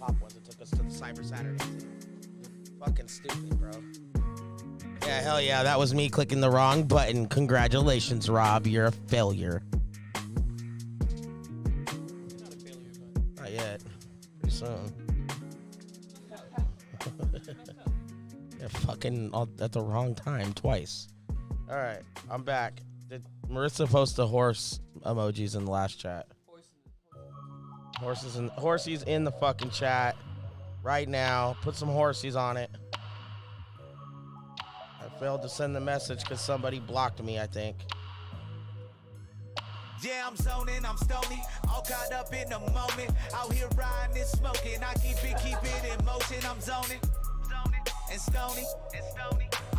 top ones that took us to the Cyber Saturday. Fucking stupid, bro. Yeah, hell yeah, that was me clicking the wrong button. Congratulations, Rob, you're a failure. Not a failure, but Not yet. Pretty soon. You're fucking at the wrong time twice. All right, I'm back. Did Marissa post the horse emojis in the last chat? Horsies in the fucking chat right now. Put some horsies on it. I failed to send the message because somebody blocked me, I think. Yeah, I'm zoning, I'm stony, all caught up in the moment. Out here riding and smoking, I keep it in motion. I'm zoning, and stony,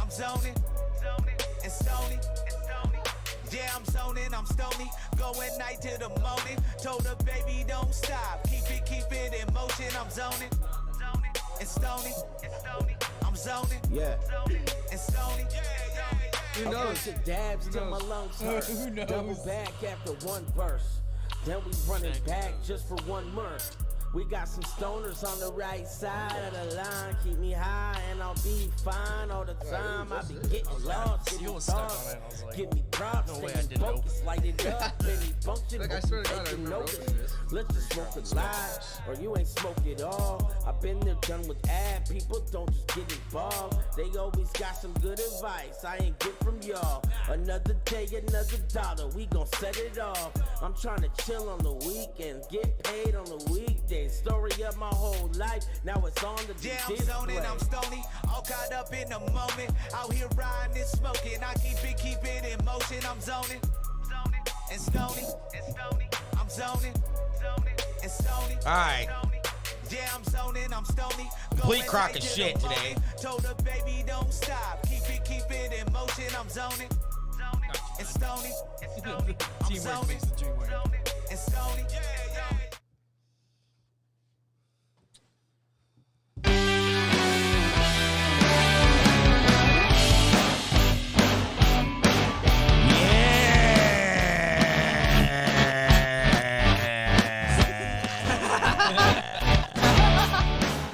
I'm zoning, and stony. Yeah, I'm zoning, I'm stony, going night to the morning. Told her, baby, don't stop, keep it in motion. I'm zoning, and stony, I'm zoning, Yeah. and stony. Who knows? Dabs till my lungs hurt. Who knows? Double back after one verse. Then we running back just for one mirth. We got some stoners on the right side of the line. Keep me high and I'll be fine all the time. I be getting lost, getting thoughts. Give me props, no way staying I didn't know. focused, light it up. Baby, function, Like, I hope swear you to God, I taking remember notice. opening this. Let's just smoke it live, or you ain't smoke it all. I've been there, done with ad. People don't just get involved. They always got some good advice I ain't get from y'all. Another day, another dollar. We gon' set it off. I'm trying to chill on the weekend, get paid on the weekdays. Story of my whole life, now it's on the Yeah, I'm display. zoning, I'm stony, all caught up in the moment. Out here riding and smoking, I keep it in motion. I'm zoning, and stony, I'm zoning, and stony. All right. Yeah, I'm zoning, I'm stony. Complete going crock right of to the shit today. moment. Told her, baby, don't stop, keep it in motion. I'm zoning, and stony, I'm Teamwork zoning, makes the dream work. and stony.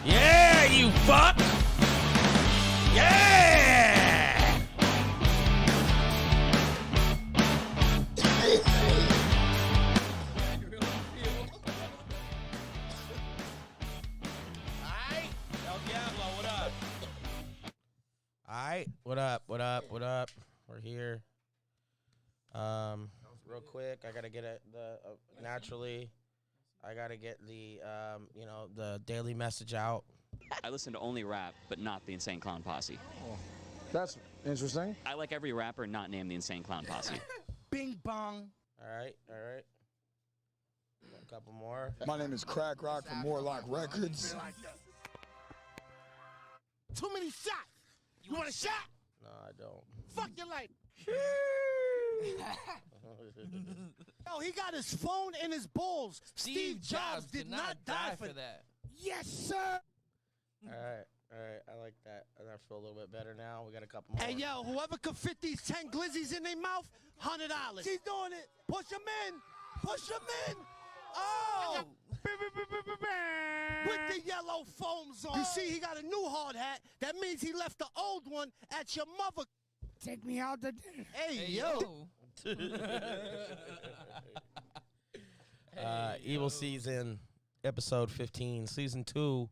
Yeah, you fuck. Yeah. Alright, what up? What up? We're here. Real quick, I gotta get naturally. I gotta get the the daily message out. I listen to only rap, but not the Insane Clown Posse. That's interesting. I like every rapper not named the Insane Clown Posse. Bing bong. All right. A couple more. My name is Crack Rock from Morlock Records. Too many shots. You want a shot? No, I don't. Fuck your life. Yo, he got his phone in his balls. Steve Jobs did not die for that. that. Yes, sir. All right. I like that. I feel a little bit better now. We got a couple more. Hey, yo, whoever could fit these 10 glizzies in their mouth, $100. He's doing it. Push him in. Push him in. Oh. With the yellow foams on. You see, he got a new hard hat. That means he left the old one at your mother. Take me out to dinner. Hey, yo. Evil Season, episode 15, season 2.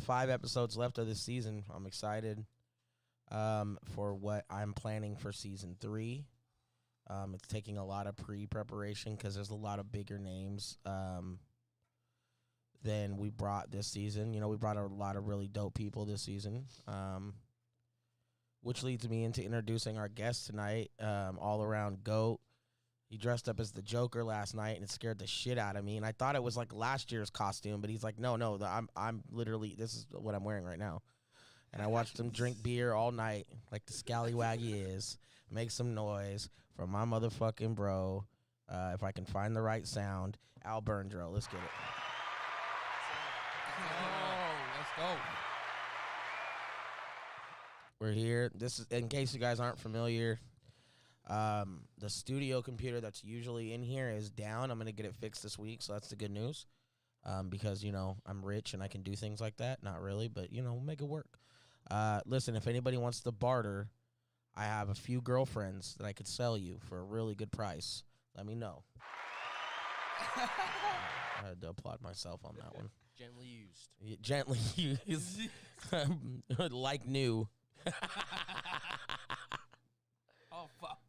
5 episodes left of this season. I'm excited for what I'm planning for season 3. It's taking a lot of pre-preparation because there's a lot of bigger names than we brought this season. You know, we brought a lot of really dope people this season, which leads me into introducing our guest tonight, all-around GOAT. He dressed up as the Joker last night, and it scared the shit out of me. And I thought it was like last year's costume, but he's like, no, I'm literally, this is what I'm wearing right now. And I watched him drink beer all night, like the scallywag he is, make some noise for my motherfucking bro. If I can find the right sound, Al Burndro. Let's get it. Oh, let's go. We're here. This is, in case you guys aren't familiar, the studio computer that's usually in here is down. I'm going to get it fixed this week, so that's the good news. because, I'm rich and I can do things like that. Not really, but, we'll make it work. Listen, if anybody wants to barter, I have a few girlfriends that I could sell you for a really good price. Let me know. I had to applaud myself on that one. Gently used. Yeah, gently used. Like new. Oh, fuck.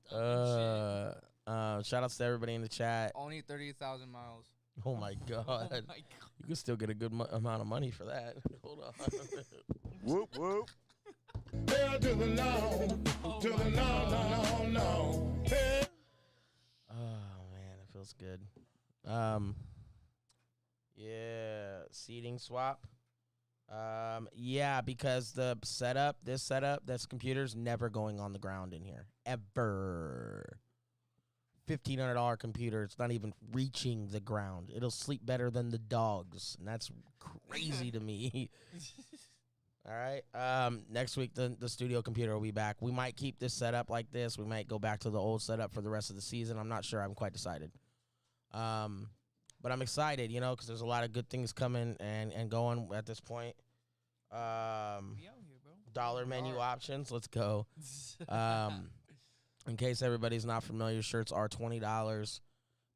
Shout outs to everybody in the chat. Only 30,000 miles. Oh my god. Oh, my God. You can still get a good amount of money for that. Hold on. Whoop, whoop. Hell to the no, to the no, no, no, no. Hell. Oh man, it feels good. Yeah, seating swap. Yeah, because this computer's never going on the ground in here. Ever. $1,500 computer. It's not even reaching the ground. It'll sleep better than the dogs, and that's crazy to me. All right. Next week, the studio computer will be back. We might keep this setup like this. We might go back to the old setup for the rest of the season. I'm not sure. I haven't quite decided. But I'm excited, because there's a lot of good things coming and going at this point. We out here, bro. Dollar menu options. Let's go. In case everybody's not familiar, shirts are $20.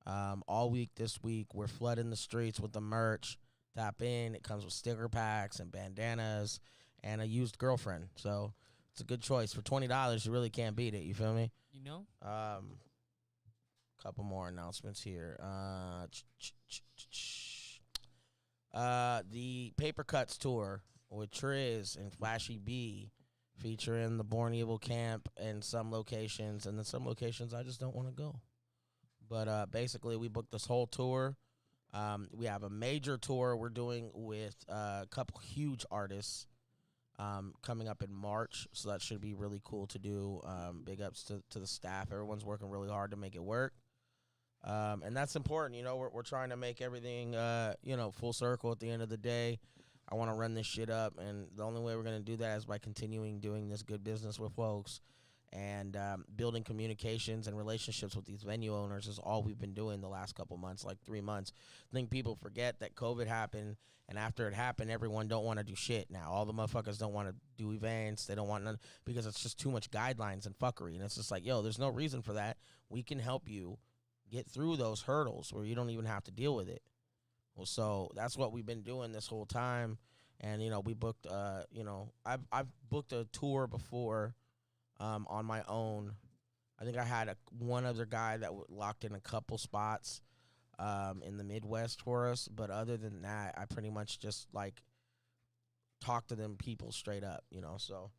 All week this week, we're flooding the streets with the merch. Tap in. It comes with sticker packs and bandanas and a used girlfriend. So it's a good choice. For $20, you really can't beat it. You feel me? Couple more announcements here. The Paper Cuts tour with Triz and Flashy B, featuring the Born Evil camp and some locations, and then some locations I just don't want to go. But basically, we booked this whole tour. We have a major tour we're doing with a couple huge artists coming up in March, so that should be really cool to do. Big ups to the staff. Everyone's working really hard to make it work. And that's important. We're trying to make everything, full circle at the end of the day. I want to run this shit up, and the only way we're going to do that is by continuing doing this good business with folks and building communications and relationships with these venue owners is all we've been doing the last couple months, like 3 months. I think people forget that COVID happened, and after it happened, everyone don't want to do shit now. All the motherfuckers don't want to do events. They don't want none because it's just too much guidelines and fuckery, and it's just like, yo, there's no reason for that. We can help you get through those hurdles where you don't even have to deal with it. Well, so that's what we've been doing this whole time. And, we booked, I've booked a tour before on my own. I think I had one other guy that locked in a couple spots in the Midwest for us. But other than that, I pretty much just, talk to them people straight up, so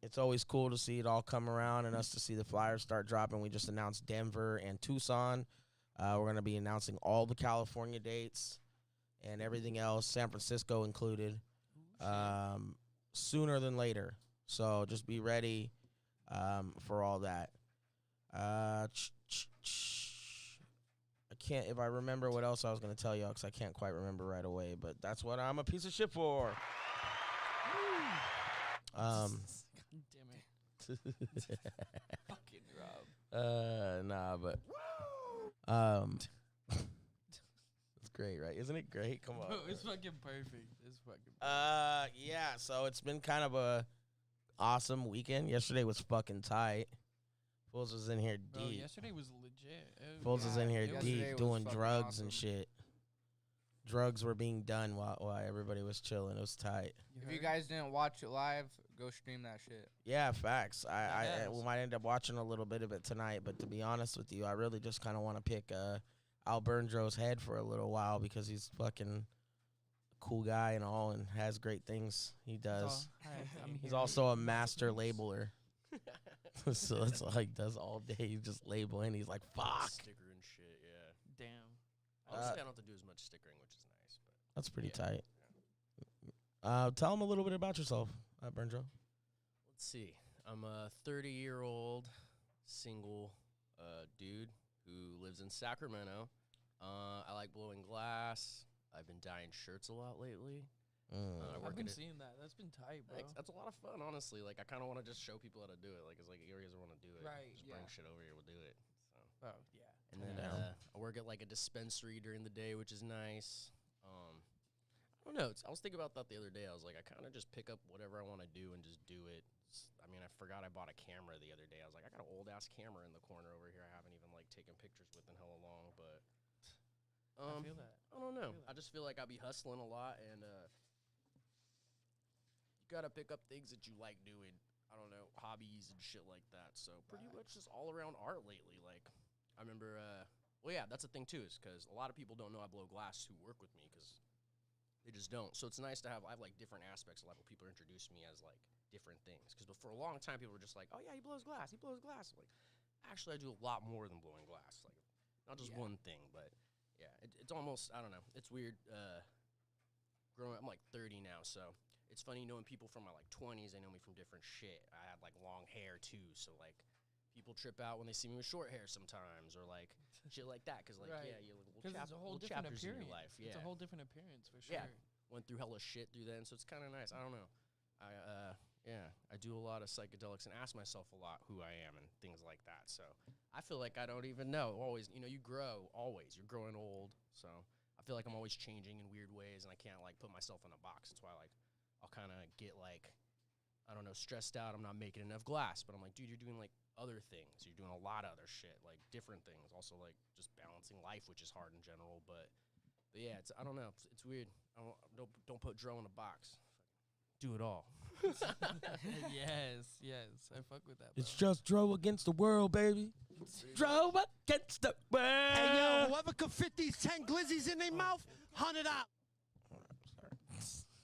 it's always cool to see it all come around and us to see the flyers start dropping. We just announced Denver and Tucson. We're going to be announcing all the California dates and everything else, San Francisco included, sooner than later. So just be ready for all that. I can't, if I remember what else I was going to tell y'all, because I can't quite remember right away, but that's what I'm a piece of shit for. Damn it. Fucking Rob. Nah, but it's great, right? Isn't it great? Come on. Bro, it's fucking perfect. It's fucking yeah, so it's been kind of a awesome weekend. Yesterday was fucking tight. Fools was in here deep. Bro, yesterday was legit. Fools was in here Yesterday deep was doing fucking drugs awesome. and shit. Drugs were being done while everybody was chilling. It was tight. If you guys didn't watch it live, go stream that shit. Yeah, facts. Yes. We might end up watching a little bit of it tonight, but to be honest with you, I really just kind of want to pick Al Burnjo's head for a little while because he's fucking a cool guy and all and has great things he does. He's also a master labeler. So that's all he does all day. He's just labeling. He's like, fuck. Sticker and shit, yeah. Damn. Honestly, I don't have to do as much stickering, which is nice. But That's pretty yeah. tight. Tell him a little bit about yourself, Burnjo. Let's see. I'm a 30-year-old single dude who lives in Sacramento. I like blowing glass. I've been dyeing shirts a lot lately. I've been seeing that. That's been tight, bro. That's a lot of fun, honestly. Like, I kind of want to just show people how to do it. Like, it's like, you guys want to do it. Right, Just yeah. bring shit over here. We'll do it. So. Oh, yeah. And then I work at, like, a dispensary during the day, which is nice. don't know. I was thinking about that the other day. I was like, I kind of just pick up whatever I want to do and just do it. I mean, I forgot I bought a camera the other day. I was like, I got an old-ass camera in the corner over here. I haven't even, like, taken pictures with in hella long, but I feel that. I don't know. I just feel like I'll be hustling a lot, and you got to pick up things that you like doing. I don't know, hobbies and shit like that. So pretty much just all around art lately. Like, I remember, well, yeah, that's the thing, too, is because a lot of people don't know I blow glass who work with me because they just don't. So it's nice to have, I have, like, different aspects. A lot of people introduce me as, like, different things. Because for a long time, people were just like, oh, yeah, he blows glass. He blows glass. I'm like, actually, I do a lot more than blowing glass. Like, not just one thing, but, yeah, it's almost, I don't know. It's weird. Growing up, I'm, like, 30 now, so it's funny knowing people from my, like, 20s. They know me from different shit. I had, like, long hair, too, so, like, people trip out when they see me with short hair sometimes, or, like, shit like that. Because, like, yeah, you're like, it's a whole different chapters in appearance. your life. Yeah. It's a whole different appearance, for sure. Yeah. Went through hella shit through then, so it's kind of nice. I don't know. I do a lot of psychedelics and ask myself a lot who I am and things like that. So I feel like I don't even know. Always, you know, you grow always. You're growing old. So I feel like I'm always changing in weird ways, and I can't, like, put myself in a box. That's why, like, I'll kind of get, like, I don't know, stressed out. I'm not making enough glass. But I'm like, dude, you're doing, like, other things. You're doing a lot of other shit, like, different things. Also, like, just balancing life, which is hard in general. But yeah, I don't know. It's weird. Don't put Dro in a box. Do it all. yes. I fuck with that, bro. It's just Dro against the world, baby. Dro against the world. Hey, yo, whoever could fit these 10 glizzies in their mouth, $100.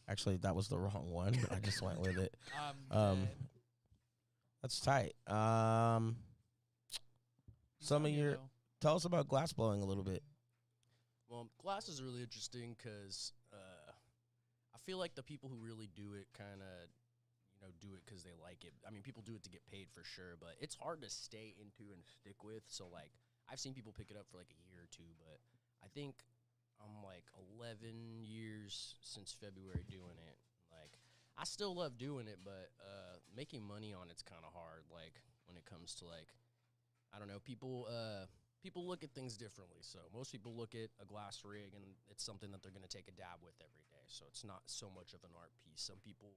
Actually, that was the wrong one, but I just went with it. Dead. That's tight. Some of your... Tell us about glass blowing a little bit. Well, glass is really interesting because I feel like the people who really do it kind of, you know, do it because they like it. I mean, people do it to get paid for sure, but it's hard to stay into and stick with. So, like, I've seen people pick it up for, like, a year or two, but I think I'm, like, 11 years since February doing it. Like, I still love doing it, but making money on it's kind of hard, like, when it comes to, like, I don't know, people look at things differently. So most people look at a glass rig and it's something that they're going to take a dab with every day. So it's not so much of an art piece. Some people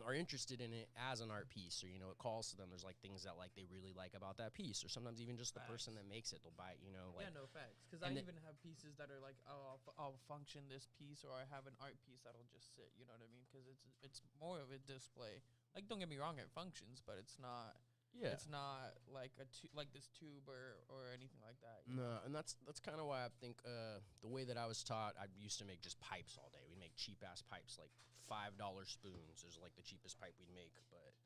are interested in it as an art piece, or, you know, it calls to them. There's, like, things that, like, they really like about that piece, or sometimes even just the person that makes it, they'll buy it, you know. Like, yeah, no facts. Because I even have pieces that are like, oh, I'll function this piece, or I have an art piece that'll just sit. You know what I mean? Because it's more of a display. Like, don't get me wrong, it functions, but it's not. Yeah, it's not like like this tube or anything like that. No, and that's kind of why I think the way that I was taught, I used to make just pipes all day. We'd make cheap ass pipes, like $5 spoons. Is like the cheapest pipe we'd make, but,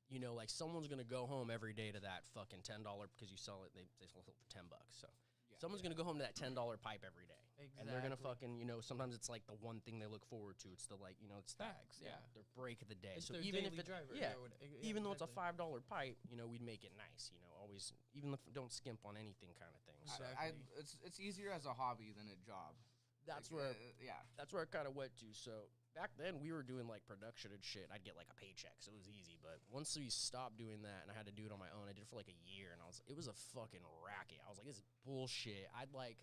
you know, like, someone's gonna go home every day to that fucking $10 because you sell it. They sell it for $10. So someone's gonna go home to that $10 pipe every day. Exactly. And they're going to fucking, you know, sometimes it's like the one thing they look forward to. It's the, like, you know, it's facts, their break of the day. It's so their even if daily driver. Even though it's a $5 pipe, you know, we'd make it nice, you know, always, even if don't skimp on anything kind of thing. So It's easier as a hobby than a job. That's like, where that's where I kind of went to. So back then we were doing, like, production and shit. I'd get, like, a paycheck, so it was easy. But once we stopped doing that and I had to do it on my own, I did it for like a year, and it was a fucking racket. I was like, this is bullshit. I'd, like,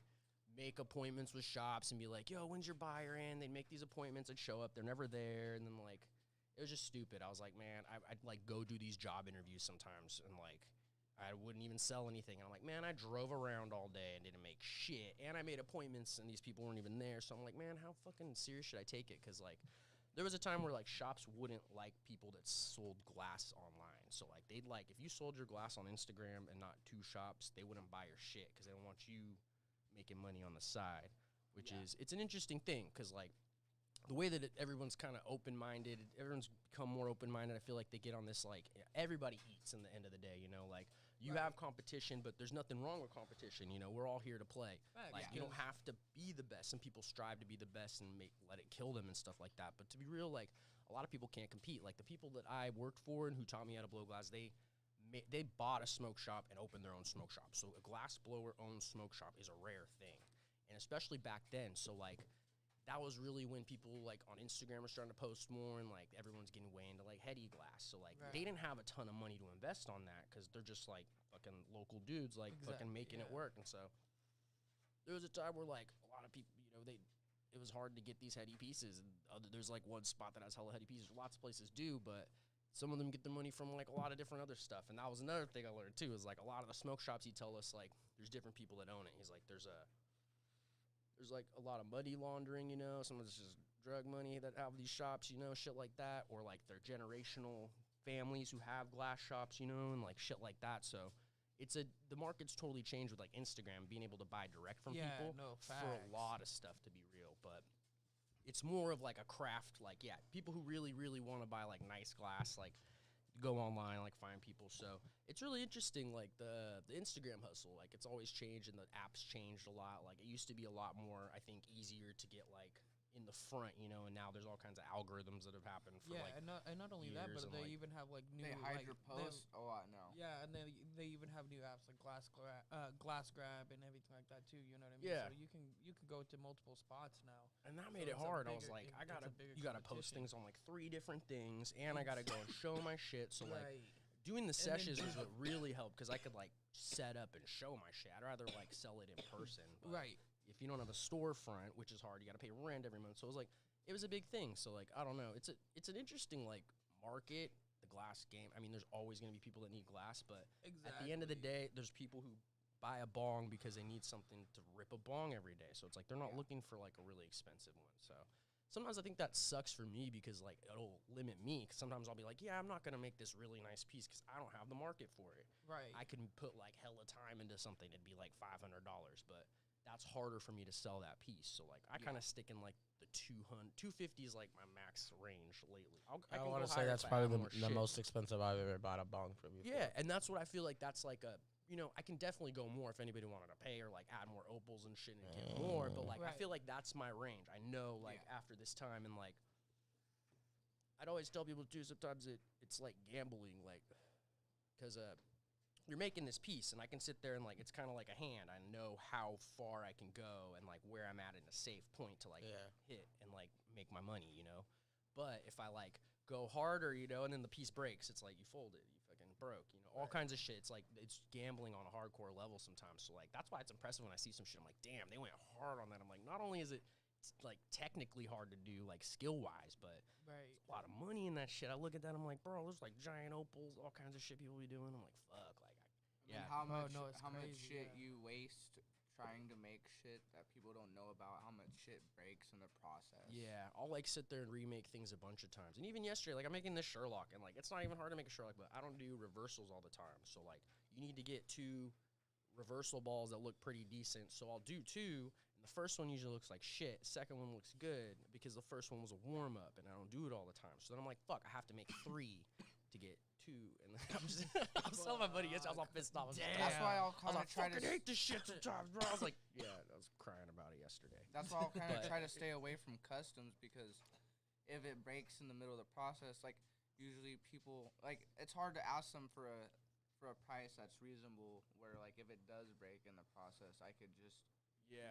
make appointments with shops and be like, yo, when's your buyer in? They'd make these appointments. I'd show up. They're never there. And then, like, it was just stupid. I was like, man, I'd like, go do these job interviews sometimes, and, like, I wouldn't even sell anything. And I'm like, man, I drove around all day and didn't make shit. And I made appointments, and these people weren't even there. So I'm like, man, how fucking serious should I take it? Because, like, there was a time where, like, shops wouldn't like people that sold glass online. So, like, they'd, like, if you sold your glass on Instagram and not two shops, they wouldn't buy your shit because they don't want you making money on the side, which is, it's an interesting thing because, like, the way that everyone's kind of open-minded, everyone's become more open-minded. I feel like they get on this, like, everybody eats in the end of the day, you know, like, you have competition, but there's nothing wrong with competition, you know, we're all here to play. Like, you don't have to be the best. Some people strive to be the best and let it kill them and stuff like that, but to be real, like, a lot of people can't compete. Like, the people that I worked for and who taught me how to blow glass, they bought a smoke shop and opened their own smoke shop. So a glass blower-owned smoke shop is a rare thing, and especially back then. So, like, that was really when people, like, on Instagram were starting to post more, and, like, everyone's getting way into, like, heady glass. So, like, they didn't have a ton of money to invest on that because they're just, like, fucking local dudes, like, fucking making it work. And so there was a time where, like, a lot of people, you know, it was hard to get these heady pieces. And there's like one spot that has hella heady pieces. Lots of places do, but some of them get the money from like a lot of different other stuff. And that was another thing I learned too, is like a lot of the smoke shops, he tell us like there's different people that own it. He's like, there's like a lot of money laundering, you know, some of it's just drug money that have these shops, you know, shit like that, or like they're generational families who have glass shops, you know, and like shit like that. So the market's totally changed with like Instagram, being able to buy direct from people for a lot of stuff, to be real. But it's more of like a craft, like, yeah, people who really, really want to buy like nice glass, like go online, like find people. So it's really interesting, like the Instagram hustle, like it's always changed and the apps changed a lot. Like it used to be a lot more, I think, easier to get like in the front, you know, and now there's all kinds of algorithms that have happened for like and not only that, but they even have like new, they hide like, your posts a lot now. Yeah, and they even have new apps like glass grab and everything like that too. You know what I mean? Yeah. So you can go to multiple spots now. And that made it hard. I was like, you gotta post things on like 3 different things, and I gotta go and show my shit. So like doing the sessions is what really helped, because I could like set up and show my shit. I'd rather like sell it in person. But if you don't have a storefront, which is hard, you gotta pay rent every month. So it was a big thing. So like, I don't know. It's an interesting like market, the glass game. I mean, there's always gonna be people that need glass, but at the end of the day, there's people who buy a bong because they need something to rip a bong every day. So it's like they're not looking for like a really expensive one. So sometimes I think that sucks for me, because like it'll limit me. Cause sometimes I'll be like, yeah, I'm not gonna make this really nice piece because I don't have the market for it. Right. I can put like hella time into something. It'd be like $500, but that's harder for me to sell that piece. So like I kind of stick in like the 250 is like my max range lately. I want to say that's probably the most expensive I've ever bought a bong from you. Yeah, and that's what I feel like. That's like a, you know, I can definitely go more if anybody wanted to pay or like add more opals and shit and get more. But like I feel like that's my range. I know like after this time, and like I'd always tell people too, sometimes it's like gambling, like because you're making this piece, and I can sit there and like it's kind of like a hand. I know how far I can go and like where I'm at in a safe point to like hit and like make my money, you know. But if I like go harder, you know, and then the piece breaks, it's like you fold it, you fucking broke, you know, all kinds of shit. It's like it's gambling on a hardcore level sometimes. So like that's why it's impressive when I see some shit. I'm like, damn, they went hard on that. I'm like, not only is it's like technically hard to do, like skill wise, but there's a lot of money in that shit. I look at that, I'm like, bro, there's like giant opals, all kinds of shit people be doing. I'm like, fuck, like. Yeah. How much shit you waste trying to make shit that people don't know about, how much shit breaks in the process. Yeah, I'll like sit there and remake things a bunch of times. And even yesterday, like I'm making this Sherlock, and like it's not even hard to make a Sherlock, but I don't do reversals all the time. So like you need to get 2 reversal balls that look pretty decent. So I'll do 2, and the first one usually looks like shit. Second one looks good because the first one was a warm up, and I don't do it all the time. So then I'm like, fuck, I have to make 3 to get 2, and then I'm just I was telling my buddy yesterday, I was all pissed off. That's why I'll kind of try to hate this shit sometimes, bro. I was like, yeah, I was crying about it yesterday. That's why I'll kind of try to stay away from customs, because if it breaks in the middle of the process, like usually people like it's hard to ask them for a price that's reasonable. Where like if it does break in the process, I could just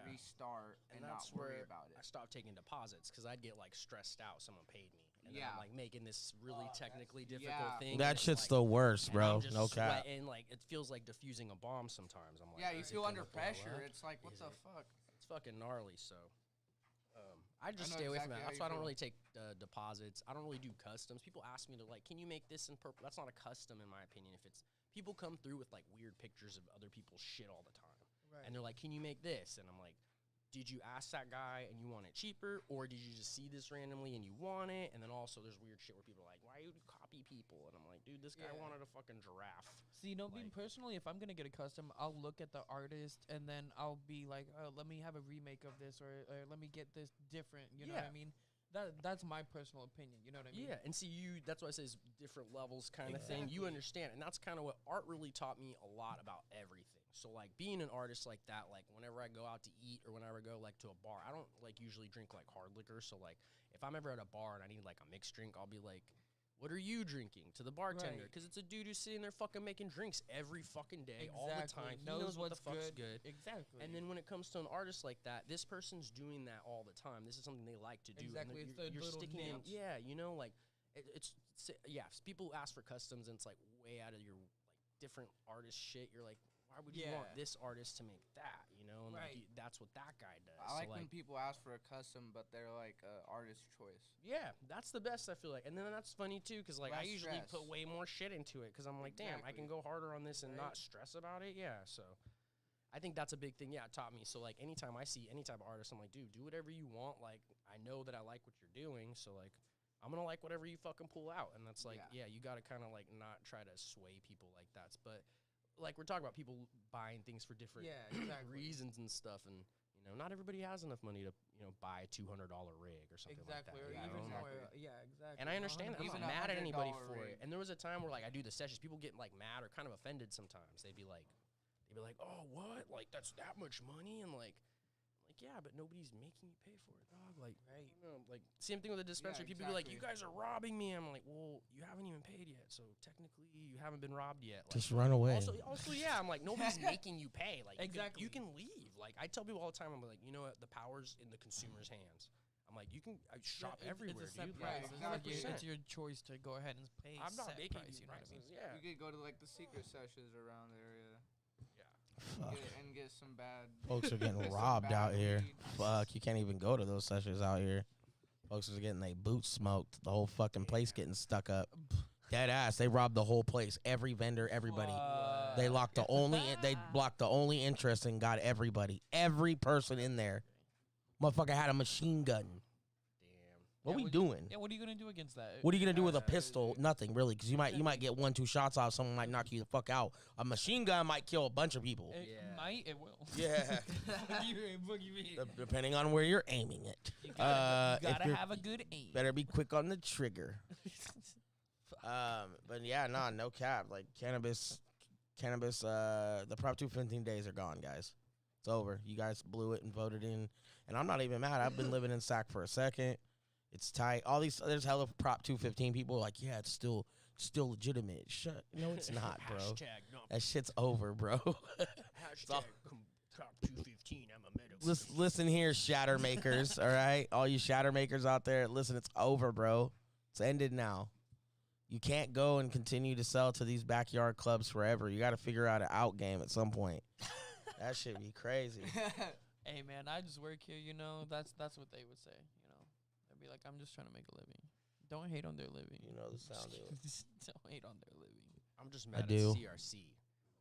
restart and not worry about it. I stopped taking deposits because I'd get like stressed out. Someone paid me. And then I'm like making this really technically difficult thing. That shit's the worst, bro. No cap. And like it feels like diffusing a bomb sometimes. I'm like, you feel under pressure. It's like, what the fuck? It's fucking gnarly. So I just stay away from that. That's why I don't really take deposits. I don't really do customs. People ask me to like, can you make this in purple? That's not a custom in my opinion. If it's people come through with like weird pictures of other people's shit all the time, and they're like, can you make this? And I'm like, did you ask that guy and you want it cheaper, or did you just see this randomly and you want it? And then also there's weird shit where people are like, why you copy people? And I'm like, dude, this guy wanted a fucking giraffe. See, no, me personally, if I'm going to get a custom, I'll look at the artist and then I'll be like, oh, let me have a remake of this, or let me get this different, you know what I mean? That's my personal opinion, you know what I mean? Yeah, and see, that's why I say it's different levels kind of thing. You understand, and that's kind of what art really taught me a lot about everything. So, like, being an artist like that, like, whenever I go out to eat or whenever I go, like, to a bar, I don't, like, usually drink, like, hard liquor. So, like, if I'm ever at a bar and I need, like, a mixed drink, I'll be like, what are you drinking? To the bartender. Because it's a dude who's sitting there fucking making drinks every fucking day, all the time. He knows what the fuck's good. Exactly. And then when it comes to an artist like that, this person's doing that all the time. This is something they like to do. Exactly. And it's the you're little sticking in. nuance. Yeah, you know, like, people ask for customs and it's, like, way out of your, like, different artist shit. You're like, why why would you want this artist to make that? You know, and like, that's what that guy does. I like when people ask for a custom, but they're like artist choice. Yeah, that's the best, I feel like. And then that's funny, too, because, like, I usually put way more shit into it because I'm like, damn, I can go harder on this and not stress about it. Yeah, so I think that's a big thing. Yeah, it taught me. So, like, anytime I see any type of artist, I'm like, dude, do whatever you want. Like, I know that I like what you're doing, so, like, I'm going to like whatever you fucking pull out. And that's like, you got to kind of, like, not try to sway people like that. But, like, we're talking about people buying things for different reasons and stuff. And, you know, not everybody has enough money to, you know, buy a $200 rig or something like that. Or even more. Yeah, exactly. And I understand that. I'm not mad at anybody for it. And there was a time where, like, I do the sessions. People get, like, mad or kind of offended sometimes. They'd be like, oh, what? Like, that's that much money? And, like, yeah, but nobody's making you pay for it, dog. Like, you know, like, same thing with the dispensary. People be like, you guys are robbing me. I'm like, well, you haven't even paid yet, so technically you haven't been robbed yet. Like, just run away. Also, yeah, I'm like, nobody's making you pay. Like, you can leave. Like, I tell people all the time, I'm like, you know what? The power's in the consumer's hands. I'm like, you can shop everywhere, it's a set dude. price. Like, It's your choice to go ahead and pay. I'm not making price, you know what I mean? Yeah. You could go to like the secret sessions around the area. Fuck. And get some bad. Folks are getting robbed out here. Fuck, you can't even go to those sessions out here. Folks are getting their boots smoked. The whole fucking place getting stuck up. Dead ass. They robbed the whole place. Every vendor, everybody. They locked the only. They blocked the only interest and got everybody. Every person in there. Motherfucker had a machine gun. What are we doing? Yeah, what are you gonna do against that? What are you gonna do with a pistol? Nothing really, because you might get 1-2 shots off. Someone might knock you the fuck out. A machine gun might kill a bunch of people. It might. It will. Yeah. What do you mean? Depending on where you're aiming it. You gotta have a good aim. Better be quick on the trigger. But yeah, no cap. Like cannabis. The Prop 215 days are gone, guys. It's over. You guys blew it and voted in, and I'm not even mad. I've been living in Sac for a second. It's tight. There's hella Prop 215 people like, yeah, it's still legitimate. Shut. No, it's not, bro. That shit's over, bro. Hashtag Prop 215. I'm a medical. Listen here, shatter makers. All right, all you shatter makers out there. Listen, it's over, bro. It's ended now. You can't go and continue to sell to these backyard clubs forever. You got to figure out an out game at some point. That should be crazy. Hey man, I just work here. You know, that's what they would say. Be like, I'm just trying to make a living. Don't hate on their living. You know the sound of it. Don't hate on their living. I'm just mad at CRC.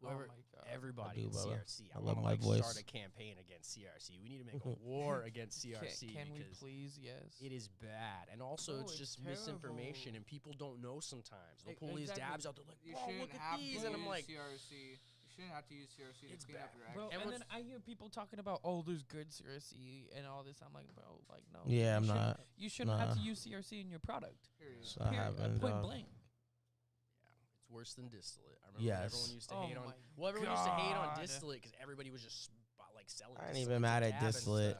Whoever, my God. Everybody in CRC. I love my voice. Start a campaign against CRC. We need to make a war against CRC. Can we please? Yes. It is bad, and also it's just misinformation, and people don't know sometimes. They'll pull these dabs out. They're like, "Bro, look at these," and I'm like, CRC. You shouldn't have to use CRC to clean up your act. Bro, and then I hear people talking about, there's good CRC and all this. I'm like, bro, like, no. Yeah, I'm not. You shouldn't have to use CRC in your product. Period. So I haven't. Point blank. Yeah, it's worse than distillate. I remember everyone used to hate on. Well, everyone used to hate on distillate because everybody was just like selling. I ain't even mad at distillate.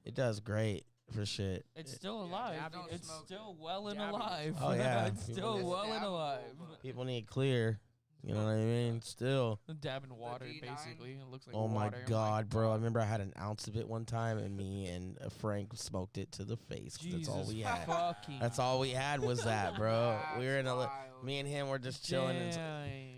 It does great for shit. It's still alive. It's still well and alive. Oh yeah, it's still well and alive. People need clear. You know what I mean? Still. Dabbing water, basically. It looks like oh water. my God, bro. I remember I had an ounce of it one time, and me and Frank smoked it to the face. That's all we had. That's all we had was that, bro. We were in me and him were just chilling.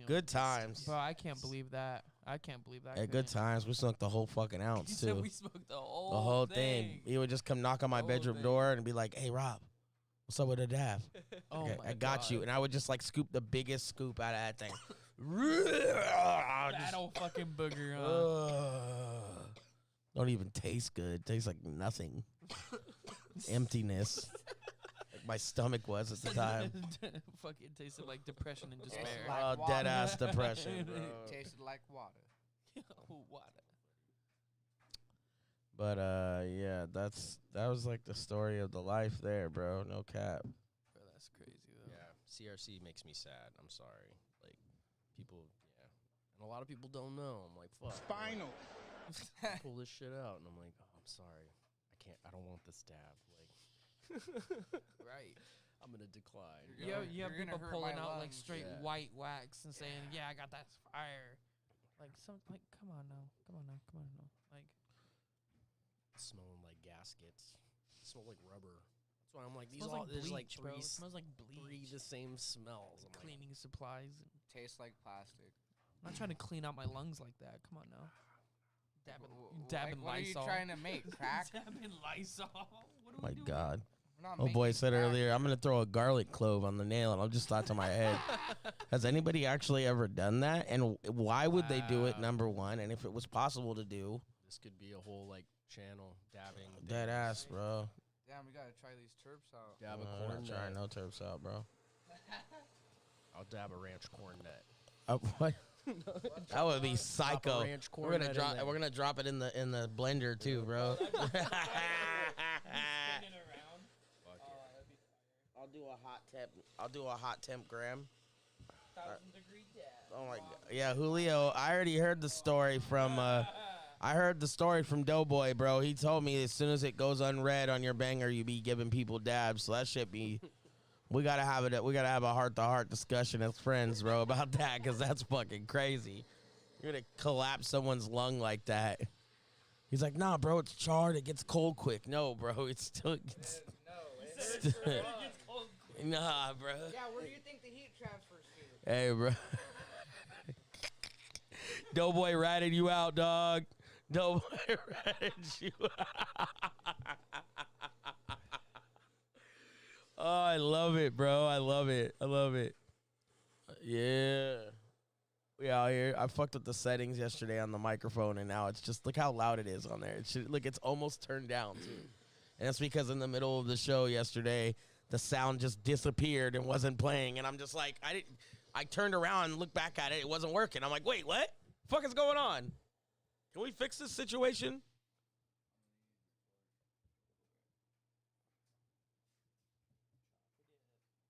Good times. Bro, I can't believe that. At good times. We smoked the whole fucking ounce, too. We smoked the whole thing. He would just come knock on my bedroom door and be like, hey, Rob. What's up with the dab? I got you. And I would just like scoop the biggest scoop out of that thing. That old fucking booger, don't even taste good. Tastes like nothing. Emptiness. Like my stomach was at the time. Fucking tasted like depression and despair. Like dead ass depression, bro. Tasted like water. Water. But yeah, that was like the story of the life there, bro. No cap. Bro, that's crazy though. Yeah, CRC makes me sad. I'm sorry. Like people, and a lot of people don't know. I'm like, fuck. Spinal. Pull this shit out, and I'm like, oh, I'm sorry. I don't want this dab. Like, right. I'm gonna decline. You have people pulling out like straight white wax and saying, "Yeah, I got that fire." Like come on now. Like. Smelling like gaskets. Smell like rubber. That's why I'm like, there's like bleach, bro. It smells like bleach. Three the same smells. I'm cleaning supplies. Tastes like plastic. I'm not trying to clean out my lungs like that. Come on now. Like, Dabbing what Lysol. are you trying to make? Crack? Dabbing Lysol. What are My we doing? God. We're not Oh making boy said crack. earlier, I'm gonna throw a garlic clove on the nail, and I just thought to my head, has anybody actually ever done that? And why would they do it? Wow. Number one, and if it was possible to do, This could be a whole like channel dabbing. dead things. ass, bro. Damn, we gotta try these terps out. Dab a I'm corn not trying nut. no terps out, bro. I'll dab a ranch corn nut. What? That would be psycho. ranch corn We're gonna nut in drop. there. We're gonna drop it in the blender too, bro. I'll do a hot temp. I'll do a hot temp gram. 1,000-degree dab. Oh my god. Yeah, Julio. I already heard the story from. I heard the story from Doughboy, bro. He told me as soon as it goes unread on your banger, you be giving people dabs. So that shit be. We gotta have it. We gotta have a heart-to-heart discussion as friends, bro, about that, because that's fucking crazy. You're gonna collapse someone's lung like that. He's like, nah, bro, it's charred. It gets cold quick. No, bro, it's still. Nah, bro. Yeah, where do you think the heat transfers to? Hey, bro. Doughboy ratted you out, dog. Doughboy ratted you out. Oh, I love it, bro. I love it. I love it. Yeah. We out here. I fucked with the settings yesterday on the microphone, and now it's just, look how loud it is on there. Look, it's almost turned down, too. And that's because in the middle of the show yesterday, the sound just disappeared and wasn't playing. And I'm just like, I turned around and looked back at it. It wasn't working. I'm like, wait, what? The fuck is going on? Can we fix this situation?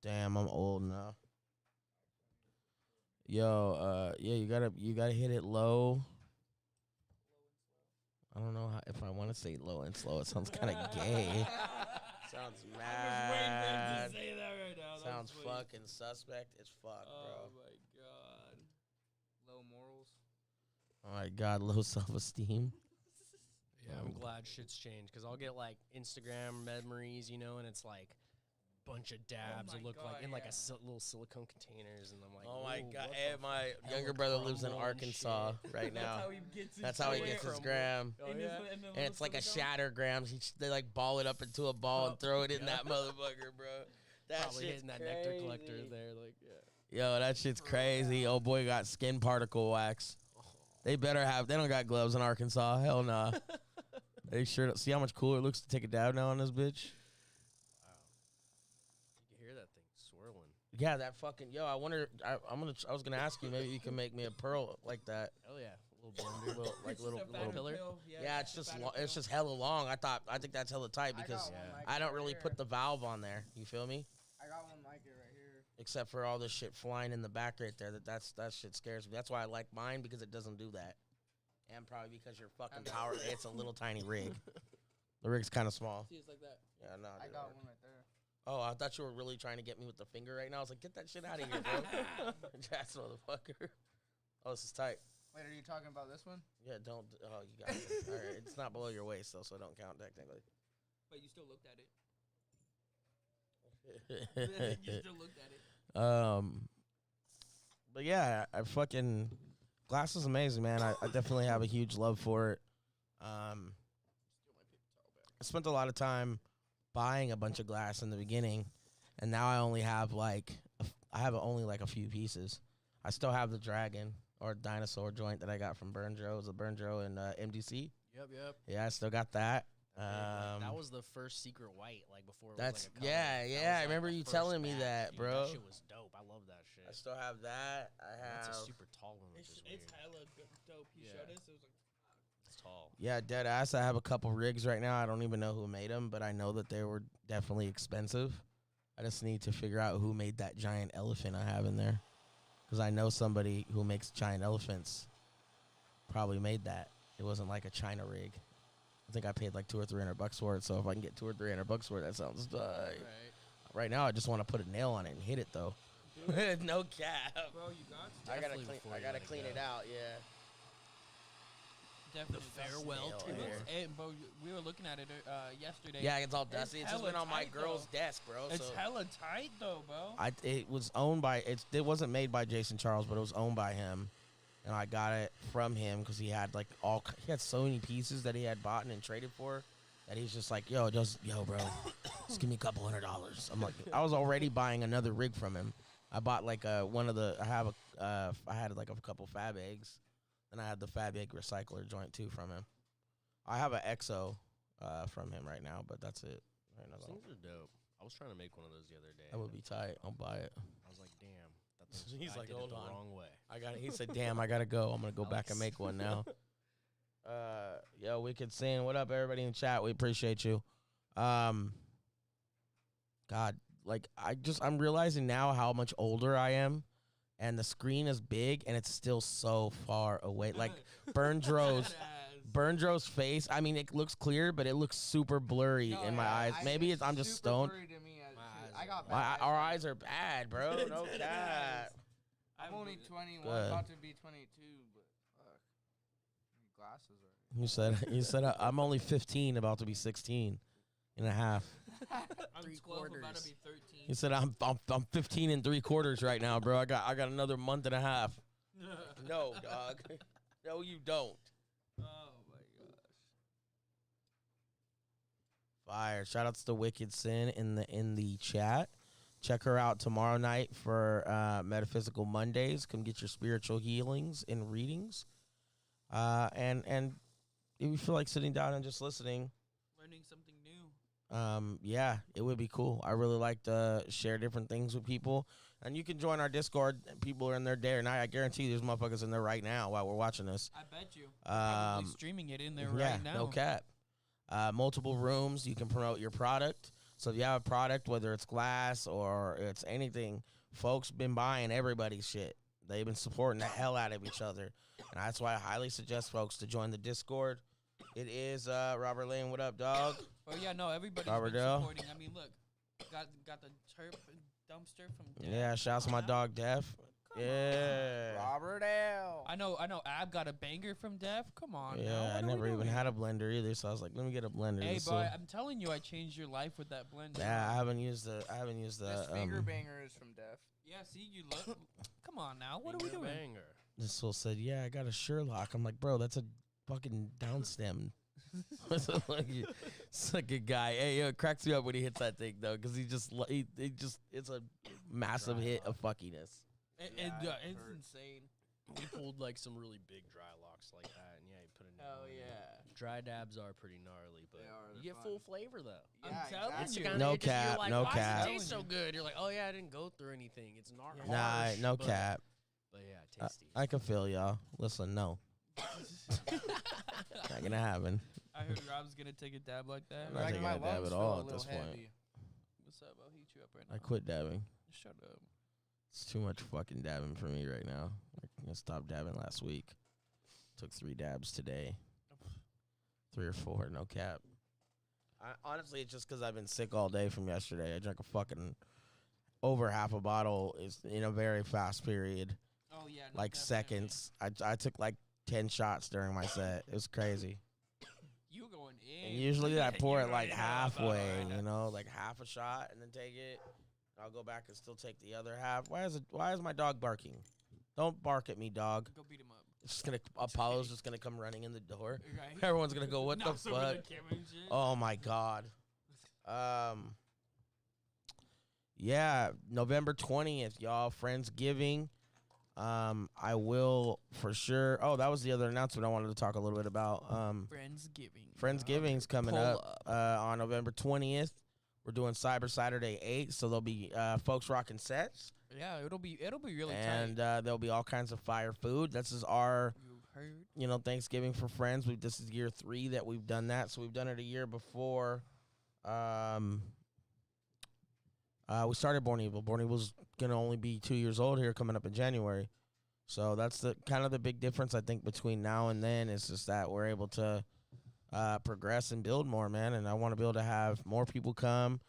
Damn, I'm old now. Yo, yeah, you gotta hit it low. I don't know if I want to say low and slow. It sounds kind of gay. Sounds mad. Say that right now. Sounds fucking suspect as fuck, Oh bro. my god. Low morals. Oh my god, low self-esteem. Yeah, I'm glad shit's changed because I'll get like Instagram memories, you know, and it's like bunch of dabs my that look like God, in like yeah. little silicone containers, and I'm like, Oh my "Ooh, god, what hey, the my f- younger hella brother lives in crumble and Arkansas shit." right now. That's how he gets his That's how he shit. gets his Crumble. gram. Oh, In yeah? his- in the And little it's like a silicone? shattergrams. They like ball it up into a ball and throw it in that motherfucker, bro. That Probably shit's hitting that nectar crazy. collector there, like yeah. Yo, that shit's crazy. Oh boy got skin particle wax. They better have. They don't got gloves in Arkansas. Hell nah. They sure don't. See how much cooler it looks to take a dab now on this bitch. Wow, you can hear that thing swirling. Yeah, that fucking yo. I wonder. I was gonna ask you. Maybe you can make me a pearl like that. Hell yeah, a little blender, Little, like It's little just a little. fatter pillar? pill. Yeah, it's just fatter it's pill. just hella long. I think that's hella tight because got one Yeah. like I it don't right really here. put the valve on there. You feel me? I got one like it right here. Except for all this shit flying in the back right there. That shit scares me. That's why I like mine, because it doesn't do that. And probably because you're fucking power. It's a little tiny rig. The rig's kind of small. See, it's like that. Yeah, no. I dude, got one right there. Oh, I thought you were really trying to get me with the finger right now. I was like, get that shit out of here, bro. Jazz motherfucker. Oh, this is tight. Wait, are you talking about this one? Yeah, don't. Oh, you got it. All right, it's not below your waist though, so don't count technically. But you still looked at it. You still looked at it. But yeah, I fucking glass is amazing, man. I definitely have a huge love for it. I spent a lot of time buying a bunch of glass in the beginning, and now I only have only like a few pieces. I still have the dragon or dinosaur joint that I got from Burn Joe. It was a Burn Joe in MDC. Yep. Yeah, I still got that. That was the first secret white, like before. It That's was like a color. That was, I like, remember the you first telling me batch, that, dude. bro. That shit was dope. I love that shit. I still have that. I have. That's a super tall one, which is weird. It's hella dope. He Yeah. showed us. It was like, It's tall. Yeah, dead ass. I have a couple rigs right now. I don't even know who made them, but I know that they were definitely expensive. I just need to figure out who made that giant elephant I have in there, because I know somebody who makes giant elephants probably made that. It wasn't like a China rig. I think I paid like $200 or $300 for it. So if I can get $200 or $300 for it, that sounds tight. Right. Right now, I just want to put a nail on it and hit it though. No cap. bro, you got to. I gotta Definitely clean. before I you gotta let it clean go. it out. Yeah. Definitely. farewell Nail to in it. here. Hey, bro, we were looking at it yesterday. Yeah, it's all dusty. It's just hella been on my tight, girl's though. desk, bro. It's so hella tight though, bro. it was owned by it wasn't made by Jason Charles, but it was owned by him. and I got it from him because he had he had so many pieces that he had bought and traded for that he's just like, yo, bro, just give me a couple $100. I'm like, I was already buying another rig from him. I bought like I had like a couple fab eggs, and I had the fab egg recycler joint too from him. I have an EXO from him right now, but that's it. Right now, Those things are dope. I was trying to make one of those the other day. That would be tight. I'll buy it. I was like, damn. He's I like, did hold it the on. wrong way. He said, damn, I gotta go. I'm gonna go back and make one now. Yo, Wicked Sin, what up, everybody in the chat? We appreciate you. God, like I'm realizing now how much older I am, and the screen is big, and it's still so far away. Like Berndro's face. I mean, it looks clear, but it looks super blurry in my eyes. Maybe I'm just stoned. Our eyes are bad, bro. No cap. I'm only 21, Good. about to be 22, but fuck. Glasses are. You said I'm only 15, about to be 16 and a half. I'm 3 12, about quarters. to be 13. You said I'm 15 and 3/4 right now, bro. I got another month and a half. No, dog. No, you don't. Oh my gosh. Fire. Shout outs to Wicked Sin in the chat. Check her out tomorrow night for Metaphysical Mondays. Come get your spiritual healings and readings. And if you feel like sitting down and just listening, Learning something new. yeah, it would be cool. I really like to share different things with people. And you can join our Discord. People are in there day or night. I guarantee you there's motherfuckers in there right now while we're watching this. I bet you. Probably streaming it in there right now. No cap. Multiple rooms. You can promote your product. So if you have a product, whether it's glass or it's anything, folks been buying everybody's shit. They've been supporting the hell out of each other. And that's why I highly suggest folks to join the Discord. It is Robert Lane. What up, dog? Oh yeah, no, everybody's Robert been Dell. supporting. I mean, look, got the turp dumpster from Def. Yeah, shouts to my dog Def. Yeah. Robert L. I know. Ab got a banger from Def. Come on. now. Yeah, What I are we never even doing? had a blender either, so I was like, let me get a blender. Hey, This boy, will- I'm telling you, I changed your life with that blender. Yeah, I haven't used the. This finger banger is from Def. Yeah, see, you look. Come on now. What are we doing? Banger. This fool said, "Yeah, I got a Sherlock." I'm like, bro, that's a fucking downstem. It's like a guy. Hey, yo, it cracks me up when he hits that thing though, because he just it's a massive hit of fuckiness. It's insane. He pulled like some really big dry locks like that, and yeah, he put it. Oh yeah. Dry dabs are pretty gnarly, but They are, you they're get fun. full flavor though. Yeah, I'm telling It's the you. kinda No itches, you're cap, like, no why cap. does it taste so good? You're like, oh yeah, I didn't go through anything. It's not Yeah. Nah, harsh, no but, cap. But yeah, tasty. I can feel y'all. Listen, no, not gonna happen. I heard Rob's gonna take a dab like that. I'm not taking a dab at all at this point. What's up? I'll heat you up right I now. quit dabbing. Shut up. It's too much fucking dabbing for me right now. I stopped dabbing last week. Took 3 dabs today. 3 or 4, no cap. Honestly, it's just because I've been sick all day from yesterday. I drank a fucking over half a bottle is in a very fast period, Oh yeah. No, like definitely. seconds. I took like 10 shots during my set. It was crazy. You going in? And usually I pour You're it like right. halfway, you know, like half a shot and then take it. I'll go back and still take the other half. Why is my dog barking? Don't bark at me, dog. Go beat him up. It's just gonna Apollo's just gonna come running in the door. Right? Everyone's gonna go, what the Knocks over fuck? the camera and shit. Oh my god. Yeah, November 20th, y'all. Friendsgiving. I will for sure. Oh, that was the other announcement I wanted to talk a little bit about. Friendsgiving. Friendsgiving's coming Pull up on November 20th. We're doing Cyber Saturday 8, so there'll be folks rocking sets, Yeah, it'll be really and tight. there'll be all kinds of fire food. This is our, You heard? Thanksgiving for friends. This is year 3 that we've done that, so we've done it a year before. We started Born Evil. Born Evil's gonna only be 2 years old here, coming up in January. So that's the kind of the big difference I think between now and then is just that we're able to progress and build more, man. And I want to be able to have more people come.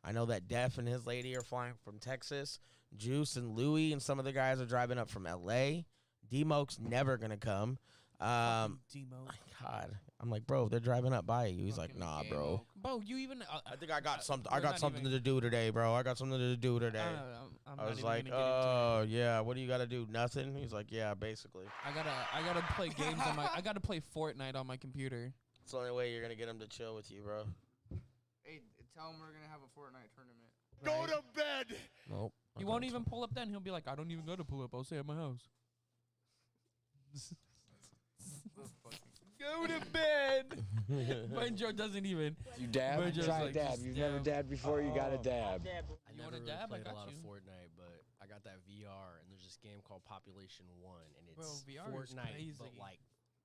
I know that Def and his lady are flying from Texas. Juice and Louie and some of the guys are driving up from L.A. D-Moke's never gonna come. Demo. God, I'm like, bro, they're driving up by you. He's like, Fucking nah, game bro. over. Bro, you even. I think I got something. we're I got not something even- to do today, bro. I got something to do today. I'm I not was even like, gonna get into oh it. yeah, what do you got to do? Nothing. He's like, yeah, basically. I gotta play games on my. I gotta play Fortnite on my computer. It's the only way you're gonna get him to chill with you, bro. Hey, tell him we're gonna have a Fortnite tournament. Go to bed. Nope. He won't even pull up. Then he'll be like, I don't even go to pull up. I'll stay at my house. Go to bed. My Joe doesn't even. You dab? We're just Try like, a dab. just You've never dabbed before, you got to dab. I You never wanna really dab? I played got a lot you. of Fortnite, but I got that VR, and there's this game called Population 1, and Bro, it's VR is Fortnite, but crazy. like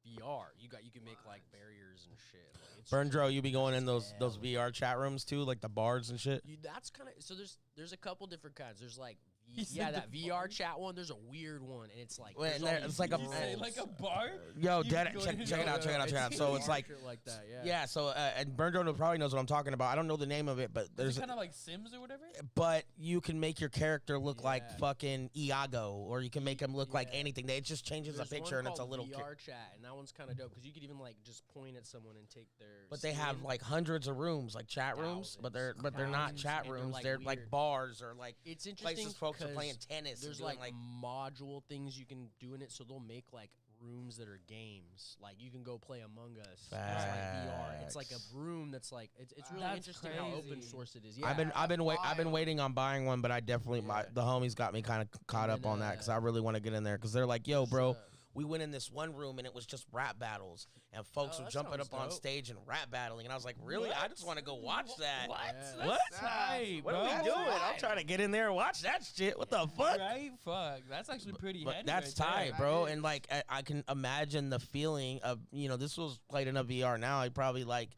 VR. You can make like barriers and shit. Like, it's Burndro, you be going in just those hell. VR chat rooms too, like the bars and shit. That's kind of so. There's a couple different kinds. There's like He said that the VR bar? chat one. There's a weird one, and it's like Wait, there's and all there- these it's like a- You say rules. like a bar? Yo, You dead. go Check in it and out. go, Check it out. Check it out. It's So it's like, shit like that. Yeah. yeah. So and Burndro probably knows what I'm talking about. I don't know the name of it, but Is there's. it kind of like Sims or whatever? But you can make your character look like Yeah. fucking Iago, or you can make him look like Yeah. anything. It just changes There's a picture, one and it's a called little. VR chat, and that one's kind of dope because you could even like just point at someone and take their. But they have skin. like hundreds of rooms, like chat rooms, but they're not Thousands, chat and they're, rooms. like, They're like weird. bars or like It's interesting places folks are 'cause playing tennis. There's and doing, like module things you can do in it, so they'll make like rooms that are games. Like you can go play Among Us. It's like VR. It's like Facts. a room that's like it's really That's interesting how open crazy. source it is. I've been wild. waiting on buying one, but I definitely Yeah. the homies got me kind of caught And up then, on that because I really want to get in there because they're like, yo, there's, bro. We went in this one room and it was just rap battles and folks Oh, were that jumping sounds up on dope. stage and rap battling and I was like, really? I just want to go watch that. Yeah. What? Tight, What are we bro. doing? I'm trying to get in there and watch that shit. What the fuck? Right? Fuck. That's actually pretty But heady that's right there. tight, bro. And like, I can imagine the feeling of, this was played in a VR now. I probably like,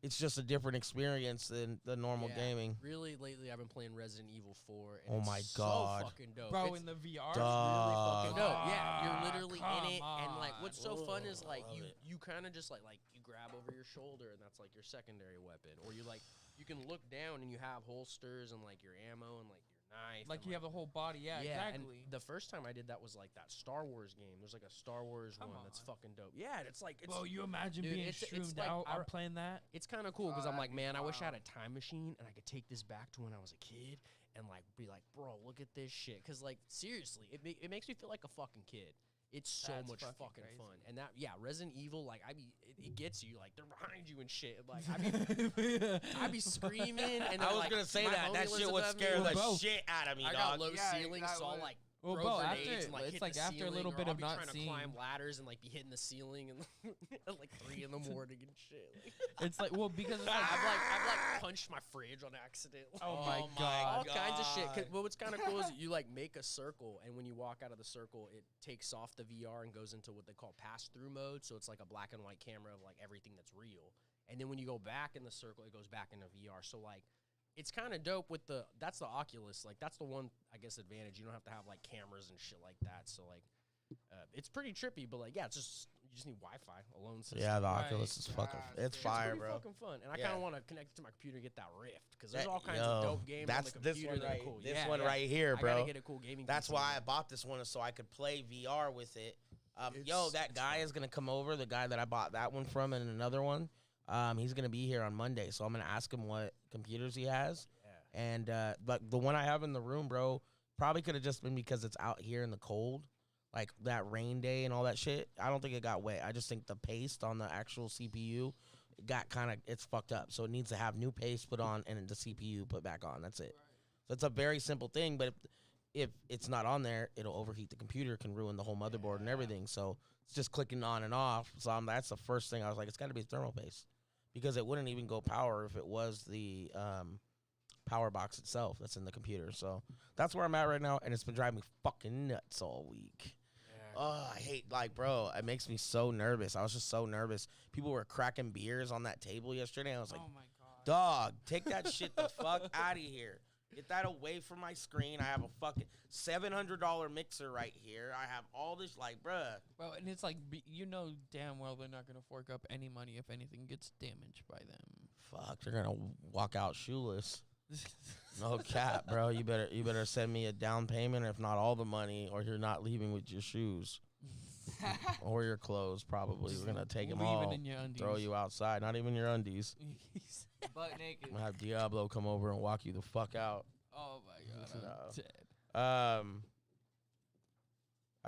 it's just a different experience than the normal Yeah. gaming. Really, lately I've been playing Resident Evil 4. And Oh it's my so God. fucking dope. Bro, It's in the VR? really fucking dope. Dog. Yeah, you're literally in Come it, and like, what's so fun is on. like Love you it. you kind of just like you grab over your shoulder, and that's like your secondary weapon, or you like you can look down and you have holsters and like your ammo and like your knife. Like and, you have the whole body. Yeah, exactly. And the first time I did that was like that Star Wars game. There's like a Star Wars Come one that's on. fucking dope. Yeah, and it's like it's Bro, you imagine dude, being it's shroomed like out our- playing that? it's kind of cool because Oh, I'm like, that'd be man, I wish I had wild. a time machine and I could take this back to when I was a kid and like be like, bro, look at this shit. Because like seriously, it makes me feel like a fucking kid. It's so That's much fucking fucking crazy. fun. And that, yeah, Resident Evil, like it gets you, like they're behind you and shit. Like I be screaming and I then, was like, gonna say my that. homie That lives shit would above me. scare the bro. shit out of me, I dog. got low Yeah, ceilings, so I'll exactly. like Well, throw bro, grenades after- and like it's hit like the after a ceiling, little or bit I'll of be not trying to seeing- climb ladders and like be hitting the ceiling and at like 3 in the morning and shit. Like, It's like, well, because it's like, I've like punched my fridge on accident. Oh my All God. kinds of shit. 'Cause- Well, what's kind of cool is you like make a circle, and when you walk out of the circle, it takes off the VR and goes into what they call pass-through mode. So it's like a black and white camera of like everything that's real. And then when you go back in the circle, it goes back into VR. So like, it's kind of dope with that's the Oculus. Like that's the one, I guess, advantage. You don't have to have like cameras and shit like that. So like, it's pretty trippy. But like, yeah, you just need Wi-Fi alone system. Yeah, the Right. Oculus is fucking. Yeah, It's it's fire, pretty bro. fucking fun, and I Yeah. kind of want to connect it to my computer and get that Rift because there's That- all kinds yo, of dope games that's on the this computer one that are right. cool. This Yeah, one yeah. right here, I bro. gotta get a cool gaming. That's PC. why I bought this one so I could play VR with it. Yo, that It's guy fun. is gonna come over. The guy that I bought that one from and another one. He's gonna be here on Monday, so I'm gonna ask him what computers he has. Yeah. And but the one I have in the room, bro, probably could have just been because it's out here in the cold, like that rain day and all that shit. I don't think it got wet. I just think the paste on the actual CPU got it's fucked up. So it needs to have new paste put on and the CPU put back on. That's it. So it's a very simple thing, but if it's not on there, it'll overheat the computer, can ruin the whole motherboard and everything. So it's just clicking on and off. So that's the first thing I was like, it's got to be thermal paste because it wouldn't even go power if it was the power box itself that's in the computer. So that's where I'm at right now, and it's been driving me fucking nuts all week. Oh, I hate, bro, it makes me so nervous. I was just so nervous. People were cracking beers on that table yesterday. I was like, oh my God. dog, take that shit the fuck out of here. Get that away from my screen. I have a fucking $700 mixer right here. I have all this, bruh. Bro, and it's like, you know damn well they're not going to fork up any money if anything gets damaged by them. Fuck, they're gonna walk out shoeless. No cap, bro. You better send me a down payment, if not all the money, or you're not leaving with your shoes. or your clothes. Probably Just we're gonna take them leave it all, in your throw undies. you outside. Not even your undies. Butt naked. I'm gonna have Diablo come over and walk you the fuck out. Oh my god, No. I'm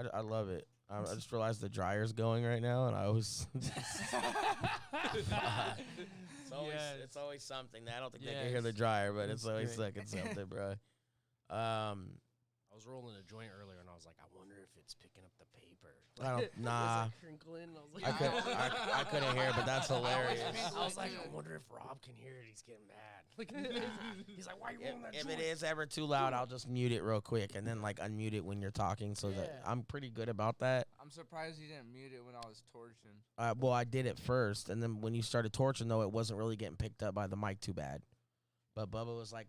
dead. I love it. I just realized the dryer's going right now, and I always. It's always something. I don't think they can hear the dryer, but it's always great. second something, bro. I was rolling a joint earlier, and I was like, I wonder if it's picking up the paper. I don't. It was, Nah. like, crinkling, and I was like, I couldn't hear, but that's hilarious. I was like, I wonder if Rob can hear it. He's getting mad. Like, he's like, why are you rolling that If joint? it is ever too loud, I'll just mute it real quick and then like unmute it when you're talking. So that I'm pretty good about that. I'm surprised you didn't mute it when I was torching. Well, I did it first, and then when you started torching, though, it wasn't really getting picked up by the mic too bad. But Bubba was like,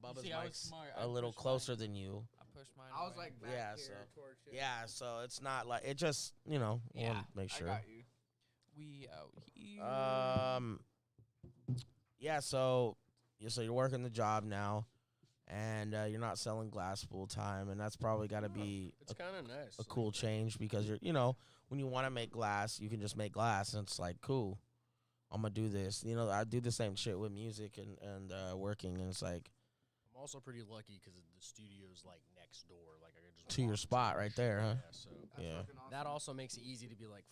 Bubba's See, I was mic's smart. a I little pushed closer mine. than you. I pushed mine. I was away. like back Yeah, here so- torching. Yeah, so it's not like it just we'll make sure. I got you. We out here. Yeah, so you're working the job now, and you're not selling glass full time, and that's probably got to be It's kind of nice. a cool change because you're when you want to make glass, you can just make glass, and it's like cool. I'm gonna do this. I do the same shit with music and working, and it's like I'm also pretty lucky because the studio's like next door. Like I could just to your walk spot right there, huh? Yeah, so Yeah. Fucking awesome. that also makes it easy to be like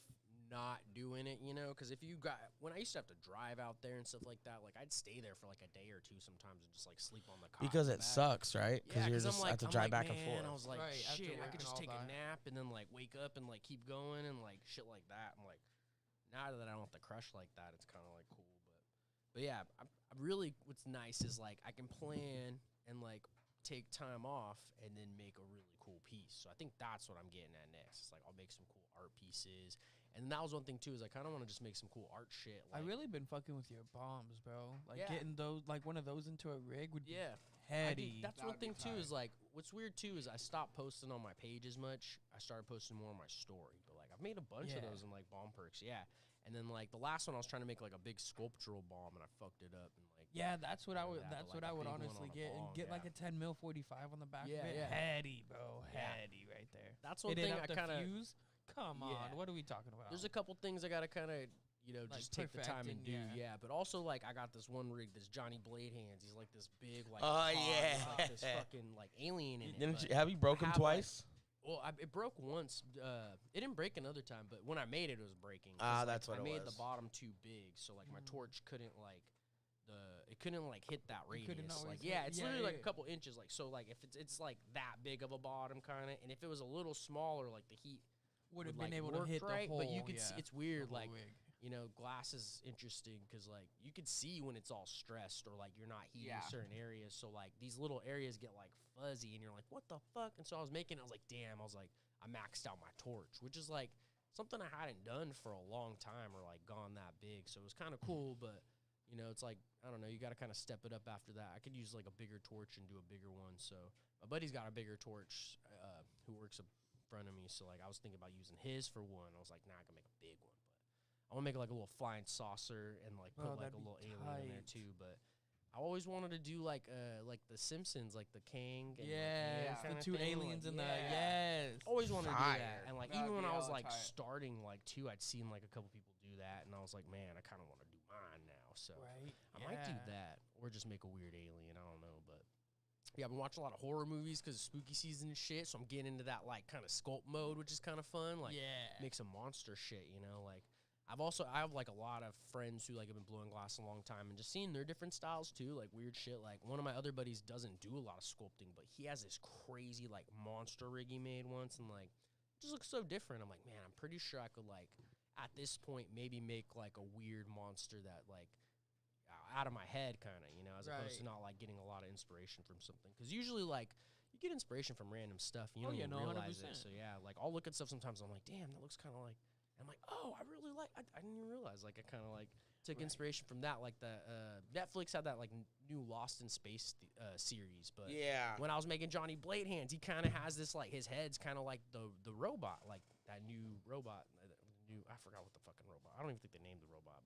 not doing it, because if you got when I used to have to drive out there and stuff like that, like I'd stay there for like a day or two sometimes and just like sleep on the cot. Because in it the back. sucks, right? Because Yeah, you're 'cause just I'm like, have to I'm drive like, back and man, forth. I was like, Right, after shit, I working could just all take a that. nap and then like wake up and like keep going and like shit like that. I'm like, now that I don't have to crush like that, it's kind of like cool. But yeah, I really what's nice is like I can plan and like take time off and then make a really cool piece. So I think that's what I'm getting at next. It's like I'll make some cool art pieces. And that was one thing too is I kind of want to just make some cool art shit. I Like, really been fucking with your bombs, bro. Like Yeah. getting those, like one of those into a rig would be I heady. think that's That'd one be thing too tight. is like what's weird too is I stopped posting on my page as much. I started posting more on my story. But like I've made a bunch of Yeah. those in like bomb perks, yeah. And then like the last one I was trying to make like a big sculptural bomb and I fucked it up and like Yeah, that's what I would. Yeah, That's but what like I a would big one honestly on a get and bong, get like yeah. a 10 mil 45 on the back Yeah, of it. yeah. Heady, bro. Yeah. Heady right there. that's one Hit it thing up I the kind of fuse. Come Yeah. on, what are we talking about? there's a couple things I gotta kind of Like just take the time and do, perfecting, yeah. But also like I got this one rig, this Johnny Blade Hands. He's like this big like Oh, cog with, yeah. like this fucking like alien in it. Didn't but you, have you broken have, like, twice? Well, it broke once. It didn't break another time, but when I made it, it was breaking. 'Cause, Ah, like, that's what I it made was. the bottom too big, so like my torch couldn't like it couldn't like hit that It couldn't radius. always Like yeah, hit- it's yeah, literally like yeah. a couple inches. Like so, like if it's like that big of a bottom kind of, and if it was a little smaller, like the heat would have would, been like, able to work hit right, the whole. but you could see yeah, it's weird. the whole Like rig. glass is interesting because like you could see when it's all stressed or like you're not heating Yeah. certain areas. So like these little areas get like fuzzy and you're like, what the fuck? And so I was like, damn, I maxed out my torch, which is like something I hadn't done for a long time or like gone that big. So it was kind of cool, but it's like, I don't know, you got to kind of step it up after that. I could use like a bigger torch and do a bigger one. So my buddy's got a bigger torch who works up front of me. So like I was thinking about using his for one. I was like, nah, I can make a big one. But I want to make like a little flying saucer and like put Oh, like that'd a be little alien in there tight. too. But I always wanted to do like the Simpsons, like the Kang. And Yes, like, the kinda two thing, aliens like, in the yeah. yes. Always wanted to do Fire. that, and like That'd even when be I was hella like tight. starting like too, I'd seen like a couple people do that, and I was like, man, I kind of want to do mine now. So Right. I might do that, or just make a weird alien. I don't know, but yeah, I've been watching a lot of horror movies because it's spooky season and shit. So I'm getting into that like kind of sculpt mode, which is kind of fun. Like yeah. make some monster shit, Like I have like a lot of friends who like have been blowing glass a long time and just seeing their different styles too, like weird shit. Like one of my other buddies doesn't do a lot of sculpting, but he has this crazy like monster rig he made once, and like it just looks so different. I'm like, man, I'm pretty sure I could like at this point maybe make like a weird monster that like out of my head kind of, as opposed to Right. not like getting a lot of inspiration from something. Because usually like you get inspiration from random stuff, and you Oh, don't yeah, even no, realize it. 100%. So yeah, like I'll look at stuff sometimes. I'm like, damn, that looks kind of like. And I'm like, oh, I really like. I didn't even realize. Like I kind of like took inspiration from that. Like the Netflix had that like new Lost in Space series, but Yeah. when I was making Johnny Blade Hands, he kind of has this like his head's kind of like the robot, like that new robot. I forgot what the fucking robot. I don't even think they named the robot,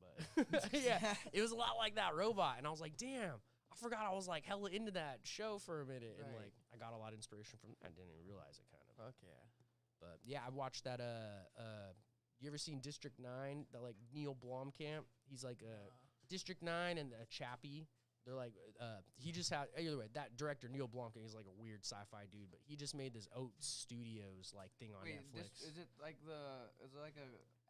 but yeah, it was a lot like that robot. And I was like, damn, I forgot I was like hella into that show for a minute, and Right. like I got a lot of inspiration from that. I didn't even realize it, kind of. Fuck yeah. But yeah, I watched that. You ever seen District 9? The like Neil Blomkamp. He's like District 9 and Chappie. They're like he just had either way. That director Neil Blomkamp is like a weird sci-fi dude, but he just made this Oats Studios like thing on Netflix. Is it like a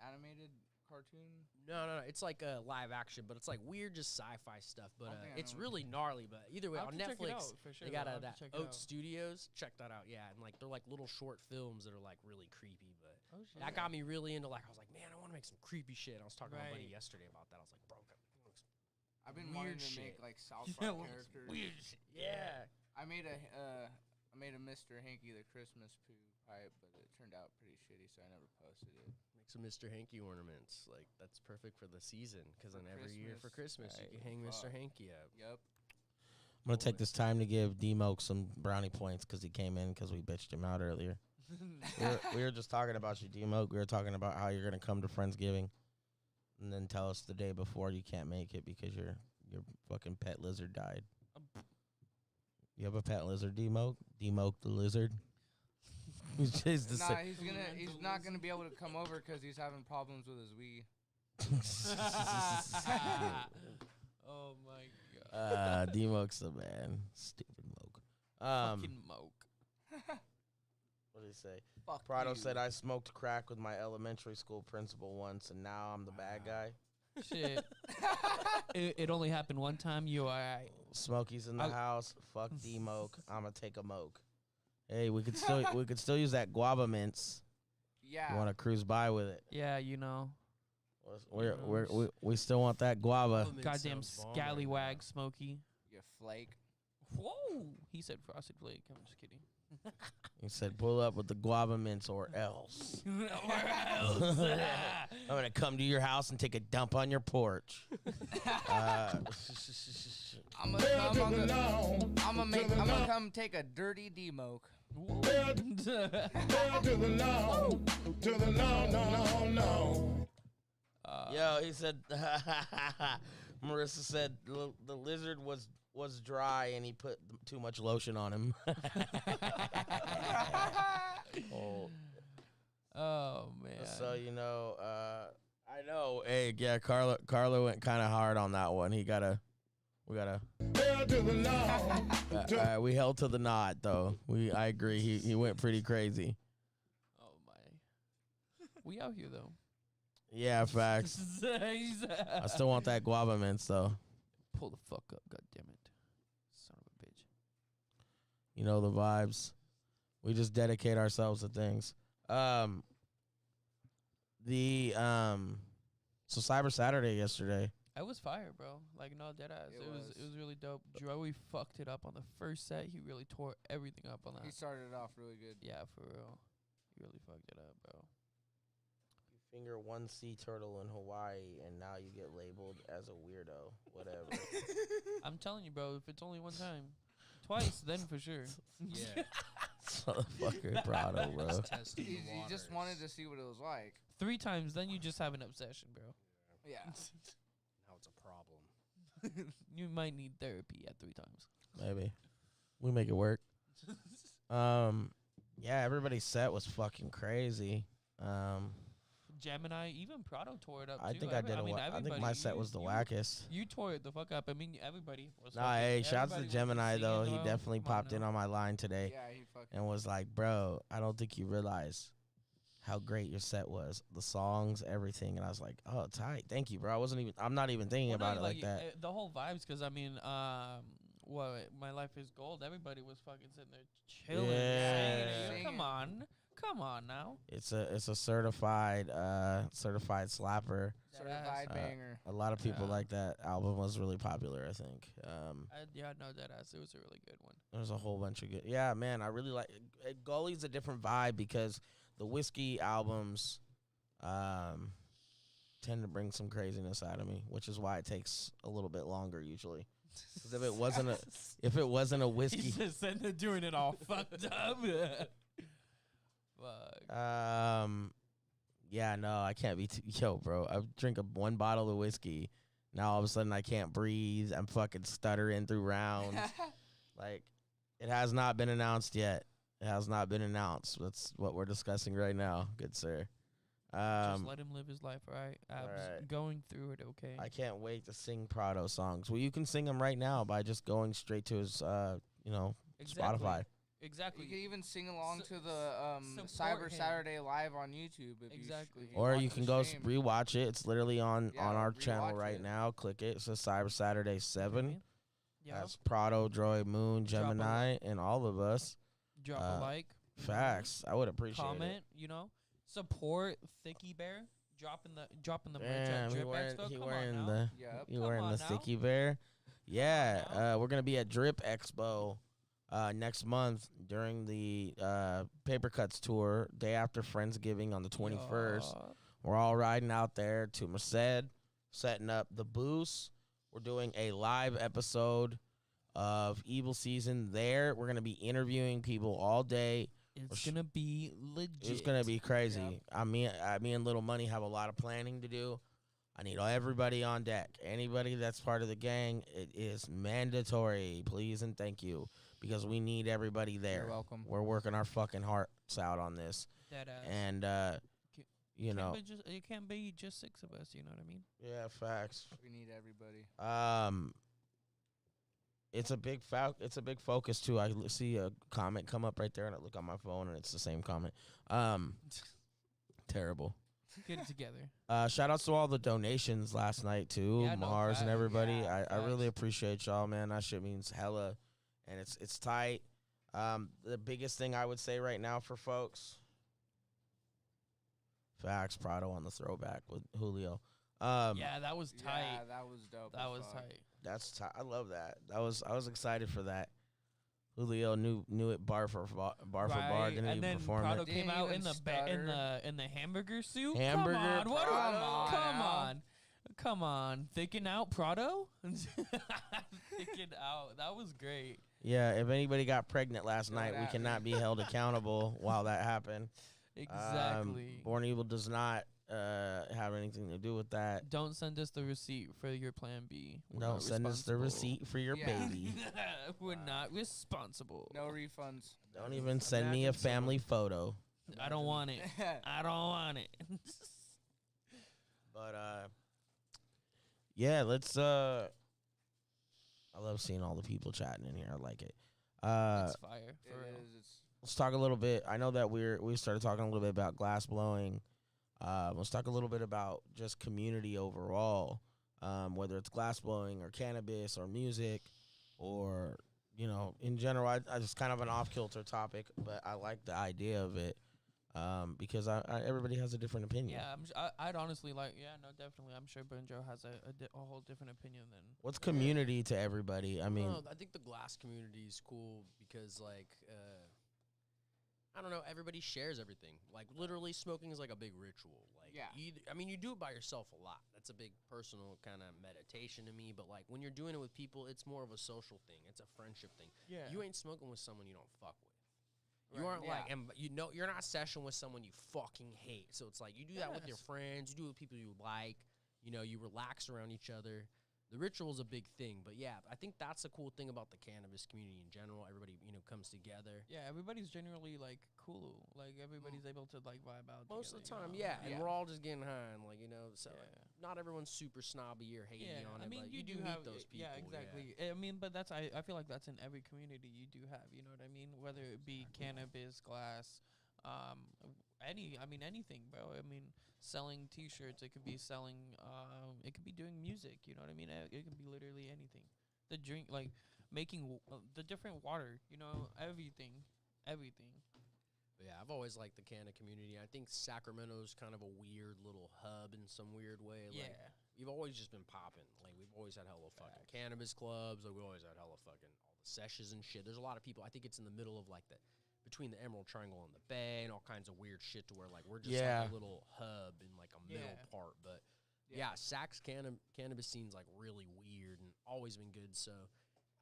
animated cartoon? No. It's like a live action, but it's like weird, just sci-fi stuff. But it's really gnarly. But either way, on Netflix, sure, they got that Oats Studios. Check that out. Yeah, and like they're like little short films that are like really creepy. But that got me really into like I was like, man, I want to make some creepy shit. I was talking to my buddy yesterday about that. I was like, bro, I've been wanting to make like South Park characters. Weird shit. Yeah. I made a Mr. Hanky the Christmas poo pipe, but it turned out pretty shitty, so I never posted it. Make some Mr. Hanky ornaments. Like that's perfect for the season, because then every year for Christmas you can hang Mr. Hanky up. Yep. I'm gonna take this time to give D-Moke some brownie points because he came in because we bitched him out earlier. we were just talking about you, D-Moke. We were talking about how you're gonna come to Friendsgiving. And then tell us the day before you can't make it because your fucking pet lizard died. You have a pet lizard, D-Moke? D-Moke the lizard? He's not gonna be able to come over because he's having problems with his Wii. Oh my god. D-Moke's the man. Stupid Moke. Fucking Moke. What did he say? Fuck Prado you. said, I smoked crack with my elementary school principal once, and now I'm the bad guy. Shit. it only happened one time. You all right? Smokey's in the house. Fuck D-Moke. I'ma take a moke. Hey, we could still use that guava mints. Yeah. You want to cruise by with it? Yeah, you know. We still want that guava. Goddamn scallywag, Smokey. You flake. Whoa! He said frosted flake. I'm just kidding. He said, pull up with the guava mints or else. I'm going to come to your house and take a dump on your porch. I'm gonna come take a dirty D-Moke. To the no. Yo, he said, Marissa said the lizard was dry and he put too much lotion on him. Oh man. So I know. Hey, yeah, Carlo went kind of hard on that one. We gotta. We held to the knot though. I agree. He went pretty crazy. Oh my. We out here though. Yeah, facts. I still want that guava mints though. Pull the fuck up, goddammit. Son of a bitch. You know the vibes. We just dedicate ourselves to things. So Cyber Saturday yesterday. I was fire, bro. Like, no, deadass. It was really dope. Joey fucked it up on the first set. He really tore everything up on that. He started it off really good. Yeah, for real. He really fucked it up, bro. You finger one sea turtle in Hawaii, and now you get labeled as a weirdo. Whatever. I'm telling you, bro, if it's only one time. Twice, then for sure. Yeah. Motherfucker, Prado, bro. He just wanted to see what it was like. 3 times, then you just have an obsession, bro. Yeah. Now it's a problem. You might need therapy at 3 times. Maybe. We make it work. Yeah, everybody's set was fucking crazy. Gemini, even Prado tore it up, I too. think I think my set was the wackest. You tore it the fuck up. I mean, everybody was Nah, hey, shouts to everybody was Gemini, though. He singing, definitely Come on popped in now. on my line today Yeah, he fucking. and was like, bro, I don't think you realize how great your set was. The songs, everything. And I was like, oh, tight. Thank you, bro. I'm not even thinking about it like that. The whole vibes, because, I mean, My Life is Gold, everybody was fucking sitting there chilling. Yeah. Singing. Come on now. It's a certified slapper. Certified banger. A lot of people like that album. Was really popular, I think. No, deadass. It was a really good one. There's a whole bunch of good. Yeah, man, I really like. Gully's a different vibe because the whiskey albums tend to bring some craziness out of me, which is why it takes a little bit longer usually. Because if it wasn't a whiskey, He just said they're doing it all fucked up. Fuck. Yeah, no, I can't be. Yo, bro, I drink one bottle of whiskey. Now all of a sudden I can't breathe. I'm fucking stuttering through rounds. Like, it has not been announced yet. It has not been announced. That's what we're discussing right now, good sir. Just let him live his life, all right? Abs right. going through it, okay? I can't wait to sing Prado songs. Well, you can sing them right now by just going straight to his, Exactly. Spotify. Exactly. You can even sing along to the support Cyber him. Saturday live on YouTube. Exactly. Or watch you the can go stream. rewatch it. It's literally on our channel rewatch right it. now. Click it. It says Cyber Saturday 7. Yeah. That's Prado, Droid, Moon, Drop a Gemini, and all of us. Drop a like. Facts. I would appreciate Comment, it. support Thicky Bear. Dropping the merch at Damn, Drip Expo. he Come wearing on the now. he Come wearing on the now. sticky bear. Yeah, now. we're gonna be at Drip Expo next month during the Paper Cuts tour, day after Friendsgiving on the 21st. Yeah. We're all riding out there to Merced, setting up the booths. We're doing a live episode of Evil Season there. We're gonna be interviewing people all day. It's gonna be legit. It's gonna be crazy. Me and Little Money have a lot of planning to do. I need everybody on deck. Anybody that's part of the gang, it is mandatory. Please and thank you, because we need everybody there. You're welcome. We're working our fucking hearts out on this, Deadass. and It can't be just 6 of us. You know what I mean? yeah, facts. We need everybody. It's a big focus too. I see a comment come up right there, and I look on my phone, and it's the same comment. Terrible. Get it together. Shout outs to all the donations last night too, Yeah, no, Mars and facts. everybody. Yeah, I really appreciate y'all, man. That shit means hella, and it's tight. The biggest thing I would say right now for folks, facts, Prado on the throwback with Julio. Yeah, that was tight. Yeah, that was dope. That as was fuck. tight. That's tight. I love that. I was excited for that. Julio knew it bar for bar, Right, didn't and even then perform Prado it. came Didn't out even in the stutter. in the hamburger suit. Hamburger Come on, what? Prado. Come on, come on. Thinking out Prado. Thinking out. That was great. Yeah, if anybody got pregnant last night, we at cannot me. be held accountable while that happened. Exactly. Born Evil does not have anything to do with that. Don't send us the receipt for your plan B. We're Don't not send us the responsible. receipt for your Yeah. baby. We're not responsible. No refunds. Don't even send me a Imagine someone- family photo. I don't want it. I don't want it. But yeah, let's I love seeing all the people chatting in here. I like it. It's fire. It For real. is. It's Let's talk a little bit. I know that we started talking a little bit about glass blowing. Let's talk a little bit about just community overall, whether it's glass blowing or cannabis or music or, in general. I just kind of an off-kilter topic, but I like the idea of it because everybody has a different opinion. Yeah, I'd honestly like. Yeah, no, definitely. I'm sure Benjo has a whole different opinion than. What's community to everybody? I mean, I think the glass community is cool because, I don't know, everybody shares everything. Like, literally, smoking is like a big ritual. Like, Yeah. you do it by yourself a lot. That's a big personal kind of meditation to me. But, like, when you're doing it with people, it's more of a social thing. It's a friendship thing. Yeah. You ain't smoking with someone you don't fuck with. You Right, aren't yeah. like, and you're not session with someone you fucking hate. So it's like you do that with your Yes. friends, you do it with people you like. You relax around each other. The ritual is a big thing, but yeah, I think that's the cool thing about the cannabis community in general. Everybody, comes together. Yeah, everybody's generally like cool. Like everybody's able to like vibe out. Most of the together, time, you know? yeah, and we're all just getting high, and so Yeah. not everyone's super snobby or hating Yeah, on I it. mean, but you do meet have those people. Yeah, exactly. I mean, but that's I feel like that's in every community you do have. You know what I mean? Whether it be cannabis, glass, anything, bro. I mean, selling T-shirts. It could be selling. It could be doing music. You know what I mean? It could be literally anything. The drink, like making the different water. Everything. But yeah, I've always liked the canna community. I think Sacramento's kind of a weird little hub in some weird way. Yeah. Like, we've always just been popping. Like, we've always had hella fucking cannabis clubs. Like, we always had hella fucking all the sessions and shit. There's a lot of people. I think it's in the middle of, like, between the Emerald Triangle and the Bay and all kinds of weird shit to where, like, we're just like a little hub in, like, a middle part. But, yeah, Sac's cannabis scene's, like, really weird and always been good. So,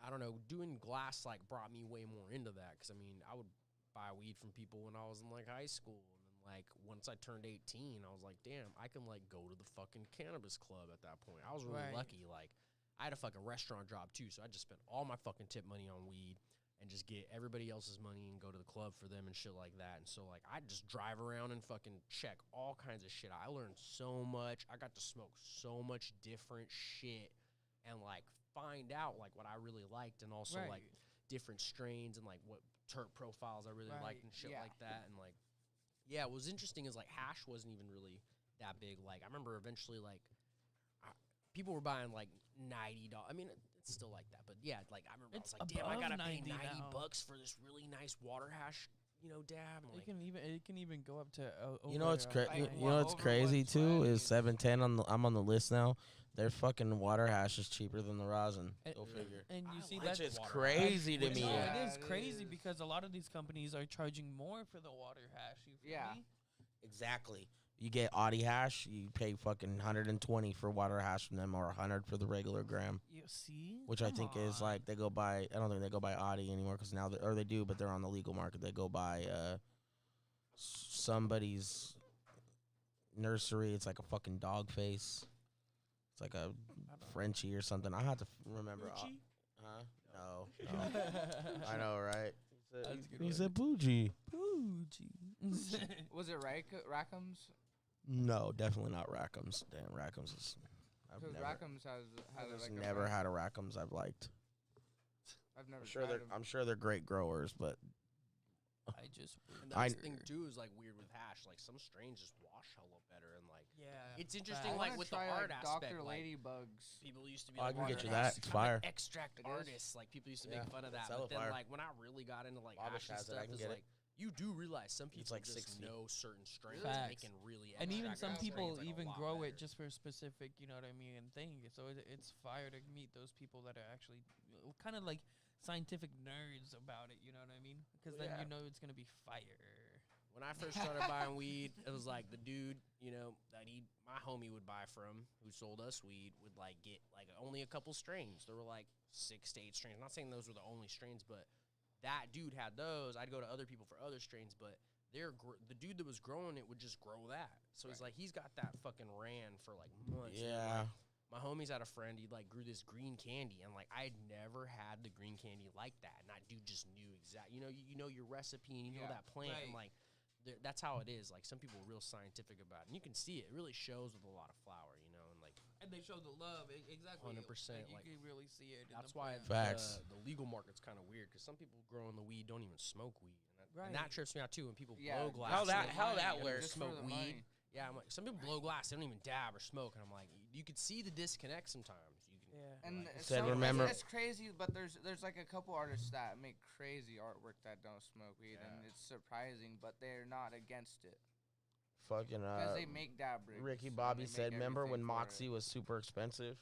I don't know. Doing glass, like, brought me way more into that because, I mean, I would buy weed from people when I was in, like, high school. And then, like, once I turned 18, I was like, damn, I can, like, go to the fucking cannabis club at that point. I was really lucky. Like, I had a fucking restaurant job, too, so I just spent all my fucking tip money on weed. and just get everybody else's money and go to the club for them and shit like that. And so, like, I just drive around and fucking check all kinds of shit. I learned so much. I got to smoke so much different shit and, like, find out, like, what I really liked and also, like, different strains and, like, what terp profiles I really liked and shit like that. And, like, yeah, what was interesting is, like, hash wasn't even really that big. Like, I remember eventually, like, people were buying, like, $90. I mean, it's still like that. But, yeah, like, I remember I was like, damn, I got to pay $90 for this really nice water hash, you know, dab. And, like, it can even go up to you know what's crazy, too, is 710 I'm on the list now. Their fucking water hash is cheaper than the rosin. Go figure. And you see, that's just crazy to me. It is crazy because a lot of these companies are charging more for the water hash. You feel me? Exactly. You get Audi hash, you pay fucking 120 for water hash from them, or 100 for the regular gram. You see, which I think is like they go by. I don't think they go by Audi anymore because now or they do, but they're on the legal market. They go by somebody's nursery. It's like a fucking dog face. It's like a Frenchie or something. I have to remember. Huh? No. I know, right? He said bougie. Was it Rackham's? No, definitely not Rackham's. Damn, Rackham's is. Rackham's has like never had a Rackham's I've liked. I've never. I'm sure they're great growers, but and the thing too is like weird with hash. Like some strains just wash hella better, and like it's interesting. Like with the art aspect, Dr. like, Ladybugs. People used to be. I like, can get you that. It's fire. Extract artists, like people used to make fun of that. But then like when I really got into like hash and stuff, is like you do realize some people like just 60. know certain strains. They can really and even some people like even grow it just for a specific, you know what I mean, and thing. So it's fire to meet those people that are actually kind of like scientific nerds about it. You know what I mean? Because then you know it's gonna be fire. When I first started buying weed, it was like the dude, you know, that my homie would buy from, who sold us weed, would like get like only a couple strains. There were like 6 to 8 strains. I'm not saying those were the only strains, but that dude had those. I'd go to other people for other strains, but the dude that was growing it would just grow that. So he's like, he's got that fucking ran for like months. Yeah. My homies had a friend, he like grew this green candy, and like I had never had the green candy like that. And that dude just knew exactly, you know your recipe and you know that plant, and like that's how it is. Like some people are real scientific about it, and you can see it. It really shows with a lot of flower, you know, and like. And they show the love, exactly. 100%. Like you can really see it. That's why the legal market's kind of weird, because some people growing the weed don't even smoke weed, and that trips me out too. When people blow glass, how that works? Smoke weed. Yeah, I'm like, some people blow glass, they don't even dab or smoke, and I'm like, you could see the disconnect sometimes. And like, it's crazy, but there's like a couple artists that make crazy artwork that don't smoke weed, and it's surprising, but they're not against it. Fucking because they make dab rigs. Ricky Bobby said, "Remember when Moxie was super expensive?"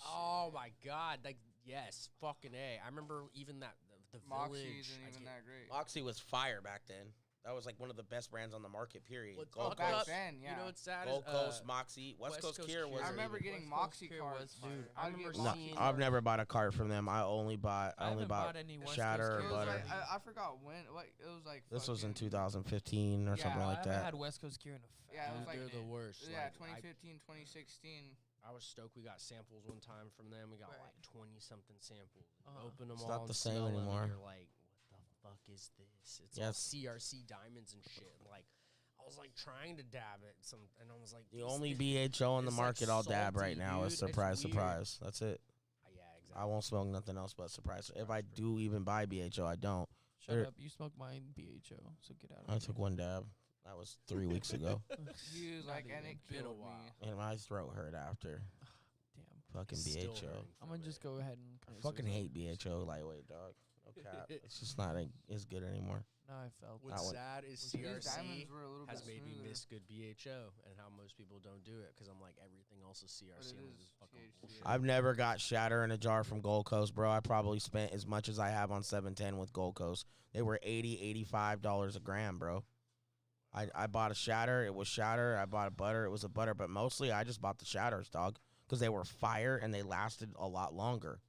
Oh my God! Like yes, fucking A. I remember even that the Moxie Village. isn't even that great. Moxie was fire back then. That was like one of the best brands on the market. Period. Gold Coast, back then, you know what's sad? Gold Coast, Moxie, West Coast Cure was. I remember getting Moxie cards, dude. I remember seeing. I've never bought a cart from them. I only bought any Shatter or Butter. I forgot when. What it was like. This was in 2015 or something like that. I had West Coast Cure in a. Yeah, it was like they're the worst. Yeah, like, 2015, 2016. I was stoked we got samples one time from them. We got like 20-something samples. Open them it's all. Not the same anymore. You're like, what the fuck is this? It's all CRC diamonds and shit. And like, I was like trying to dab it, and I was like, the only BHO on the market I'll dab right now is Surprise Surprise. That's it. Yeah, exactly. I won't smoke nothing else but Surprise. If I do even buy BHO, I don't. Shut up! You smoked mine BHO, so get out. I took one dab. That was 3 weeks ago. He was like, and it killed me. And my throat hurt after. Damn. Fucking BHO. I'm gonna just go ahead and. I fucking hate BHO lightweight, dog. No cap. It's just not as good anymore. No, I felt. What's sad is CRC has made me smoother. miss good BHO, and how most people don't do it, because I'm like, everything else is CRC. But it I'm is just fucking THC. bullshit. I've never got Shatter in a jar from Gold Coast, bro. I probably spent as much as I have on 710 with Gold Coast. They were $80, $85 a gram, bro. I bought a Shatter. It was Shatter. I bought a Butter. It was a Butter. But mostly I just bought the Shatters, dog, because they were fire and they lasted a lot longer.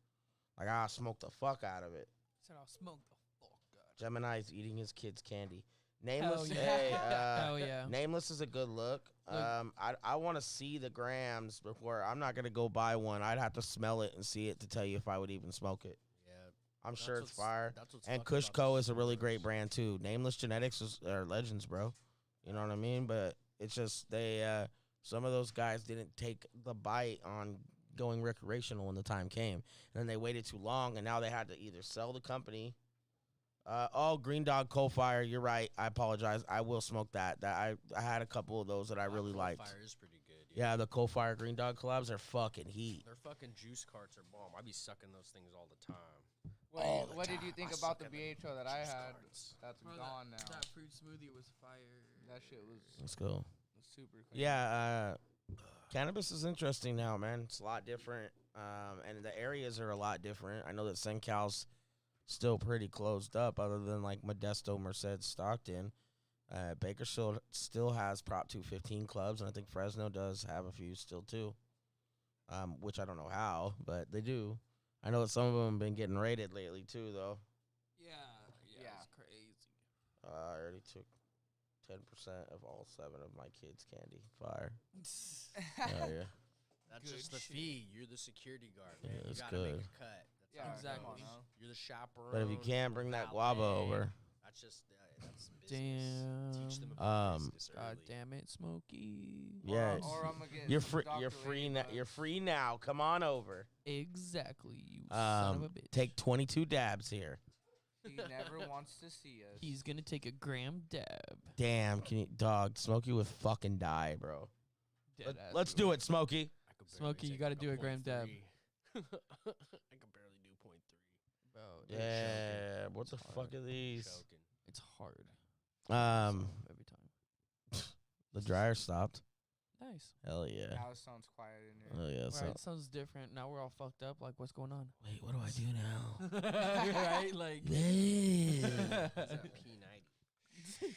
Like, I smoked the fuck out of it. Said I'll smoke the fuck out. Gemini's eating his kid's candy. Nameless, Hell yeah. hey, Hell yeah. Nameless is a good look. I want to see the grams before. I'm not gonna go buy one. I'd have to smell it and see it to tell you if I would even smoke it. Yeah. I'm That's sure it's what's- fire. that's what's And fucked about Kushco this is a really great universe. brand too. Nameless Genetics are legends, bro. You know what I mean? But it's just they some of those guys didn't take the bite on going recreational when the time came. And then they waited too long, and now they had to either sell the company. Green Dog Coal Fire. You're right. I apologize. I will smoke that. I had a couple of those that I really liked. Fire is pretty good. Yeah, the Coal Fire Green Dog collabs are fucking heat. Their fucking juice carts are bomb. I be sucking those things all the time. What did you think I about suck the at them BHO that I juice had? carts. That's Bro, gone now. That fruit smoothie was fire. That shit was Let's go. super clean. Yeah, cannabis is interesting now, man. It's a lot different, and the areas are a lot different. I know that SoCal's still pretty closed up, other than like Modesto, Merced, Stockton. Bakersfield still has Prop 215 clubs, and I think Fresno does have a few still too, which I don't know how, but they do. I know that some of them have been getting raided lately too, though. Yeah, it's crazy. I already took 10% of all 7 of my kids' candy. Fire. Oh, yeah. That's Good just the shit. fee. You're the security guard, Yeah, man. You that's gotta make good. a cut. That's Yeah, how it exactly. goes. You're the chaperone. But if you can't bring that guava valet. over, That's just that's business. Damn. Teach them about business God early. damn it, Smokey. yeah, Or I'm gonna get you're some free. Dr. You're free now. Ladybugs. You're free now. Come on over. Exactly, you son of a bitch. Take 22 dabs here. He never wants to see us. He's gonna take a gram dab. Damn, can you, dog? Smokey would fucking die, bro. Dead ass, Let's bro. do it, Smokey. I could barely Smokey, you take gotta like do a gram dab. 0.3. I could barely do 0.3. Bro, Yeah. What the It's fuck hard. are these? Choking. it's hard. Every Every time. the dryer stopped. Nice. Hell yeah. Now it sounds quiet in here. Hell yeah. So, Right, sounds different. Now we're all fucked up. Like, what's going on? wait, what do I do now? right? Like, Yeah. Is that P90?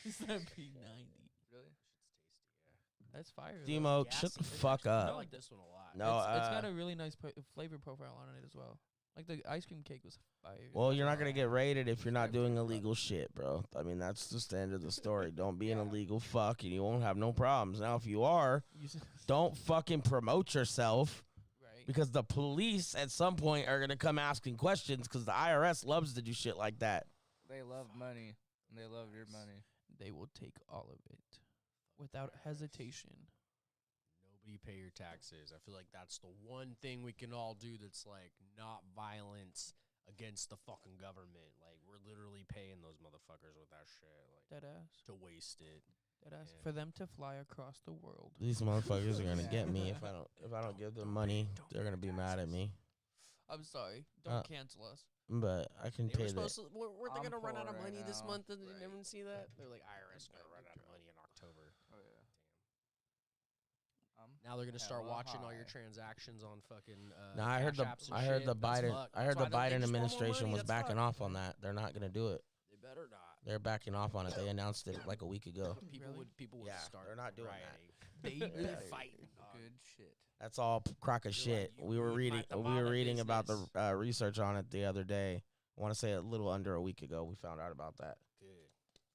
it's that P90. Really? That's fire. though. Demo, Gassy. shut the It's fuck actually- I up. like this one a lot. No, it's got a really nice flavor profile on it as well. Like the ice cream cake was fire. Well, you're not gonna get raided if you're not doing illegal shit, bro. I mean, that's just the end of the story. Don't be an illegal fuck, and you won't have no problems. Now, if you are, don't fucking promote yourself, right? because the police at some point are gonna come asking questions, because the IRS loves to do shit like that. They love money. And they love your money. They will take all of it without hesitation. Nobody pay your taxes. I feel like that's the one thing we can all do that's like not violence against the fucking government. Like we're literally paying those motherfuckers with that shit, like Dead ass. to waste it. Dead ass. Yeah. For them to fly across the world. These motherfuckers are gonna get me if I don't give them money. They're gonna be mad at me. I'm sorry. Don't Uh, cancel us. But I can They pay were that. supposed to. Weren't they I'm gonna run out poor of right money this now. month? Did you Right. never see that? They're like IRS gonna run out of money in October. Oh yeah. Now they're gonna start hella watching all your high. transactions on fucking. No, I heard Cash Apps and I heard shit. the That's Biden fucked. I heard That's the why they Biden just want more administration money. was That's backing fucked. off on that. They're not gonna do it. They better not. They're backing off on it. They announced it like a week ago. People would Yeah, start. they're not doing that. rioting. They They're better. fighting. dog. Good shit. That's all crock of shit. you We were ruined reading my we were tamale reading about the business. research on it the other day. I want to say a little under a week ago we found out about that. Good.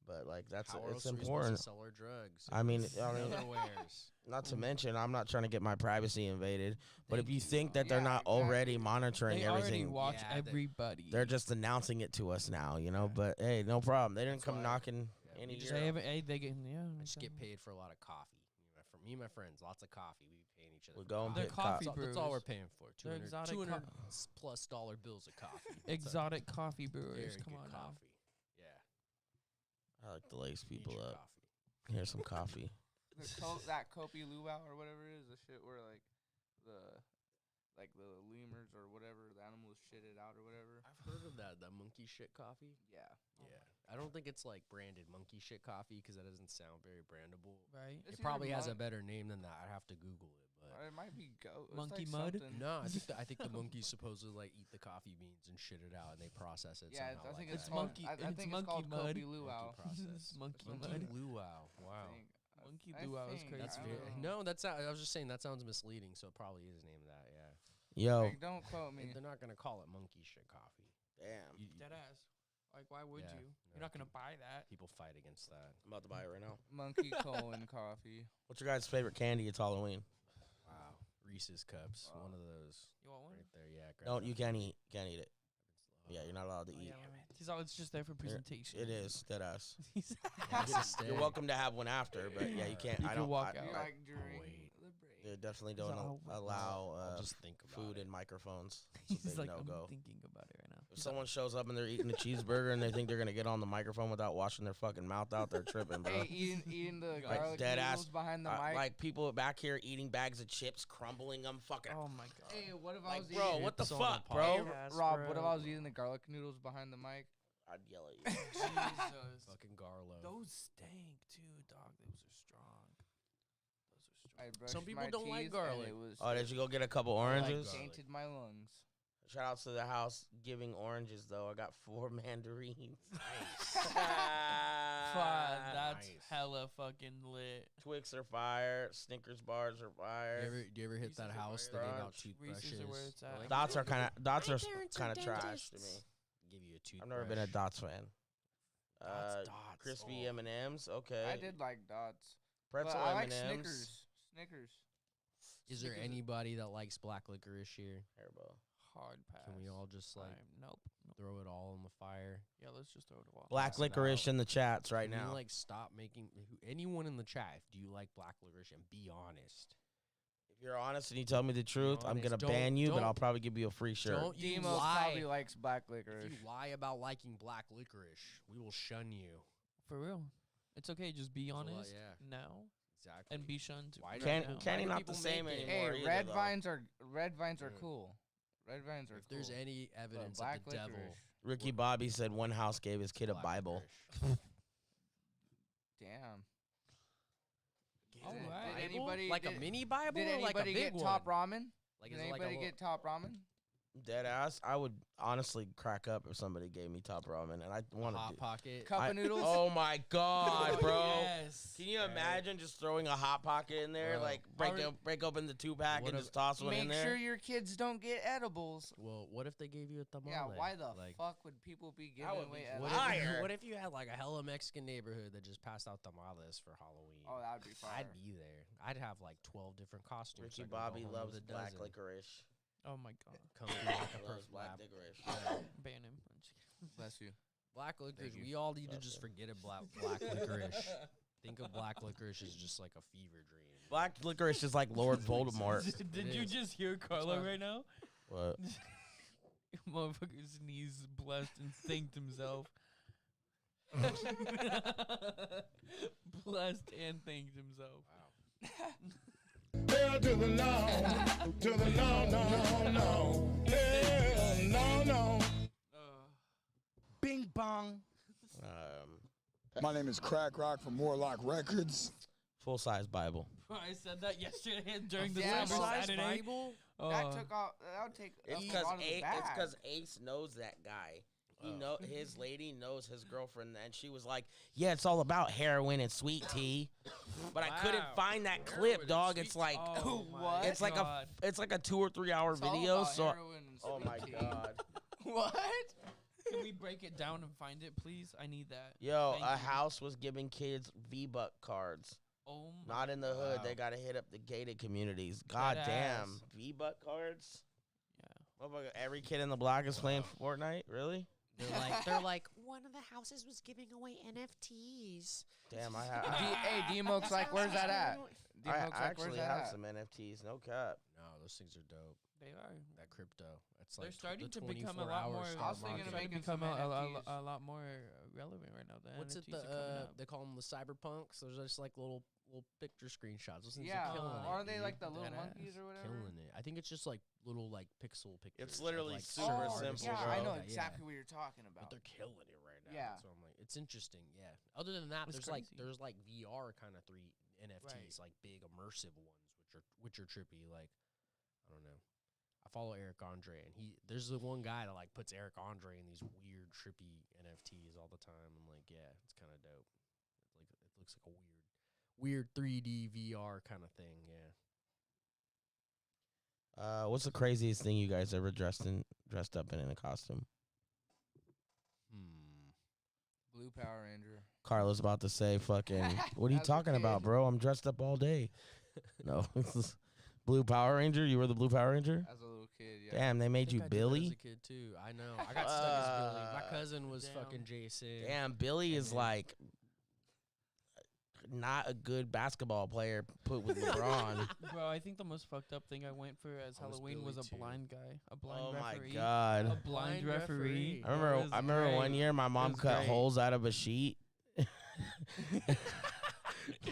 But like that's How it's else are we supposed important. to sell our drugs? I mean, other wares. not to mention I'm not trying to get my privacy invaded. But if Thank you think that Yeah, they're not already monitoring They already everything, watch Yeah, everybody. they're just announcing it to us now, you know. But hey, no problem. They didn't That's come why- knocking yeah, any we just year. They haven't. Hey, they get. Yeah. I just get exactly. paid for a lot of coffee. Me and my friends, lots of coffee. We be paying each other. We for go and They're pick coffee cops. That's all we're brewers. paying for. They're 200, exotic 200 plus dollar bills of coffee. That's a Exotic coffee brewers. very Come good on now. coffee. Yeah. I like to lace Need people your up. coffee. Here's some coffee. That Kopi Luau or whatever it is, the shit where the lemurs or whatever, the animals shit it out or whatever. I've heard of that. The monkey shit coffee. Yeah. Yeah. I don't think it's like branded monkey shit coffee because that doesn't sound very brandable. Right. It's It probably either has a mon- better name than that. I'd have to Google it, but Or it might be goat. It's Monkey like mud? something- no, I think the monkeys supposedly like eat the coffee beans and shit it out and they process it. Yeah, somehow I think like it's that. called. monkey- I it's think it's monkey called mud. Kopi Luau. process. Monkey Monkey mud. Luau. Wow. Monkey I luau is think. crazy. That's I very, don't no. That's I was just saying that sounds misleading, so it probably is named that. Yeah. Yo, Like, don't quote me. They're not gonna call it monkey shit coffee. damn. Dead ass. Like, why would Yeah, you? no, You're not gonna buy that. People fight against that. I'm about to buy it right now. Monkey colon coffee. What's your guys' favorite candy? It's Halloween. Wow. Reese's cups, one of those You want one? right there. Yeah. grab Don't that. you can't eat it. Yeah, you're not allowed to Oh, eat. yeah, he's all, it's just there for presentation. It is dead ass. It's a You're stay. welcome to have one after, but yeah, you can't. You I can don't. walk I, out. I, Like during wait. the break. they definitely He's don't all, allow I'll just think about food it. in microphones. It's a He's big like, I'm no-go. thinking about it right now. If someone shows up and they're eating a cheeseburger and they think they're gonna get on the microphone without washing their fucking mouth out, they're tripping, bro. Hey, eating the Like, garlic dead ass- noodles behind the mic. Like people back here eating bags of chips, crumbling them, fucking. Oh my god. Hey, what if I Like, was bro, eating? what the Chips on the fuck, pot. bro? Hey, Yes, Rob, what if bro. I was eating the garlic noodles behind the mic? I'd yell at you. Jesus. Fucking Garlo. Those stank too, dog. Those are strong. I brushed Some people my don't like teeth and garlic. It was Oh, did you go get a couple like oranges? garlic. tainted my lungs. Shout out to the house giving oranges though. I got 4 mandarins. Fuck, that's Nice. hella fucking lit. Twix are fire. Snickers bars are fire. Do you ever hit Reese's that are house fire. that gave out Crunch. toothbrushes? Reese's are where it's at. Like, Dots are kind of parents kind are of trash to me. dentists. Give you a toothbrush. I've never been a Dots fan. Dots. Crispy Oh. M&Ms, okay. I did like dots. Pretzel but I like M&Ms. Snickers. Snickers. Is there anybody that likes black licorice here? Haribo. Hard pass. Can we all just like Nope. throw it all in the fire? Yeah, let's just throw it all. Black Pass it licorice out. in the chats right Can now. you like stop making anyone in the chat? Do you like black licorice? And be honest. If you're honest and you tell me the truth, I'm honest. gonna Don't- ban you, but don't- I'll probably give you a free shirt. Don't you Demos lie. probably likes black If licorice. you lie about liking black licorice, we will shun you. For real. It's okay. Just be There's a lot- honest yeah. now Exactly. and be shunned. Why do Can't- people- can't why do not people the same make it? anymore. Hey, either, red though. vines are Mm. cool. Red vines are If cool. there's any But evidence black of the devil, licorice. Ricky Bobby said one house gave his kid a black Bible. licorice. Damn. All Did right. anybody like a did- mini Bible Did or like a anybody big get one? top ramen? Like, Did is it like a anybody little- get top ramen? Dead ass. I would honestly crack up if somebody gave me top ramen, and I want hot to. pocket? Cup of noodles? Oh my god, bro! Yes. Can you imagine just throwing a hot pocket in there, Bro. like Already- break open the 2-pack What and if- just toss one in Make there? sure your kids don't get edibles. Well, what if they gave you a tamale? Yeah, why the like, fuck would people be That giving would away be edibles? What Fire. if, what if you had like a hella Mexican neighborhood that just passed out tamales for Halloween? Oh, that would be fire. I'd be there. I'd have like 12 different costumes. Ricky so I could go Bobby home loves with a black dozen. licorice. Oh my god. Come through like a He loves perfect black lab. licorice. Ban him. Bless you. Black licorice. you. We all need to Bless just you. forget about black licorice. Think of black licorice as just like a fever dream. Black licorice is like Lord Voldemort. Did It you is. just hear Carlo right now? What? Motherfucker sneezed, blessed, and thanked himself. Blessed and thanked himself. Hell to the no, to the no, no, no. Hell, no, no. Bing bong. My name is Crack Rock from Warlock Records. Full size Bible. I said that yesterday during the Damn, Cyber size Saturday. Bible? That took off. That would take It's a because lot of the bag. Ace knows that guy. He know his lady knows his girlfriend, and she was like, "Yeah, it's all about heroin and sweet tea." But I couldn't Wow. find that Heroin clip, and dog. sweet It's like Oh my What? it's like God. it's like a 2 or 3 hour It's all video. about So heroin and oh sweet my tea. god, What? Can we break it down and find it, please? I need that. yo, Thank a you. house was giving kids V-Buck cards. Oh my. Not in the hood. Wow. They gotta hit up the gated communities. God Dead damn, ass. V-Buck cards. Yeah. Motherfucker, every kid in the block is playing Fortnite. Really? They're like one of the houses was giving away NFTs. Damn, I Hey, D-Moke's like, where's that at? I D-Moke's like, where's actually that have at? some NFTs. No cap. No, those things are dope. They are. That crypto. It's They're like starting the to become a lot 24-hour more. stock I was thinking market. of starting to making some become NFTs. a lot more relevant right now. The What's it? NFTs are coming up. They call them the cyberpunks. Those are just like little picture screenshots. Those things Yeah, are killing it. aren't they dude. like the little Deadass. monkeys or whatever? Killing it. I think it's just like little like pixel pictures. of, literally like, super certain Oh, artists. simple, yeah, bro. I know Yeah. exactly what you're talking But about. they're killing it right now. Yeah. So I'm like, it's interesting. Yeah. Other than that, It's there's crazy. like VR kind of 3 NFTs, like big immersive ones, which are trippy. Like, I don't know. I follow Eric Andre, and there's the one guy that like puts Eric Andre in these weird trippy NFTs all the time. I'm like, yeah, it's kind of dope. It's like it looks like a weird 3D VR kind of thing. Yeah. What's the craziest thing you guys ever dressed up in a costume? Blue Power Ranger. Carlos about to say fucking. What are you As a talking about, kid. bro? I'm dressed up all day. No, Blue Power Ranger? You were the Blue Power Ranger? As a little kid, yeah. Damn, they made you I Billy? as a kid too. I know. I got stuck as Billy. My cousin was Damn. fucking Jason. Damn, Billy is then- like not a good basketball player put with LeBron. Bro, I think the most fucked up thing I went for as I was Halloween was Billy, a too. blind guy, a blind Oh my referee. god. A blind referee. I remember one year my mom was cut great. holes out of a sheet.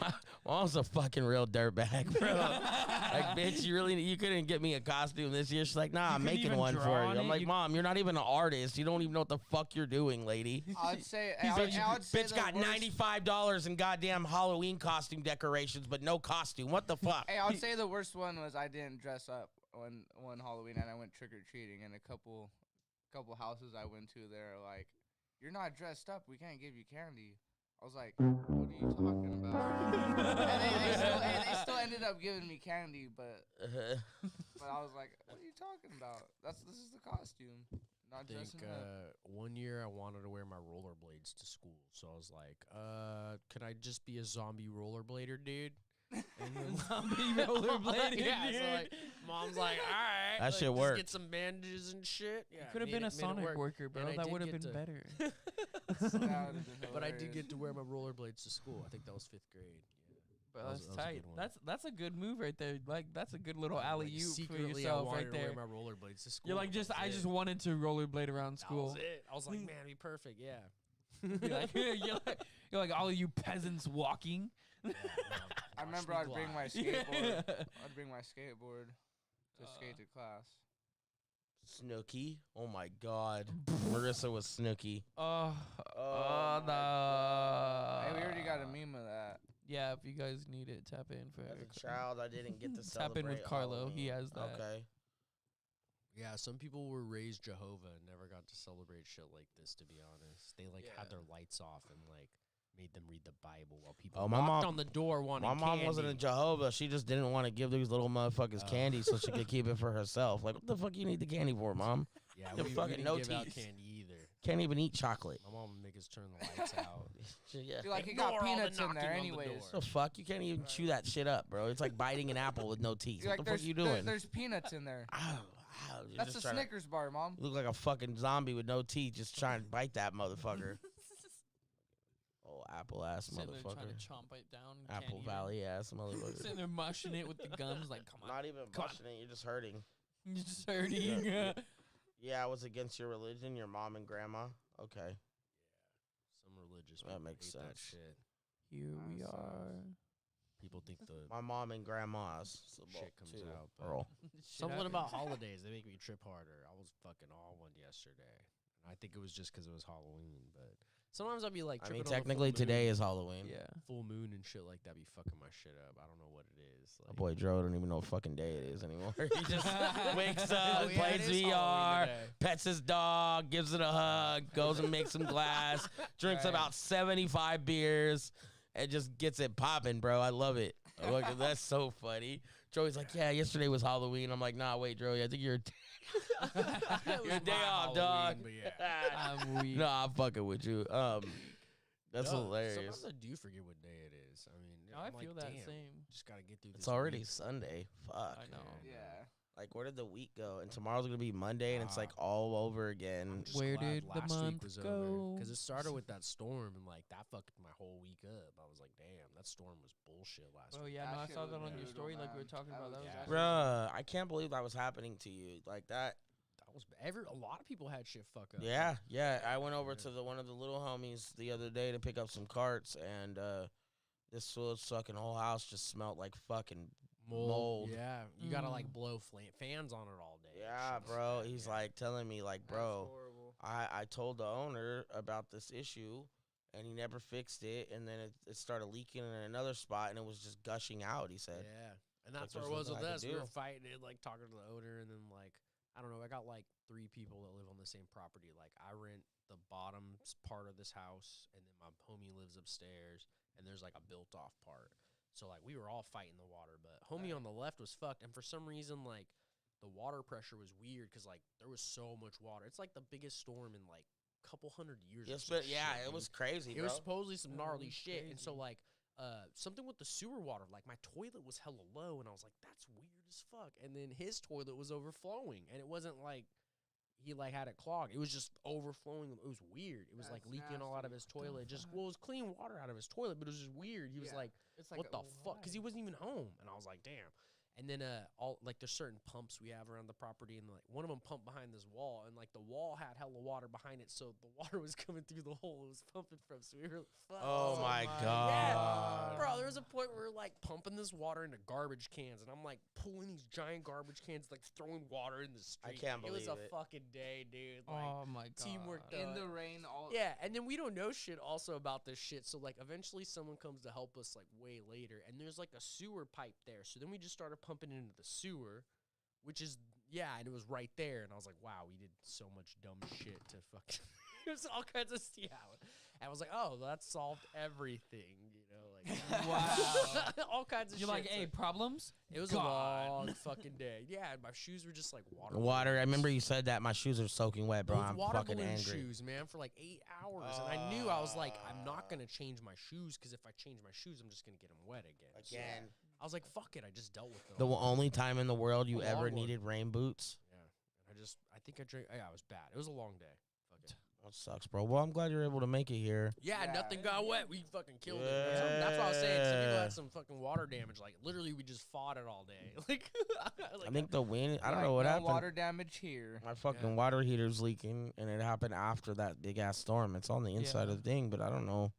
My mom's a fucking real dirtbag, bro. Like, bitch, you couldn't get me a costume this year. She's like, nah, I'm couldn't making even one draw for on you. I'm it? like, You- Mom, you're not even an artist. You don't even know what the fuck you're doing, lady. I'd say, He's like, I would say Bitch the got worst- $95 in goddamn Halloween costume decorations, but no costume. What the fuck? Hey, I would say the worst one was I didn't dress up one Halloween and I went trick or treating, and a couple houses I went to, they're like, "You're not dressed up. We can't give you candy." I was like, "What are you talking about?" and they still ended up giving me candy, but I was like, "What are you talking about? This is the costume." Not I think dressing up. one year I wanted to wear my rollerblades to school, so I was like, "Can I just be a zombie rollerblader, dude?" And then Zombie rollerblading, yeah, so dude. like, mom's like, "All right, That like, shit just worked. Get some bandages and shit." Yeah, Could have been a Sonic worker, bro. And I That did would have get been to- better. That would've been But I did hilarious. get to wear my rollerblades to school. I think that was 5th grade. Bro, That was- that's that was a tight. good one. That's a good move right there. Like that's a good little alley Like, oop for secretly, yourself I wanted right to there. wear my rollerblades to school. You're like, That I was just it. wanted to rollerblade around That school. was it. I was like, man, it'd be perfect. Yeah. You're like all of you peasants walking. I remember I'd bring my skateboard. I'd bring my skateboard to skate to class. Snooki. Oh my god. Marissa was Snooki. Oh, Oh my Hey, we already got a meme of that. yeah. If you guys need it, tap in for As Eric. a child, I didn't get to Tap celebrate in with Carlo. He Halloween. has that. Okay. Yeah, some people were raised Jehovah and never got to celebrate shit like this, to be honest. They, like, had their lights off and, like, made them read the Bible while people Oh, my knocked mom- on the door wanting My mom wasn't a candy. Jehovah. She just didn't want to give these little motherfuckers candy so she could keep it for herself. Like, what the fuck you need the candy for, Mom? Yeah, The we fucking didn't no give out teeth. candy either. Can't even eat chocolate. My mom would make us turn the lights out. Yeah. Dude, like, it Ignore got all the peanuts in knocking there on the anyways. door. The fuck? You can't even chew that shit up, bro. It's like biting an apple with no teeth. You're What like, the fuck are you doing? There's peanuts in there. Ow, ow. You're That's just a trying to- Snickers bar, Mom. You look like a fucking zombie with no teeth just trying to bite that motherfucker. Oh, apple ass Sitting there trying motherfucker. to chomp it down. Apple can't Valley ass even. motherfucker. Sitting there mushing it with the gums. Like, come on. Not even Come on. brushing it, you're just hurting. You're just hurting. Yeah. Yeah, I was against your religion, your mom and grandma. Okay. Some religious That people makes hate that sense. shit. Here we Awesome. are. People think the My mom and grandma's shit comes too. out. but Earl. Something about holidays, they make me trip harder. I was fucking all one yesterday. And I think it was just because it was Halloween. But sometimes I'll be like, I mean, tripping on the full technically moon. today is Halloween. Yeah. Full moon and shit like that be fucking my shit up. I don't know what it is. My boy Joe don't even know what fucking day it is anymore. He just wakes up, Oh, yeah, plays it is VR, Halloween today. pets his dog, gives it a hug, goes and makes some glass, drinks Right. about 75 beers, and just gets it popping, bro. I love it. Look, that's so funny. Joey's like, yeah, yesterday was Halloween. I'm like, nah, wait, Joey, I think you're your day off, dog. But yeah. I'm weak. No, I'm fucking with you. That's No, hilarious. Sometimes I do forget what day it is. I mean, No, I I'm feel like, that damn, same. Just gotta get through this. It's already week. Sunday. Fuck. I know. Yeah. Like, where did the week go? And tomorrow's gonna be Monday, and it's like Ah. all over again. I'm just Where glad did the last week month was go? Because it started with that storm, and like that fucked my whole week up. I was like, damn, that storm was bullshit last Oh week. yeah, no, That I shit saw was that on your brutal, story, like we were man. talking That about. That was was bad. actually Bruh, I can't believe that was happening to you like that. That was a lot of people had shit fuck up. Yeah, yeah. I went over to one of the little homies the other day to pick up some carts, and this fucking whole house just smelled like fucking mold. Yeah, you gotta like blow fans on it all day. and Yeah, shit bro. like that, He's yeah. like telling me, like, bro, horrible. I told the owner about this issue, and he never fixed it, and then it started leaking in another spot, and it was just gushing out. He said, Yeah, and that's there's what it was nothing with I us. could We do. were fighting it, like talking to the owner, and then like I don't know. I got like 3 people that live on the same property. Like I rent the bottom part of this house, and then my homie lives upstairs, and there's like a built off part. So like we were all fighting the water, but homie on the left was fucked, and for some reason like the water pressure was weird because like there was so much water. It's like the biggest storm in like a couple hundred years. or yes, some but yeah, shit, it dude. was crazy, It bro. was supposedly some gnarly was shit, and so crazy. like something with the sewer water. Like my toilet was hella low, and I was like, that's weird as fuck. And then his toilet was overflowing, and it wasn't like he like had it clogged. It was just overflowing. It was weird. It was like leaking all out of his toilet. Just it was clean water out of his toilet, but it was just weird. He was like, what the fuck? Because he wasn't even home, and I was like, damn. And then all like there's certain pumps we have around the property, and like one of them pumped behind this wall, and like the wall had hella water behind it, so the water was coming through the hole it was pumping from. So we were like, Oh my god, yeah. Bro, there was a point where we're like pumping this water into garbage cans, and I'm like pulling these giant garbage cans, like throwing water in the street. I can't believe it was a fucking day, dude. Like, oh my god, teamwork in the rain. Yeah, and then we don't know shit also about this shit. So like eventually someone comes to help us like way later, and there's like a sewer pipe there. So then we just started pumping into the sewer, which is and it was right there. And I was like, wow, we did so much dumb shit to fucking. It was all kinds of And I was like, oh, that solved everything, you know, like wow, all kinds of You're shit. like, hey, problems? It was gone. a long fucking day. Yeah, and my shoes were just like water. Water. I remember you said that my shoes are soaking wet, bro. Those I'm water fucking balloon angry. shoes, man, for like 8 hours, and I knew I was like, I'm not gonna change my shoes because if I change my shoes, I'm just gonna get them wet again. Again. So I was like, fuck it, I just dealt with them. The only time in the world you A ever long one. needed rain boots. Yeah, and I think I drank. Yeah, it was bad. It was a long day. Fuck it. That sucks, bro. Well, I'm glad you're able to make it here. Yeah, nothing got wet. We fucking killed it. Yeah. That's what I was saying. Some people had some fucking water damage. Like literally, we just fought it all day. Like, I think the wind. I don't know what no happened. Water damage here. My fucking water heater's leaking, and it happened after that big ass storm. It's on the inside of the thing, but I don't know.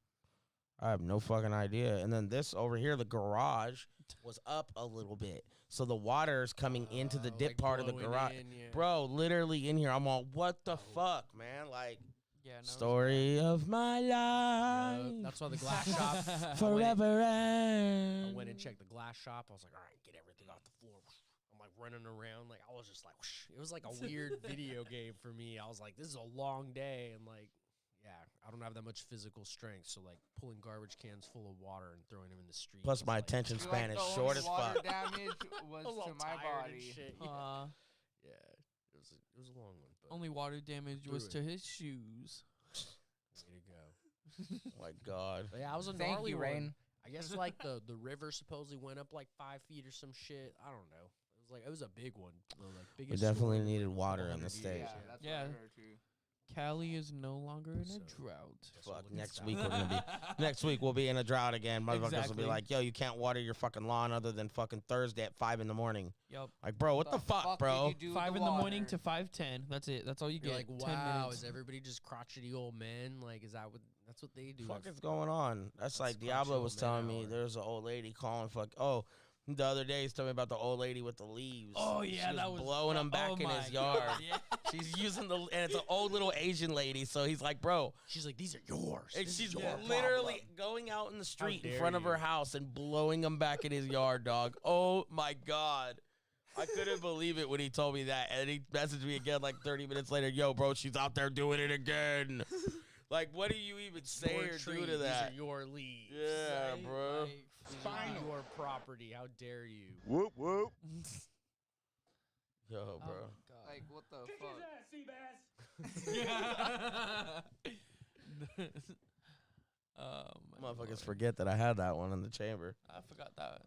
I have no fucking idea. And then this over here, the garage was up a little bit, so the water's coming into the dip like part of the blowing garage. in, yeah. Bro, literally in here, I'm all, what the fuck, man? Like, Yeah, no, story of my life. That's why the glass shop Forever I went and checked the glass shop. I was like, all right, get everything off the floor. I'm like running around. Like I was just like, whoosh. It was like a weird video game for me. I was like, this is a long day. And like, yeah, I don't have that much physical strength. So like pulling garbage cans full of water and throwing them in the street. Plus, was, my like, attention Feel span like is the short only as water fuck. damage was I was all to my tired and body. shit. Yeah, it was a long one. But only water damage was Through to his shoes. way to go. Oh my God. But yeah, I was a Thank gnarly you, one. Rain. I guess like the river supposedly went up like 5 feet or some shit. I don't know. It was a big one. Like We biggest definitely storm in, needed like, water in 100 the state. years. Yeah, that's Yeah. what I heard too. Cali is no longer in a So- drought. So Fuck, look at next that. week we're gonna be next week we'll be in a drought again. Motherfuckers will Exactly. be like, yo, you can't water your fucking lawn other than fucking Thursday at 5 in the morning. Yep. Like, bro, what the fuck, did bro? you do with 5 the in the morning water? to 5:10. That's it. That's all you You're get. like, 10 wow, minutes. is everybody just crotchety old men? Like, is that what? That's what they do. Fuck Like, is going on? That's like crotchety Diablo old was man telling me. hour. There's an old lady calling. The other day he's telling me about the old lady with the leaves. Oh yeah, she that was blowing them back in his yard. Yeah. She's using and it's an old little Asian lady. So he's like, bro, she's like, these are yours. and This she's is your literally problem. going out in the street in dare front of you. her house and blowing them back in his yard, dog. Oh my God. I couldn't believe it when he told me that. And he messaged me again like 30 minutes later. Yo, bro, she's out there doing it again. Like, what do you even say Your or tree, do to that? These are your leaves. Yeah, Right, bro. like, These are your property. How dare you? Whoop, whoop. Yo, oh bro. my God. Like what the fuck? Oh my Motherfuckers Lord. forget that I had that one in the chamber. I forgot that.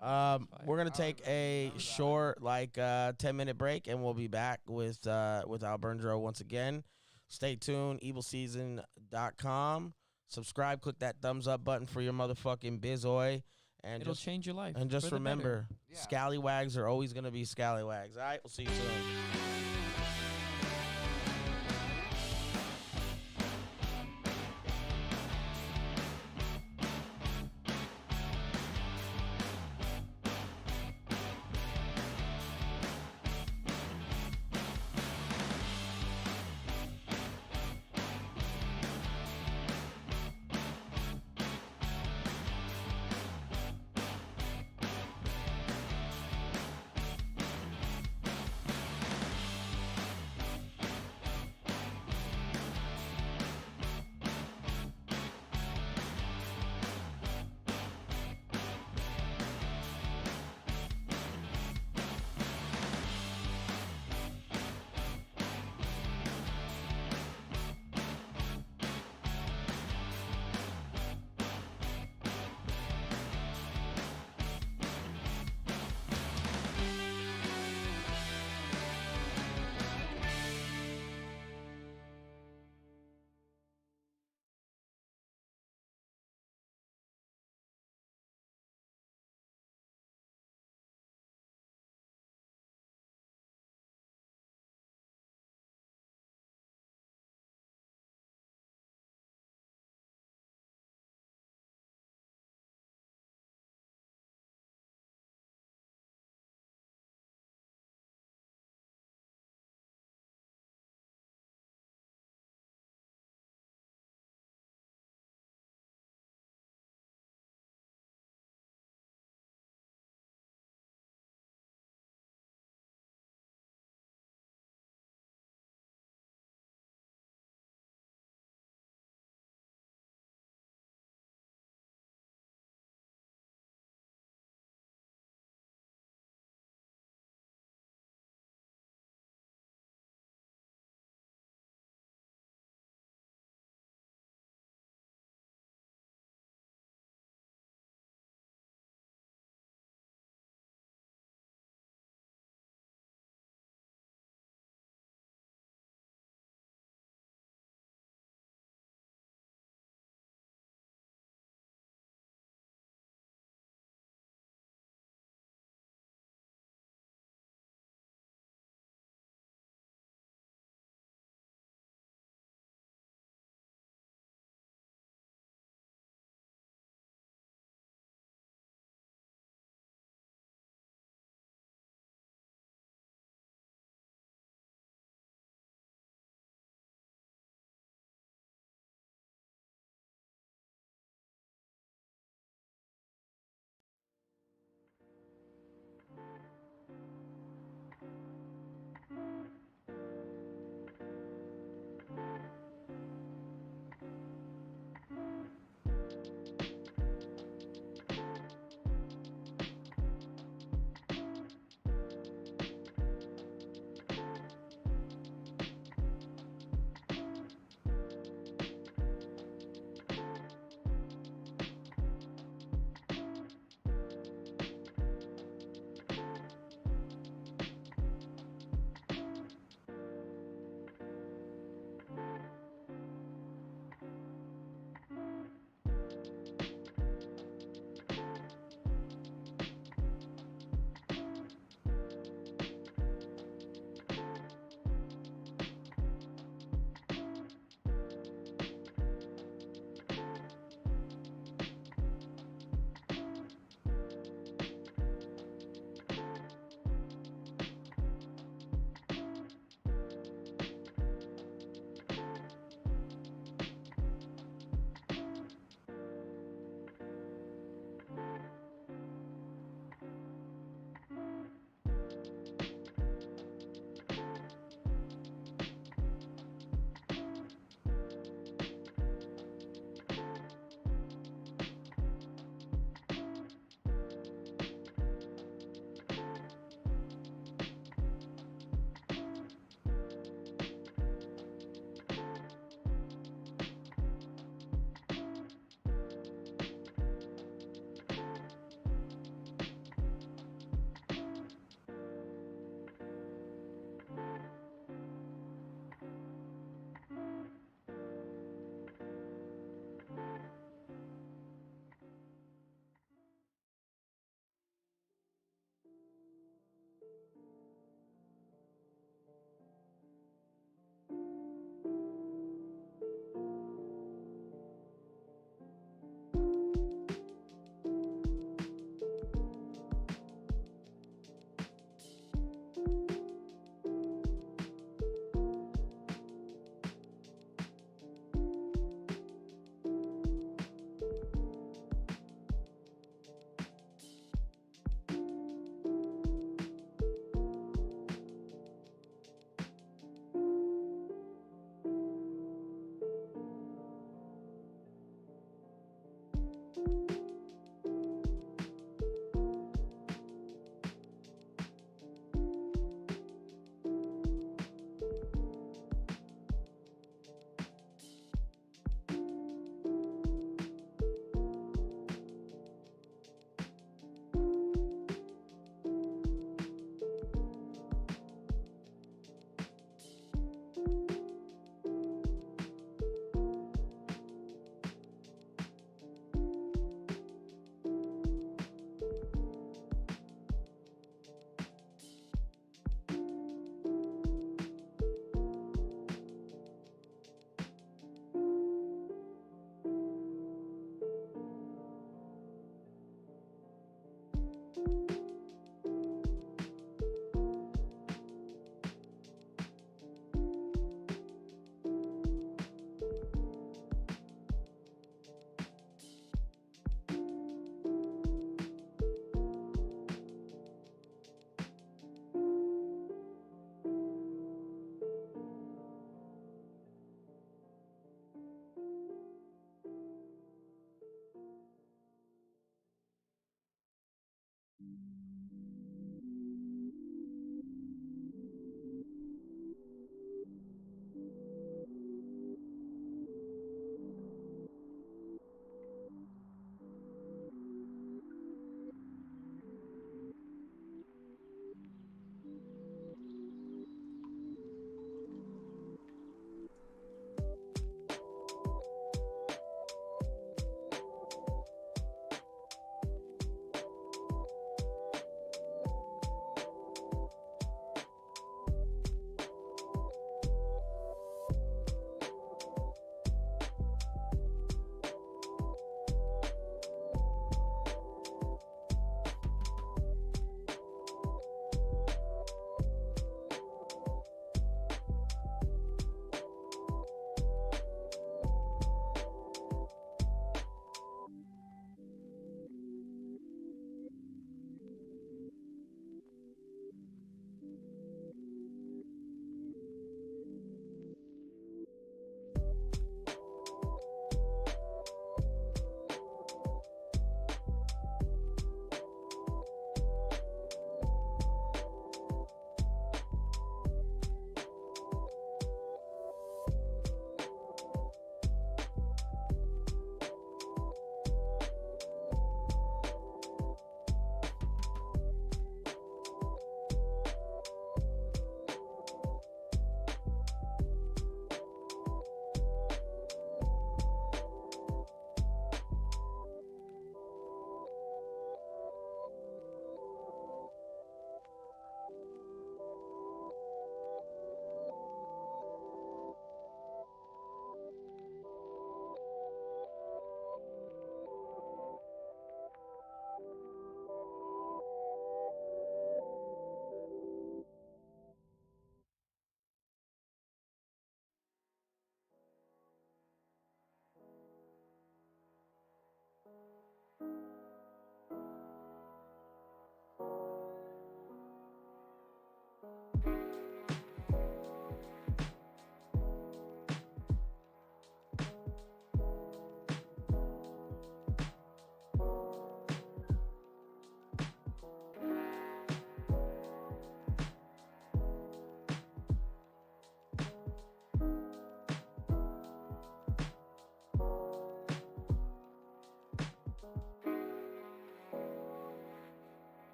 Yeah. We're gonna I take a remember that. short, 10-minute break, and we'll be back with Alberndro once again. Stay tuned. EvillSeason.com. Subscribe. Click that thumbs up button for your motherfucking bizoy, and It'll just change your life. and just for the better. remember, Yeah. scallywags are always gonna be scallywags. All right, we'll see you soon.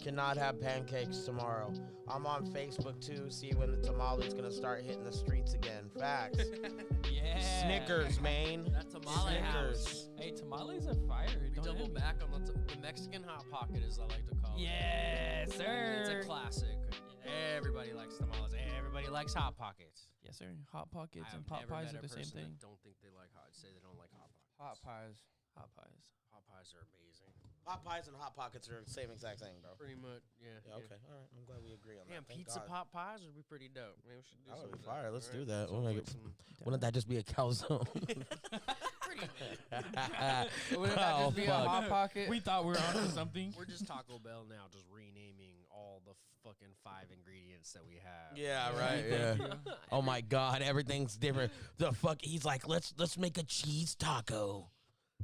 cannot have pancakes tomorrow. I'm on Facebook too. See when the tamale's gonna start hitting the streets again. Facts. Yeah. Snickers, man. That tamale Snickers. house. Hey, tamales are fire. We Don't double hit me. back on the Mexican Hot Pocket, as I like to call it. Yes, sir. It's a classic. Everybody likes tamales. Everybody likes Hot Pockets. Yes, sir. Hot Pockets I and have pot never pies met are a the same person that thing. don't think they like hot. Say they don't like Hot Pockets. Hot pies. Hot pies. Hot pies are amazing. Hot pies and hot pockets are the same exact thing, bro. Pretty much, yeah. Yeah, okay, all right. I'm glad we agree on Damn, that. Thank pizza God. pot pies would be pretty dope. Maybe we should do That would be some of fire. Let's do Alright, that. so We'll make like it- some- Wouldn't that just be a calzone? pretty much. Wouldn't that Oh, just be a fuck. hot pocket? We thought we were onto something. We're just Taco Bell now, just renaming all the fucking 5 ingredients that we have. Yeah, right. Yeah. Oh my God, everything's different. The fuck, he's like, let's make a cheese taco.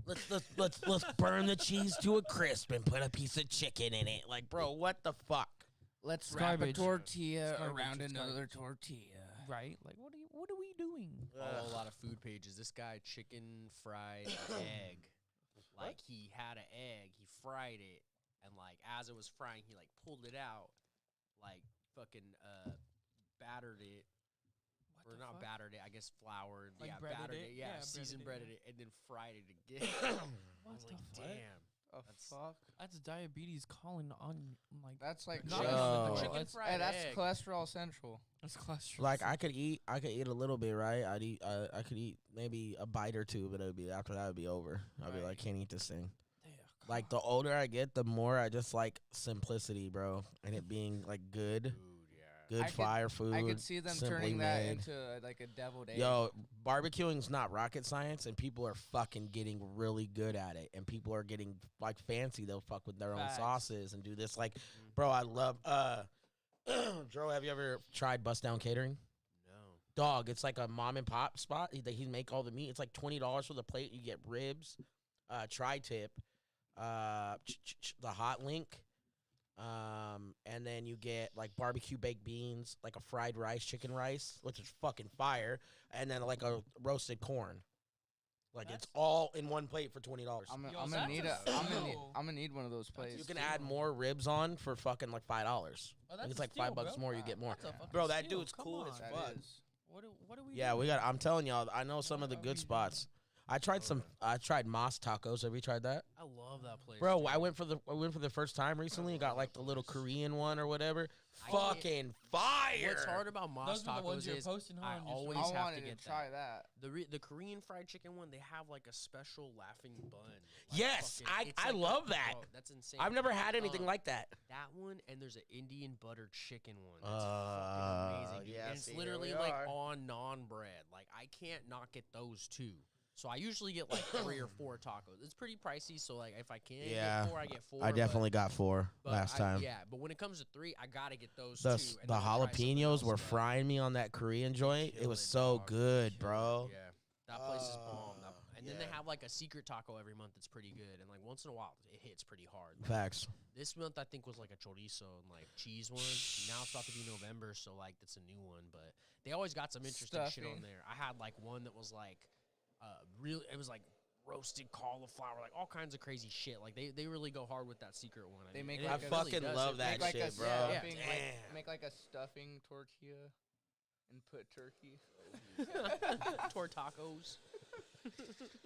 Let's burn the cheese to a crisp and put a piece of chicken in it. Like, bro, what the fuck? Let's It's wrap a garbage. tortilla It's garbage, around it's another garbage. tortilla. Right? Like, what are we doing? Follow a lot of food pages. This guy chicken fried egg. Like he had an egg, he fried it, and like as it was frying, he like pulled it out, like fucking battered it. What Or the not fuck? battered it, I guess floured. Like yeah, breaded battered it? it. Yeah, Yeah, seasoned breaded breaded it, it, and then fried it again. What I'm the like, fuck? damn. Oh, That's- fuck. That's diabetes calling on, like, That's like Not Yo. just the Chicken that's, fried Hey, that's egg. cholesterol central. that's cholesterol. Like, I could eat a little bit, right? I could eat maybe a bite or two, but after that, it'd be over. I'd be like, can't eat this thing. Damn, Like, the older I get, the more I just like simplicity, bro, and it being like good, Food, yeah. good I could- fire food. I could see them simply turning that made. into like a deviled egg. Yo, barbecuing's not rocket science, and people are fucking getting really good at it. And people are getting like fancy. They'll fuck with their Facts. own sauces and do this. Like, bro, I love. Dro, have you ever tried Bust Down Catering? No. Dog, it's like a mom and pop spot. He make all the meat. It's like $20 for the plate. You get ribs, tri-tip, the hot link, and then you get like barbecue baked beans, like a fried rice, chicken rice, which is fucking fire, and then like a roasted corn. Like it's all in one plate for $20. I'm Yo, gonna that's need a steal. I'm gonna need one of those plates. You can add more ribs on for fucking like $5. Oh, I that's think it's a like steal, $5 bro. more. You get more. That's a fucking Bro, that steal. dude's Come cool on. as That fuck. is. What are we Yeah, doing? we got. I'm telling y'all, I know some of the What are good we spots. I tried some. I tried Moss Tacos. Have you tried that? I love that place. Bro, dude. I went for the first time recently and got like the little Korean one or whatever. I can't- Fucking fire! What's hard about Moss Those are the ones tacos you're is posting I on your always I have wanted to to get try that. The Korean fried chicken one, they have like a special laughing bun. Like Yes, fucking- it's I like love that. Bro, that's insane. I've never had anything Uh, like that. that one, and there's an Indian buttered chicken one. That's fucking amazing. Dude. yeah, And it's see, here literally we like are. on naan bread. Like I can't not get those two. So I usually get like 3 or 4 tacos. It's pretty pricey, so like if I can Yeah, get 4, I get 4. I definitely got 4 but last time. Yeah, but when it comes to 3, I gotta get those The two. and the then I'll try something jalapenos else, were but frying me on that Korean joint. It was killing, so dog. good, Killing. bro. Yeah, that place is bomb. And then they yeah. have like a secret taco every month that's pretty good, and like once in a while it hits pretty hard. Like, Facts. this month I think was like a chorizo and like cheese one. Now it's about to be November, so like that's a new one. But they always got some interesting shit on Stuffing. there. I had like one that was like really, it was like roasted cauliflower, like all kinds of crazy shit. Like they really go hard with that secret one. They make and like it a- really fucking does. love It that Make like a shit, bro. stuffing, Damn. like, make like a stuffing tortilla, and put turkey. Tortacos.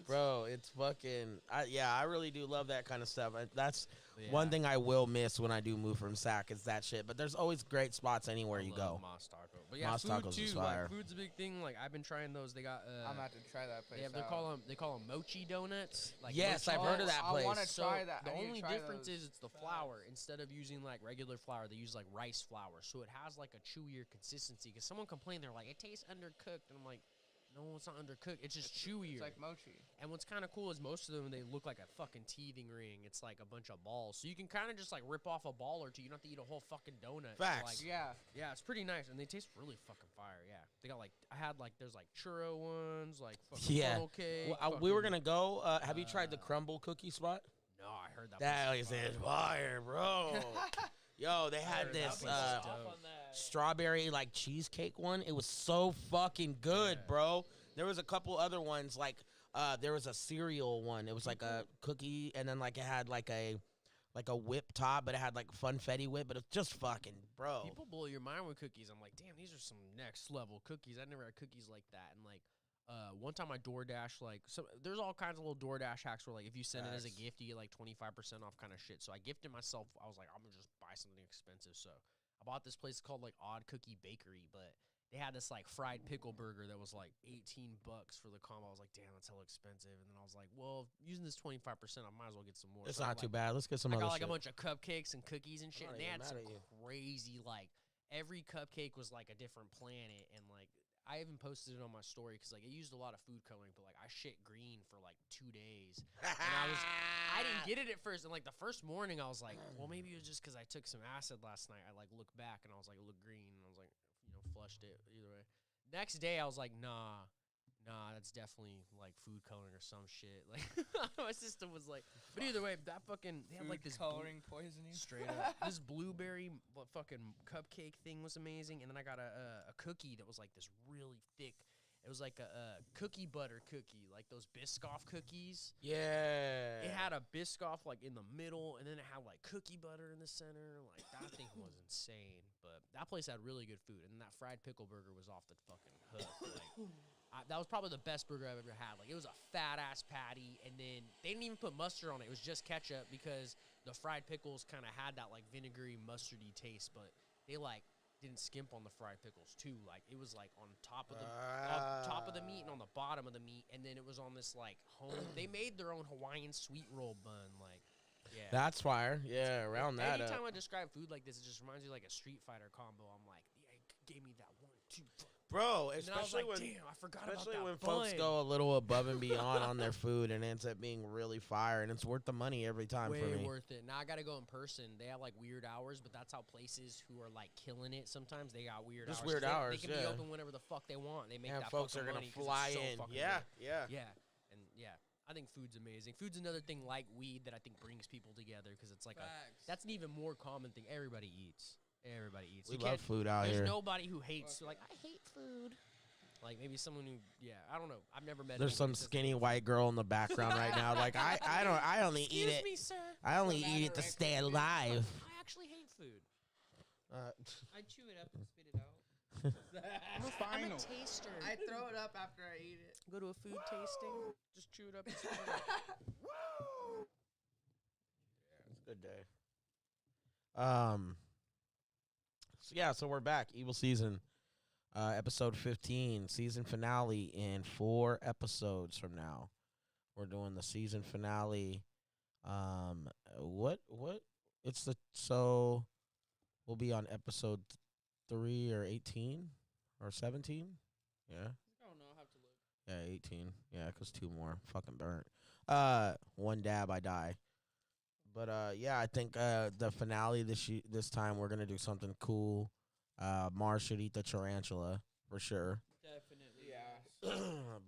Bro, it's fucking. I really do love that kind of stuff. That's Yeah. one thing I will miss when I do move from SAC is that shit. But there's always great spots anywhere I you love go. Moss Taco. But yeah, Moss food Tacos too. is fire. Like food's a big thing. Like I've been trying those. They got I'm gonna have to try that place. they call them mochi donuts. Like Yes, mochi I've heard of donuts. that I place. wanna So try that. the I need to only try difference those. is it's the flour. Instead of using like regular flour, they use like rice flour, so it has like a chewier consistency. Because someone complained, they're like, it tastes undercooked, and I'm like, no, it's not undercooked. It's just chewier. It's like mochi. And what's kind of cool is most of them, they look like a fucking teething ring. It's like a bunch of balls, so you can kind of just like rip off a ball or two. You don't have to eat a whole fucking donut. So, Facts. like, Yeah. it's pretty nice, and they taste really fucking fire. Yeah, they got like I had like there's like churro ones, like fucking Yeah. funnel cake. Well, we were fucking- gonna go. Have you tried the crumble cookie spot? No, I heard that. That place place is is fire. fire, bro. Yo, they had Heard this that place is dope. strawberry like cheesecake one. It was so fucking good, Yeah. bro. There was a couple other ones like there was a cereal one. It was like a cookie, and then like it had like a like a whip top, but it had like funfetti whip, but it's just fucking, bro. People blow your mind with cookies. I'm like, damn, these are some next level cookies. I never had cookies like that. And like, one time I DoorDash, like, so there's all kinds of little DoorDash hacks where like if you send it as a gift, you get like 25% off kind of shit. So I gifted myself. I was like, I'm gonna just buy something expensive. So I bought this place called like Odd Cookie Bakery, but they had this like fried pickle burger that was like $18 for the combo. I was like, damn, that's hella expensive. And then I was like, well, using this 25%, I might as well get some more. It's so not too bad. Let's get some I other got like shit. a bunch of cupcakes and cookies and shit. I'm And they not had even some mad at you. crazy, like, every cupcake was like a different planet. And like, I even posted it on my story because like it used a lot of food coloring, but like I shit green for like 2 days. And I didn't get it at first. And like the first morning I was like, well, maybe it was just because I took some acid last night. I like looked back and I was like, it looked green. And I was like, flushed it either way. Next day I was like, nah, that's definitely like food coloring or some shit. Like my system was like, but either way, that fucking they had like this coloring poisoning straight up. This blueberry fucking cupcake thing was amazing, and then I got a cookie that was like this really thick. It was like a cookie butter cookie, like those Biscoff cookies. Yeah. It had a Biscoff like in the middle, and then it had like cookie butter in the center. Like that thing was insane. But that place had really good food, and that fried pickle burger was off the fucking hook. Like, that was probably the best burger I've ever had. Like it was a fat ass patty, and then they didn't even put mustard on it. It was just ketchup because the fried pickles kind of had that like vinegary mustardy taste, but they like didn't skimp on the fried pickles too. Like it was like on top of the meat and on the bottom of the meat, and then it was on this like they made their own Hawaiian sweet roll bun. Like, yeah, That's fire. Yeah, around that. anytime I describe food like this, it just reminds me like a Street Fighter combo. I'm like, yeah, gave me that 1, 2. Bro, And then I was especially like, when damn, I forgot about especially that when bun. folks go a little above and beyond on their food and it ends up being really fire, and it's worth the money every time Way for me. worth it. Now I gotta go in person. They have like weird hours, but that's how places who are like killing it sometimes they got weird Just hours. weird 'Cause hours, They can be yeah. open whenever the fuck they want. They make And that folks are fucking gonna money 'cause fly it's so in. fucking Yeah, good. yeah. Yeah, and yeah. I think food's amazing. Food's another thing like weed that I think brings people together because it's like that's an even more common thing. Everybody eats. Everybody eats. We You love can't- food out There's here. nobody who hates. Like I hate food. Like maybe someone who, I don't know. I've never met. There's some anyone who says skinny white girl in the background right now. Like I only eat Excuse it. me, sir. I only eat it to stay alive. I actually hate food. I chew it up and spit it out. I'm a taster. I throw it up after I eat it. Go to a food tasting. Just chew it up and spit it out. It's a good day. So we're back. Evil season, episode 15, season finale in 4 episodes from now. We're doing the season finale. What? So we'll be on episode 3 or 18 or 17. Yeah. I don't know. I have to look. Yeah, 18. Yeah, because 2 more. Fucking burnt. 1 dab, I die. But, yeah, I think the finale this time we're going to do something cool. Mars should eat the tarantula for sure. Definitely. Yeah.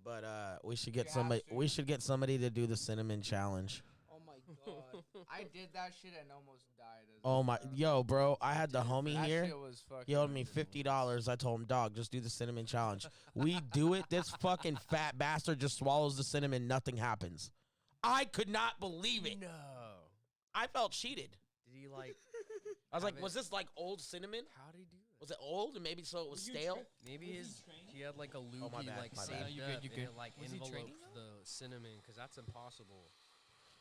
But we should get somebody. We should get somebody to do the cinnamon challenge. Oh my god. I did that shit and almost died. Oh my, yo, bro! I had the homie that here. Shit was fucking He owed me $50. I told him, dog, just do the cinnamon challenge. We do it. This fucking fat bastard just swallows the cinnamon. Nothing happens. I could not believe it. No. I felt cheated. Did he like? I was like, have was it- this like old cinnamon? How did he do it? Was it old and maybe so it was stale? Maybe he had like a loogie my bad, like my saved bad. up You good, you and good. it like Was he enveloped training the cinnamon because that's impossible.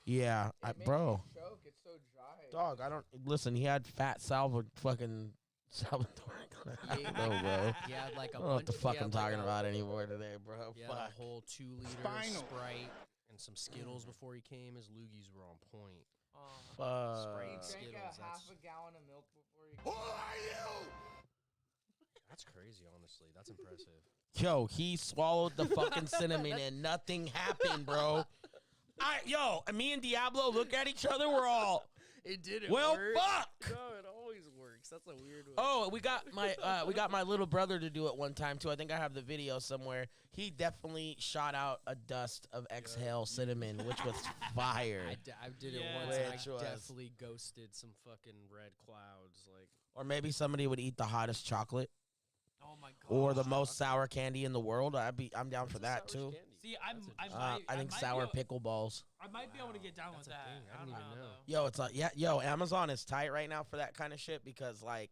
Yeah, It made bro. me choke. It's so dry. Dog, I don't listen. He had fat Salvador. Yeah, No, bro. He had like I a don't know what the bunch- fuck he I'm had, like, talking a- about anymore today, bro. He had Fuck. a whole 2 liter Spinal. Sprite and some Skittles before he came. His loogies were on point. Fuck. He drank Skittles, a half that's- a gallon of milk before he. Who are you? That's crazy, honestly. That's impressive. Yo, he swallowed the fucking cinnamon and nothing happened, bro. Me and Diablo look at each other. We're all, It didn't well, work. fuck. No, it always works. That's a weird one. Oh, we got my little brother to do it one time too. I think I have the video somewhere. He definitely shot out a dust of exhale cinnamon, which was fire. I did it Yeah. once, and Which I was- definitely ghosted some fucking red clouds. Like, Or maybe somebody would eat the hottest chocolate Oh my god. or the most sour candy in the world. I'm down for that sour too. candy? See, I think might sour be, pickle balls. I might be able to get down with that. thing. I didn't even know. Yo, it's like Amazon is tight right now for that kind of shit because like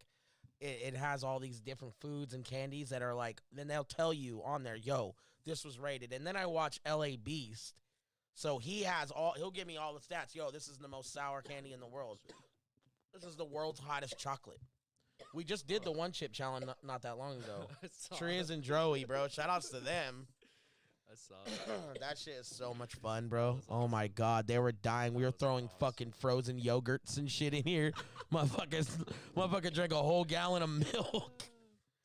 it has all these different foods and candies that are like. Then they'll tell you on there, yo, this was rated. And then I watch L.A. Beast, so he'll give me all the stats. Yo, this is the most sour candy in the world. This is the world's hottest chocolate. We just did the one chip challenge not that long ago. Triz and Droey, bro. Shout outs to them. I saw That shit is so much fun, bro. Oh my god, they were dying. We were throwing fucking frozen yogurts and shit in here. Motherfucker drank a whole gallon of milk.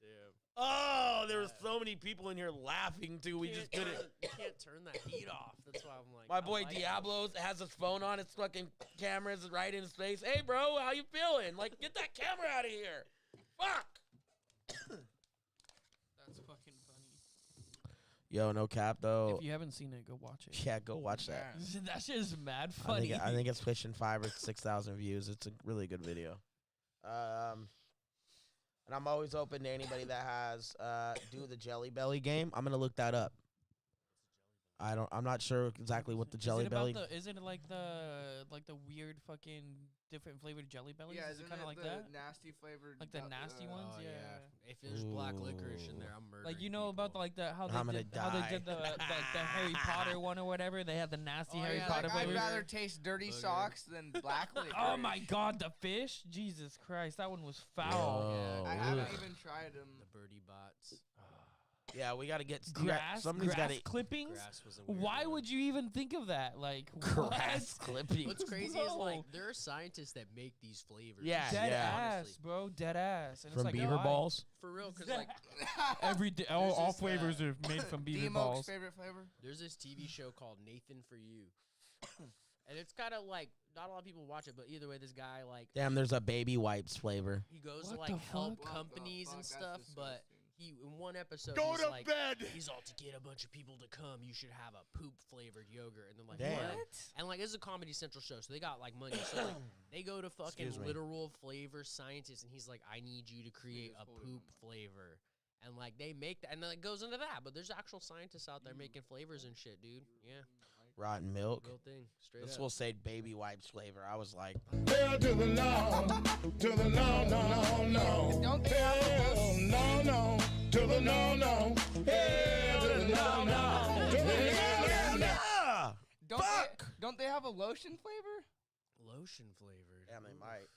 Damn. Oh, there were so many people in here laughing too. We just couldn't. You can't turn that heat off. That's why I'm like. My boy Diablos has his phone on. His fucking camera's right in his face. Hey, bro, how you feeling? Like, get that camera out of here. Fuck. That's fucking funny. Yo, no cap though. If you haven't seen it, go watch it. Yeah, go watch that. That shit is mad funny. I think it's pushing 5,000 or 6,000 views. It's a really good video. And I'm always open to anybody that has do the Jelly Belly game. I'm gonna look that up. I'm not sure exactly what the Jelly Belly. Isn't it like the weird fucking different flavored Jelly Bellies? Yeah, is it isn't kind of it like the that? nasty flavored? Like the nasty ones? Oh, yeah. If there's black licorice in there, I'm murdering. Like, you know about how I'm they gonna did the die. the Harry Potter one or whatever. They had the nasty Harry yeah, Potter like, I'd flavor. rather taste dirty socks than black licorice. Oh my god, the fish! Jesus Christ, that one was foul. Whoa. I haven't even tried them. The birdie bots. Yeah, we gotta get Somebody's got clippings. Grass was a weird Why one. would you even think of that? Like grass what? clippings. What's crazy Bro. is like there are scientists that make these flavors. Yeah, Dead yeah. ass, bro. Dead ass. And From it's like, beaver why? balls. For real, because like Every day, There's all this, flavors are made from beaver D-Moke's balls. favorite flavor? there's this TV show called Nathan for You, and it's kind of like not a lot of people watch it, but either way, this guy like Damn, there's a baby wipes flavor. he goes to What like the help fuck? companies and That's stuff, but disgusting. he in one episode Go he's to like bed. he's all to get a bunch of people to come. You should have a poop flavored yogurt, and they're like, Damn. what? And like, this is a Comedy Central show, so they got like money. So like, they go to fucking Excuse me. literal flavor scientists, and he's like, I need you to create a poop flavor. And like they make that, and then it goes into that. But there's actual scientists out there making flavors and shit, dude. Yeah, Rotten milk. real thing. Straight This up. will say baby wipes flavor. I was like, Hell to the no, to the no, no, no, no. Don't they have a Hell no, no, to the no, no. Hell to the no, no, to the no, no, no. yeah. Don't they have a lotion flavor? Lotion flavored. Damn, they might.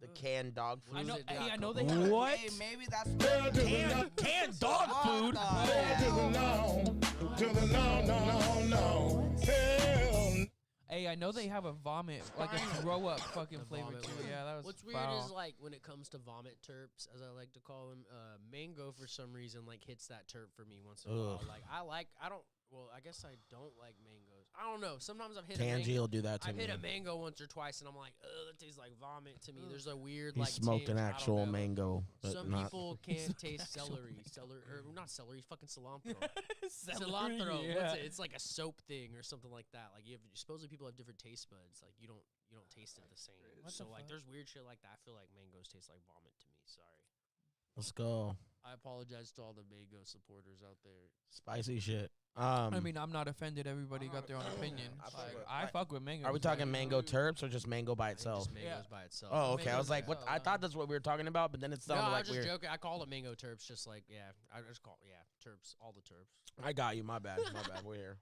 The canned dog food. I know. it Hey, got I know they called? have. What? Hey, maybe that's Hell to the no, Canned dog food. hell to the no, to the no, no, no, no. Hell. Hey, I know they have a vomit, like a throw up fucking The flavor vomit too. one. Yeah, that was. What's weird foul. is like when it comes to vomit terps, as I like to call them, mango for some reason like hits that terp for me once in a while. Ugh. Like I don't. Well, I guess I don't like mangoes. I don't know. Sometimes I've hit a Tangy mango. will do that to I've me. hit a mango once or twice, and I'm like, ugh, that tastes like vomit to me. There's a weird He like. smoked an tinge, I don't actual know. mango, but Some not. people can't taste actual celery, or not celery, fucking cilantro. Celery, Cilantro. yeah. What's it? It's like a soap thing or something like that. Like supposedly people have different taste buds. Like you don't taste it the same. What So the like fuck? there's weird shit like that. I feel like mangoes taste like vomit to me. Sorry. Let's go. I apologize to all the mango supporters out there. Spicy shit. I mean, I'm not offended. Everybody got their own opinion. I fuck Like, with- I fuck with mango. Are we talking mango terps or just mango by I think itself? just mangoes Yeah. by itself. Oh, okay. I was Mangoes like, by what? I itself, thought that's what we were talking about, but then it No, sounded I like was just weird. joking. I call it mango terps, just like I just call terps, all the terps. I got you. My bad. My bad. We're here.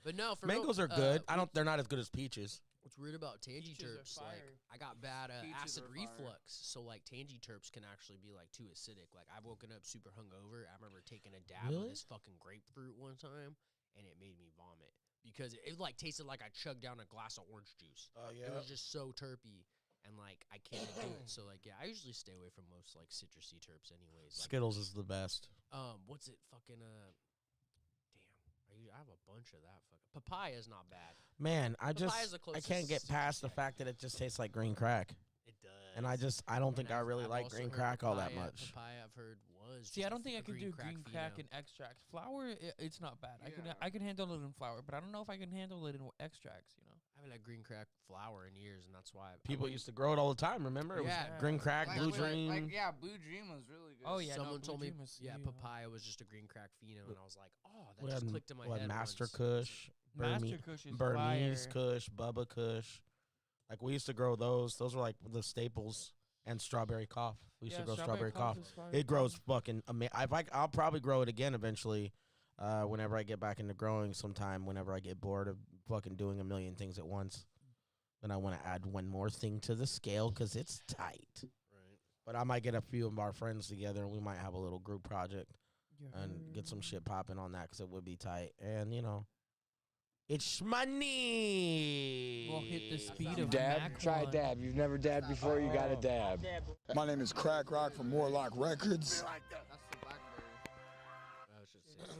But no, for Mangoes real, are good. They're not as good as peaches. What's weird about tangy Peaches are terps, like fire. I got bad Peaches acid are fire. reflux, so like tangy terps can actually be like too acidic. Like I've woken up super hungover. I remember taking a dab Really? of this fucking grapefruit one time, and it made me vomit because it like tasted like I chugged down a glass of orange juice. Oh It was just so terpy, and like I can't do it. So like I usually stay away from most like citrusy terps, anyways. Like, Skittles is the best. what's it fucking Damn, I have a bunch of that fucking papaya is not bad. Man, I Papaya's the I can't get closest past the citrusy I fact that it just tastes like green crack. It does. And I don't think I really I've like also green heard crack all that papaya- much. Papaya, I've heard was. See, just I don't think a I could do green crack phenom. and extracts. Flour, it's not bad. Yeah. I can handle it in flour, but I don't know if I can handle it in extracts. You know. I haven't had green crack flour in years, and that's why People used to grow it all the time. Remember? It Yeah. was green crack, Like- blue like- dream. Like, yeah, Blue Dream was really good. Oh yeah, Someone told me, yeah. papaya was just a green crack pheno, and I was like, oh, that We just had, clicked in my what, head. Master once. Kush, Master Kush is Burmese fire. Kush, Bubba Kush. Like we used to grow those. Those were like the staples. And strawberry cough. We used to grow strawberry cough. is fire. It grows fucking amazing. I'll probably grow it again eventually. Whenever I get back into growing sometime. Whenever I get bored of fucking doing a million things at once. Then I want to add one more thing to the scale because it's tight. Right. But I might get a few of our friends together and we might have a little group project and get some shit popping on that because it would be tight. And, you know, it's money. We'll hit the speed of Dab, Mac try a one. dab. You've never dabbed before, you got a dab. My name is Crack Rock from Morlock Records. That's the blackberry. I was just saying.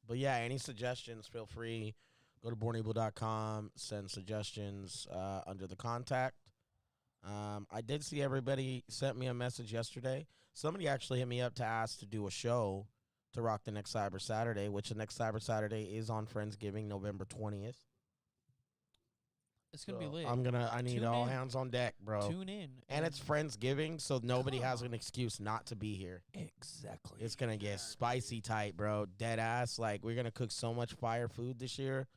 But yeah, any suggestions, feel free. Go to bornable.com, send suggestions under the contact. I did see everybody sent me a message yesterday. Somebody actually hit me up to ask to do a show to rock the next Cyber Saturday, which the next Cyber Saturday is on Friendsgiving, November 20th. It's gonna be lit. I need Tune all in. hands on deck, bro. Tune in. And it's Friendsgiving, so nobody has an excuse not to be here. Exactly. It's gonna get spicy tight, bro. Dead ass. Like we're gonna cook so much fire food this year.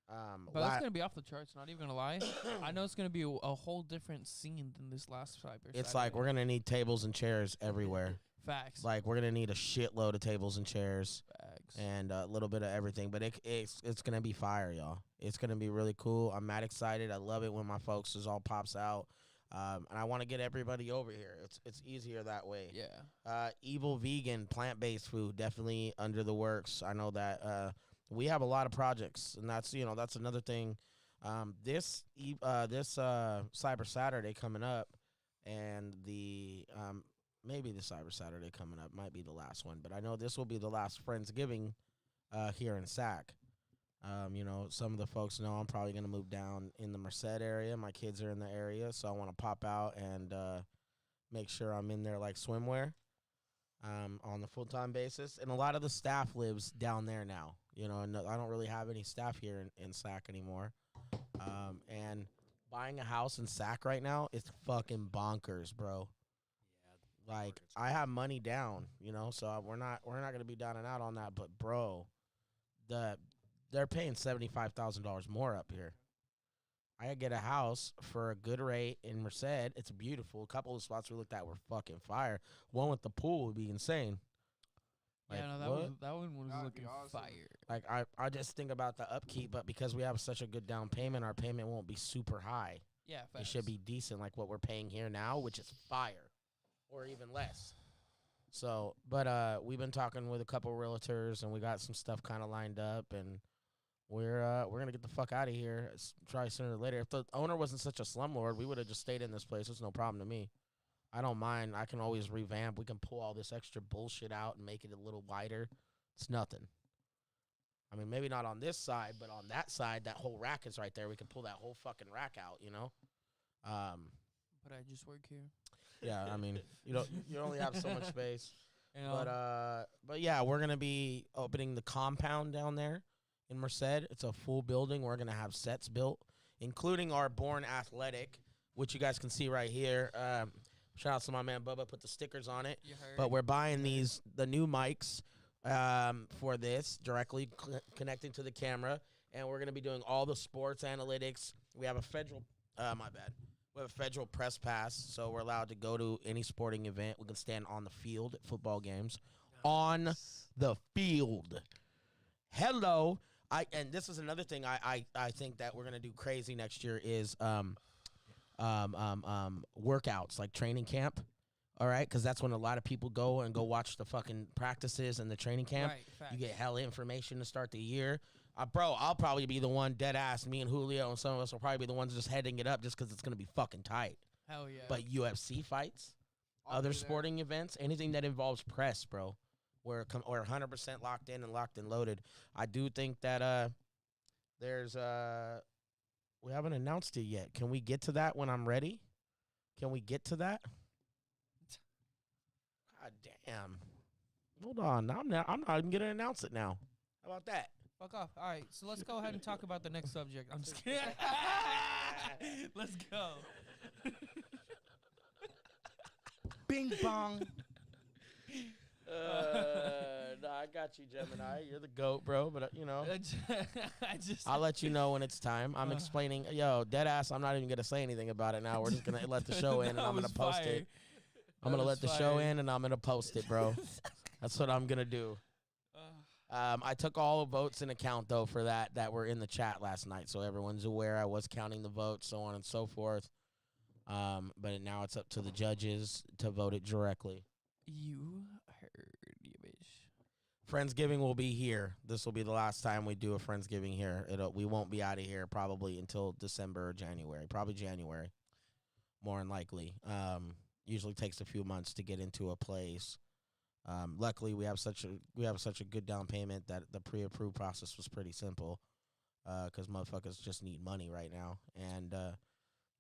But that's gonna be off the charts. Not even gonna lie. I know it's gonna be a whole different scene than this last Cyber. It's Saturday. like we're gonna need tables and chairs everywhere. Facts. Like we're gonna need a shitload of tables and chairs Facts. and a little bit of everything. But it's gonna be fire, y'all. It's gonna be really cool. I'm mad excited. I love it when my folks all pops out. And I want to get everybody over here. It's easier that way. Yeah. Evill vegan plant-based food definitely under the works. I know that we have a lot of projects, and that's another thing. This Cyber Saturday coming up, and the maybe the Cyber Saturday coming up might be the last one, but I know this will be the last Friendsgiving here in Sac. Some of the folks know I'm probably going to move down in the Merced area. My kids are in the area, so I want to pop out and make sure I'm in there like swimwear on the full-time basis. And a lot of the staff lives down there now, and I don't really have any staff here in Sac anymore. And buying a house in Sac right now is fucking bonkers, bro. Like I have money down, so we're not gonna be down and out on that. But bro, they're paying $75,000 more up here. I could get a house for a good rate in Merced. It's beautiful. A couple of spots we looked at were fucking fire. One with the pool would be insane. Like, yeah, no, that one was That'd looking be awesome. fire. Like I just think about the upkeep, but because we have such a good down payment, our payment won't be super high. Yeah, It should be decent, like what we're paying here now, which is fire, or even less. So, but we've been talking with a couple realtors, and we got some stuff kind of lined up, and we're gonna get the fuck out of here. Try sooner or later. If the owner wasn't such a slumlord, we would have just stayed in this place. It's no problem to me. I don't mind. I can always revamp. We can pull all this extra bullshit out and make it a little wider. It's nothing. I mean, maybe not on this side, but on that side, that whole rack is right there. We can pull that whole fucking rack out, But I just work here. Yeah, I mean, you only have so much space. You know? But yeah, we're gonna be opening the compound down there in Merced. It's a full building. We're gonna have sets built, including our Born Athletic, which you guys can see right here. Shout out to my man Bubba, put the stickers on it. You heard. But we're buying the new mics for this, directly connecting to the camera, and we're gonna be doing all the sports analytics. We have a federal, We have a federal press pass, so we're allowed to go to any sporting event. We can stand on the field at football games. Nice. On the field. Hello. And this is another thing I think that we're gonna do crazy next year is workouts, like training camp. All right, because that's when a lot of people go watch the fucking practices and the training camp. Right, you get hella information to start the year. Bro, I'll probably be the one dead ass. Me and Julio and some of us will probably be the ones just heading it up just because it's going to be fucking tight. Hell yeah. But UFC fights, I'll other be there. sporting events, anything that involves press, bro, we're 100% locked in and loaded. I do think that there's we haven't announced it yet. Can we get to that when I'm ready? Can we get to that? God damn. Hold on. I'm not even going to announce it now. How about that? Fuck off. All right, so let's go ahead and talk about the next subject. I'm just kidding. Let's go. Bing bong. Nah, I got you, Gemini. You're the GOAT, bro. But, you know, I I'll let you know when it's time. I'm explaining. Yo, deadass, I'm not even going to say anything about it now. We're just going to let the show in, and I'm going to post it. I'm going to let the show in, and I'm going to post it, bro. That's what I'm going to do. I took all the votes in account, though, for that were in the chat last night. So everyone's aware I was counting the votes, so on and so forth. But now it's up to the judges to vote it directly. You heard you, bitch. Friendsgiving will be here. This will be the last time we do a Friendsgiving here. We won't be out of here probably until December or January. Probably January, more than likely. Usually takes a few months to get into a place. Luckily, we have such a good down payment that the pre-approved process was pretty simple. Because motherfuckers just need money right now, and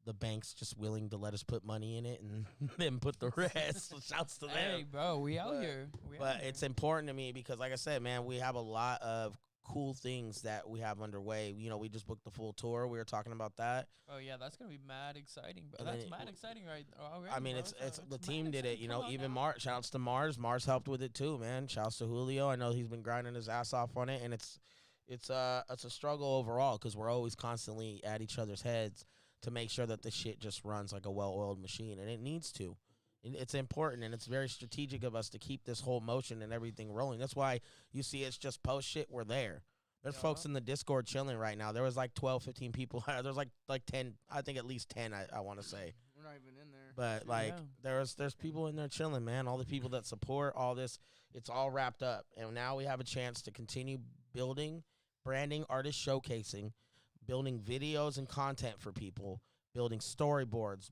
the bank's just willing to let us put money in it and then put the rest. Shouts to them. Hey, bro, we out here. But it's important to me because, like I said, man, we have a lot of cool things that we have underway. You know, we just booked the full tour. We were talking about that. Oh yeah, that's gonna be mad exciting, bro. And That's mad exciting, right? Already, I mean, bro. it's the mad team did it. exciting. You Come know, on even now. Mars. Shouts to Mars. Mars helped with it too, man. Shouts to Julio. I know he's been grinding his ass off on it, and it's a struggle overall because we're always constantly at each other's heads to make sure that the shit just runs like a well-oiled machine, and it needs to. It's important, and it's very strategic of us to keep this whole motion and everything rolling. That's why you see it's just post shit. We're there. There's folks in the Discord chilling right now. There was like 12, 15 people. There's like 10, I think at least 10, I want to say. We're not even in there. But, like, there's people in there chilling, man. All the people that support all this, it's all wrapped up. And now we have a chance to continue building, branding, artist showcasing, building videos and content for people, building storyboards,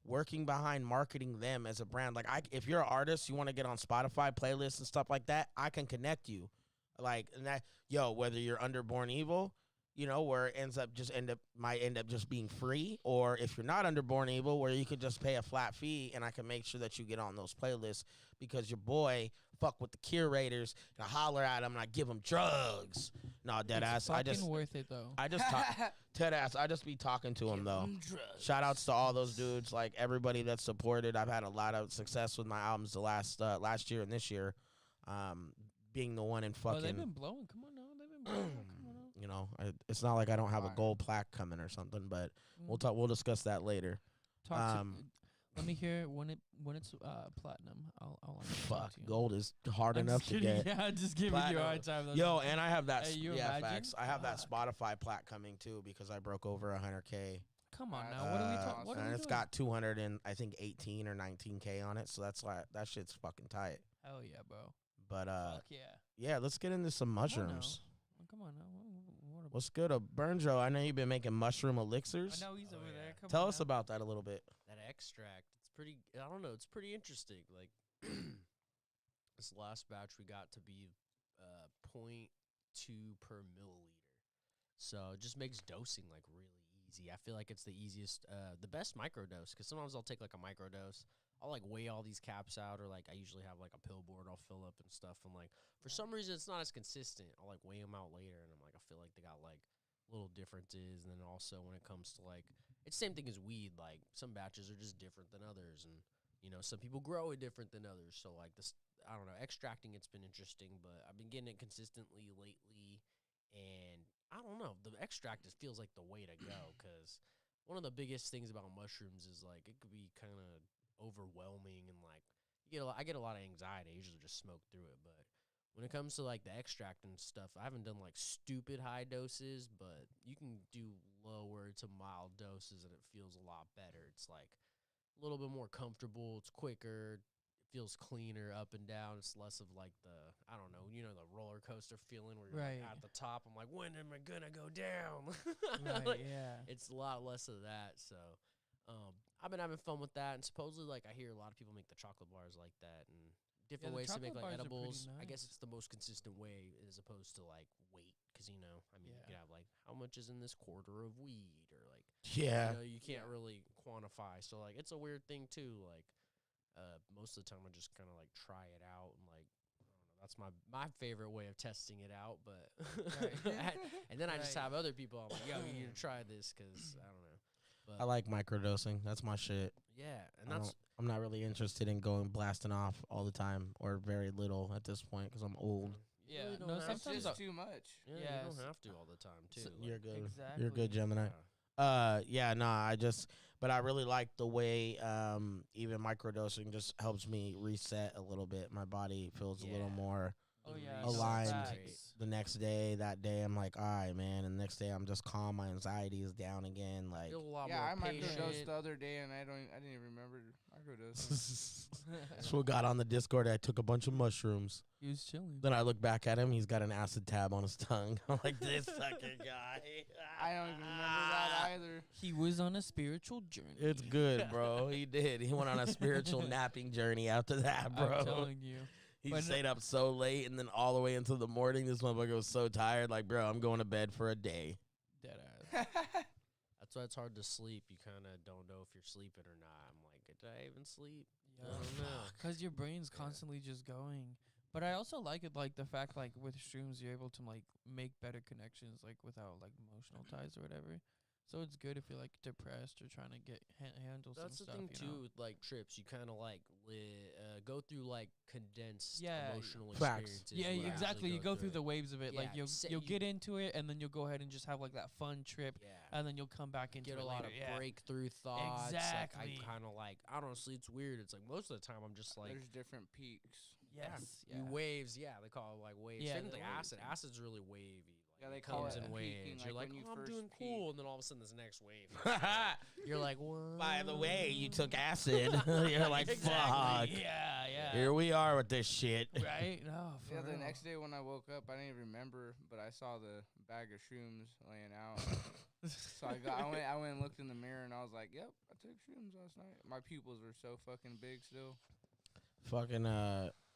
working behind marketing them as a brand. Like, if you're an artist, you want to get on Spotify playlists and stuff like that, I can connect you. Like, and that, whether you're under Born Evil, you know, where it might end up just being free, or if you're not under Born Evil, where you could just pay a flat fee and I can make sure that you get on those playlists because your boy fuck with the curators and I holler at them and I give them drugs. No, dead ass. I just worth it though. I just talk dead ass. I just be talking to them though. Shout outs to all those dudes, like everybody that's supported. I've had a lot of success with my albums the last year and this year. Being the one in fucking. Oh, they've been blowing. Come on now, they've been blowing. Come on now. You know, it's not like I don't have a gold plaque coming or something, but we'll discuss that later. Let me hear it when it's platinum. I'll fuck. Gold is hard enough to get. Yeah, just giving you a hard time. Yo, and I have that. Hey, facts. I have that Spotify plaque coming too because I broke over 100K. Come on now, what are we talking? And it's got 200 and I think 18 or 19K on it, so that's like that shit's fucking tight. Hell yeah, bro. But fuck yeah, let's get into some mushrooms. Come on now. What's good, Burnjo? I know you've been making mushroom elixirs. I know he's over there. Tell us about that a little bit. That extract, it's pretty. I don't know. It's pretty interesting. Like this last batch, we got to be 0.2 per milliliter, so it just makes dosing like really easy. I feel like it's the easiest, the best microdose. Because sometimes I'll take like a microdose. I'll like weigh all these caps out, or like I usually have like a pill board I'll fill up and stuff, and like for some reason it's not as consistent. I'll like weigh them out later, and I'm like I feel like they got like little differences. And then also when it comes to like it's the same thing as weed. Like some batches are just different than others, and you know some people grow it different than others. So like this, I don't know, extracting it's been interesting, but I've been getting it consistently lately, and I don't know, the extract just feels like the way to go because one of the biggest things about mushrooms is like it could be kind of overwhelming and like I get a lot of anxiety. I usually just smoke through it, but when it comes to like the extract and stuff, I haven't done like stupid high doses, but you can do lower to mild doses and it feels a lot better. It's like a little bit more comfortable. It's quicker. It feels cleaner up and down. It's less of like the, I don't know, the roller coaster feeling where you're like at the top. I'm like, when am I gonna go down? Right, yeah. It's a lot less of that. So I've been having fun with that, and supposedly, like, I hear a lot of people make the chocolate bars like that, and different ways to make, like, edibles. Nice. I guess it's the most consistent way as opposed to, like, weight, because, you could have, like, how much is in this quarter of weed, or, like, you can't really quantify. So, like, it's a weird thing, too. Like, most of the time I just kind of, like, try it out, and, like, I don't know, that's my favorite way of testing it out, but, and then I just have other people, I'm like, yo, you need to try this, because, I don't know. But I like microdosing. That's my shit. yeah, and I'm not really interested in going blasting off all the time or very little at this point because I'm old. you Yeah, really don't no, have It's sometimes just too much. Yeah, Yeah, you s- don't have to all the time too. so- You're like, good. Exactly. You're good, Gemini. yeah. Yeah, no, but I really like the way even microdosing just helps me reset a little bit. My body feels a little Yeah. more Oh yeah, Release no, aligned. facts. the next day. That day, I'm like, all right, man. And the next day, I'm just calm. My anxiety is down again. Like, Feel a lot Yeah, I more microdosed patient. the other day, and I didn't even remember microdosing. this fool got on the Discord. I took a bunch of mushrooms. He was chilling. Then I look back at him. He's got an acid tab on his tongue. I'm like, this fucking guy. I don't even remember that either. He was on a spiritual journey. It's good, bro. He did. He went on a spiritual napping journey after that, bro. I'm telling you. He But no- stayed up so late and then all the way until the morning. This motherfucker was so tired. Like, bro, I'm going to bed for a day. Dead ass. That's why it's hard to sleep. You kind of don't know if you're sleeping or not. I'm like, did I even sleep? I don't know. Because your brain's constantly just going. But I also like it, like the fact, like with shrooms, you're able to like make better connections, like without like emotional ties or whatever. So it's good if you're like depressed or trying to get handle That's some the stuff. thing you too know? with like trips. You kind of like go through like condensed Yeah, emotional Facts. experiences. Yeah, when you exactly. actually You go through the waves of it. Yeah, Like you'll say you'll you- get into it, and then you'll go ahead and just have like that fun trip, Yeah. and then you'll come back into Get it a lot later. of Yeah. breakthrough thoughts. Exactly. Like, I kind of like, honestly, it's weird. It's like most of the time I'm just like, There's different peaks. Yes. you waves. Yeah, they call it like waves. Yeah, Same the with like waves, acid. yeah. Acid's really wavy. Yeah, Like, they it call comes it in peaking, waves. like You're like, when you oh, I'm first doing peak. cool, and then all of a sudden this next wave. You're like, what? By the way, you took acid. You're like, fuck. Exactly. Yeah, yeah. Here we are with this shit. Right? No, for Yeah, the real. next day when I woke up, I didn't even remember, but I saw the bag of shrooms laying out. So I went and looked in the mirror, and I was like, "Yep, I took shrooms last night." My pupils were so fucking big still. Fucking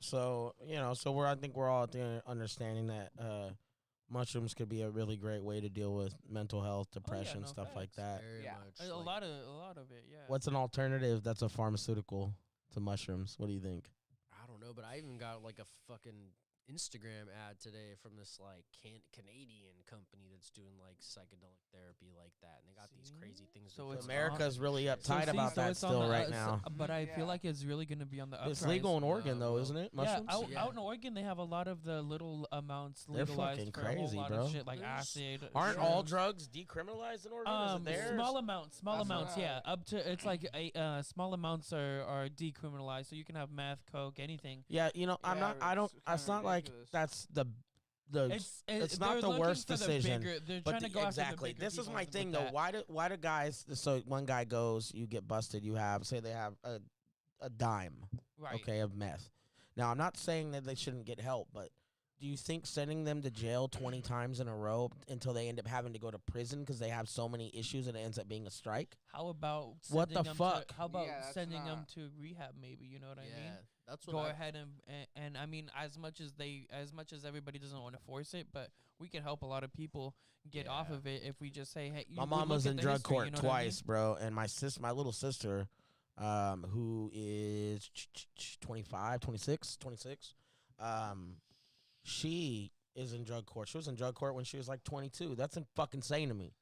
so I think we're all at the understanding that mushrooms could be a really great way to deal with mental health, depression, no stuff like facts. that. Very Yeah. much. A like- lot of it. Yeah. What's an alternative that's a pharmaceutical to mushrooms? What do you think? I don't know, but I even got like a fucking Instagram ad today from this like Canadian company that's doing like psychedelic therapy like that, and they got these See? crazy things. So to it's do. America's really So uptight see, about so that it's on still the, right so- now. but I Yeah. feel like it's really gonna be on the It's uprise. legal in Oregon though, well, isn't it? Yeah, Mushrooms? out in Oregon they have a lot of the little amounts They're legalized fucking for a whole crazy, lot bro. of shit like There's- acid. Aren't all shrooms. drugs decriminalized in Oregon? Is it theirs? Small amounts, That's amounts, what yeah. Up to it's like a small amounts are decriminalized, so you can have meth, coke, anything. Yeah, I'm Yeah, not. I don't. it's It's kinda not like ridiculous. that's the. It's not they're the looking worst for the decision. bigger- they're But trying to go after the exactly, bigger this is people my with thing though. that. Why do guys? So one guy goes, you get busted. You have say they have a dime, Right. okay, of meth. Now I'm not saying that they shouldn't get help, but do you think sending them to jail 20 times in a row until they end up having to go to prison because they have so many issues and it ends up being a strike? How about What the sending them fuck? To, how about Yeah, that's sending them not- to rehab? Maybe you know what I mean. Yeah, that's what Go I- ahead and I mean, as much as everybody doesn't want to force it, but we can help a lot of people get off Yeah. of it if we just say, hey, My we mom look was at in the drug history, court you know what I mean? twice, bro, and my little sister, who is 25, 26, she is in drug court. She was in drug court when she was like 22. That's fucking insane to me.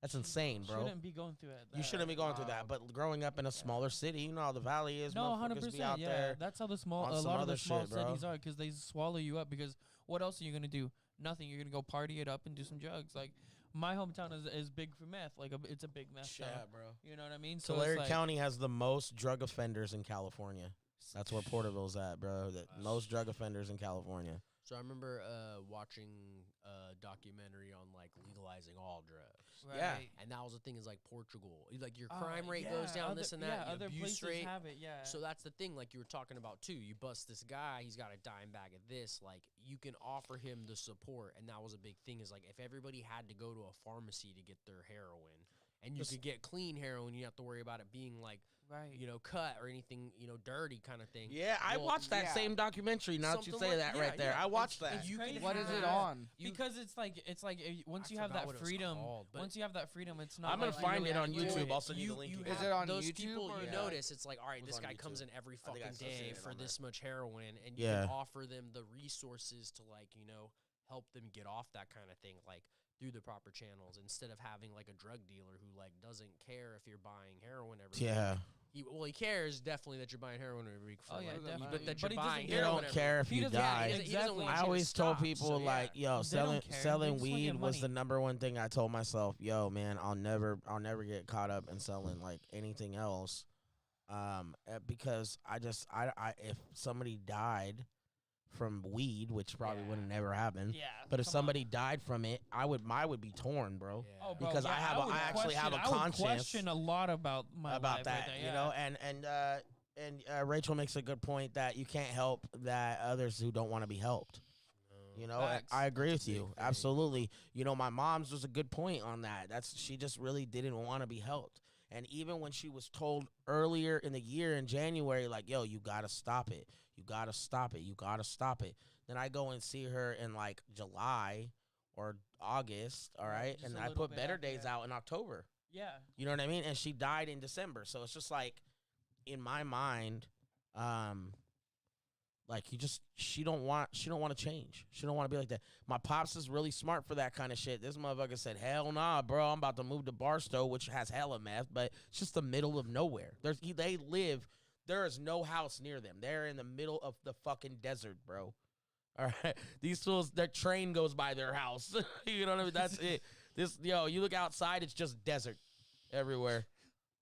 That's insane, bro. Shouldn't be going through it. You shouldn't be going through that. But growing up in a smaller city, you know how the valley is. No, motherfuckers be out 100%. Yeah, there. that's how the on a some lot of other the small shit, bro. cities are, because they swallow you up. Because what else are you gonna do? Nothing. You're gonna go party it up and do some drugs. Like my hometown is big for meth. Like it's a big meth town. bro. You know what I mean? So Tulare it's like, County has the most drug offenders in California. That's where Porterville's at, bro. The most drug offenders in California. So I remember watching a documentary on like legalizing all drugs. Yeah. right. And that was the thing is like Portugal. Like your crime rate goes yeah, down, other, this and that. Yeah, your other abuse places rate. have it. Yeah. So that's the thing, like you were talking about too. You bust this guy, he's got a dime bag of this. Like you can offer him the support, and that was a big thing. Is like if everybody had to go to a pharmacy to get their heroin, and you could get clean heroin, you don't have to worry about it being like right. cut or anything, dirty kind of thing. Yeah, I Well, watched that yeah. same documentary. Now that you Something say like- that yeah, right there, yeah. I watched It's- that. you can What is have- it on? Because it's like once I you have forgot that what it was freedom, called, but- once you have that freedom, it's not. I'm gonna like find you it on really YouTube. enjoy I'll it. send you the link. You to Is that. it on those YouTube people or you no? notice it's like, all right, It this was on guy comes YouTube. in every I think I fucking still see day it for on this much heroin, and you Yeah. can offer them the resources to like help them get off that kind of thing. Like through the proper channels instead of having like a drug dealer who like doesn't care if you're buying heroin every Yeah. week. He cares definitely that you're buying heroin every week. For Oh, yeah, like, definitely. but that But you're he doesn't buying They heroin don't every care week. if you doesn't- die. He doesn't want I you to always told stop, people so, like, yo, They don't care. They selling just wanna weed get was the money. number one thing I told myself. Yo, man, I'll never get caught up in selling like anything else, because I if somebody died from weed, which probably Yeah. wouldn't never happen. Yeah. But if come somebody died from it, I would be torn, bro. Yeah. Oh, bro, because yeah, I would actually have a question- I would conscience question a lot about my about life that, right there, you yeah. know. And Rachel makes a good point that you can't help that others who don't want to be helped. You know, and Facts. I agree That's with a you. big thing. Absolutely. You know, my mom's was a good point on that. She just really didn't want to be helped. And even when she was told earlier in the year in January, like, yo, you got to stop it. You got to stop it. You got to stop it. Then I go and see her in like July or August, all right? just And a I little put bit Better after Days that. out in October. Yeah. You know what I mean? And she died in December. So it's just like, in my mind, like she don't want to change. She don't want to be like that. My pops is really smart for that kind of shit. This motherfucker said, hell nah, bro. I'm about to move to Barstow, which has hella meth, but it's just the middle of nowhere. There is no house near them. They're in the middle of the fucking desert, bro. All right. These fools, their train goes by their house. You know what I mean? That's it. You look outside, it's just desert everywhere.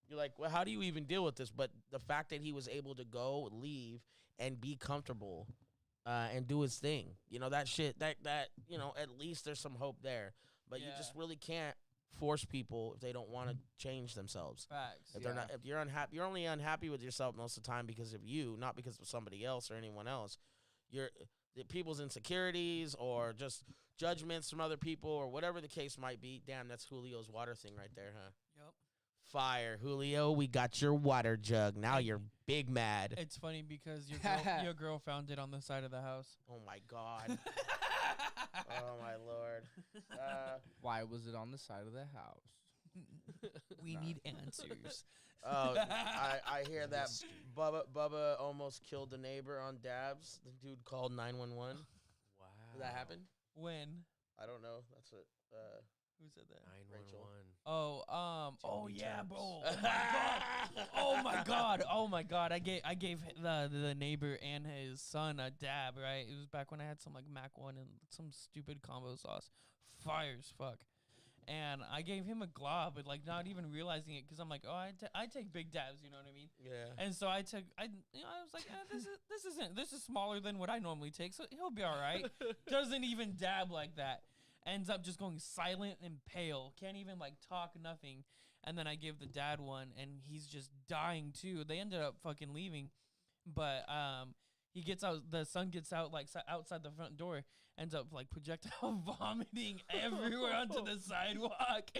You're like, well, how do you even deal with this? But the fact that he was able to go, leave, and be comfortable, and do his thing, you know, that shit, that you know, at least there's some hope there. But you just really can't force people if they don't want to change themselves. Facts. If they're not, if you're unhappy, you're only unhappy with yourself most of the time because of you, not because of somebody else or anyone else. The people's insecurities or just judgments from other people or whatever the case might be. Damn, that's Julio's water thing right there, huh? Yep. Fire, Julio. We got your water jug. Now you're big mad. It's funny because your girl found it on the side of the house. Oh my God. Oh my Lord. Why was it on the side of the house? We need answers. Oh, I hear that Bubba almost killed the neighbor on Dabs. The dude called 911. Wow. Did that happen? When? I don't know. That's what. Who said that? 911. Oh yeah, bro. Oh my god. Oh my god. I gave the neighbor and his son a dab, right? It was back when I had some like Mac 1 and some stupid combo sauce. Fire as fuck. And I gave him a glob, but like not even realizing it, because I'm like, oh, I take big dabs, you know what I mean? Yeah. And so I was like, this is smaller than what I normally take, so he'll be all right. Doesn't even dab like that. Ends up just going silent and pale. Can't even like talk, nothing. And then I give the dad one, and he's just dying too. They ended up fucking leaving, but he gets out. The son gets out like outside the front door. Ends up like projectile vomiting everywhere onto the sidewalk.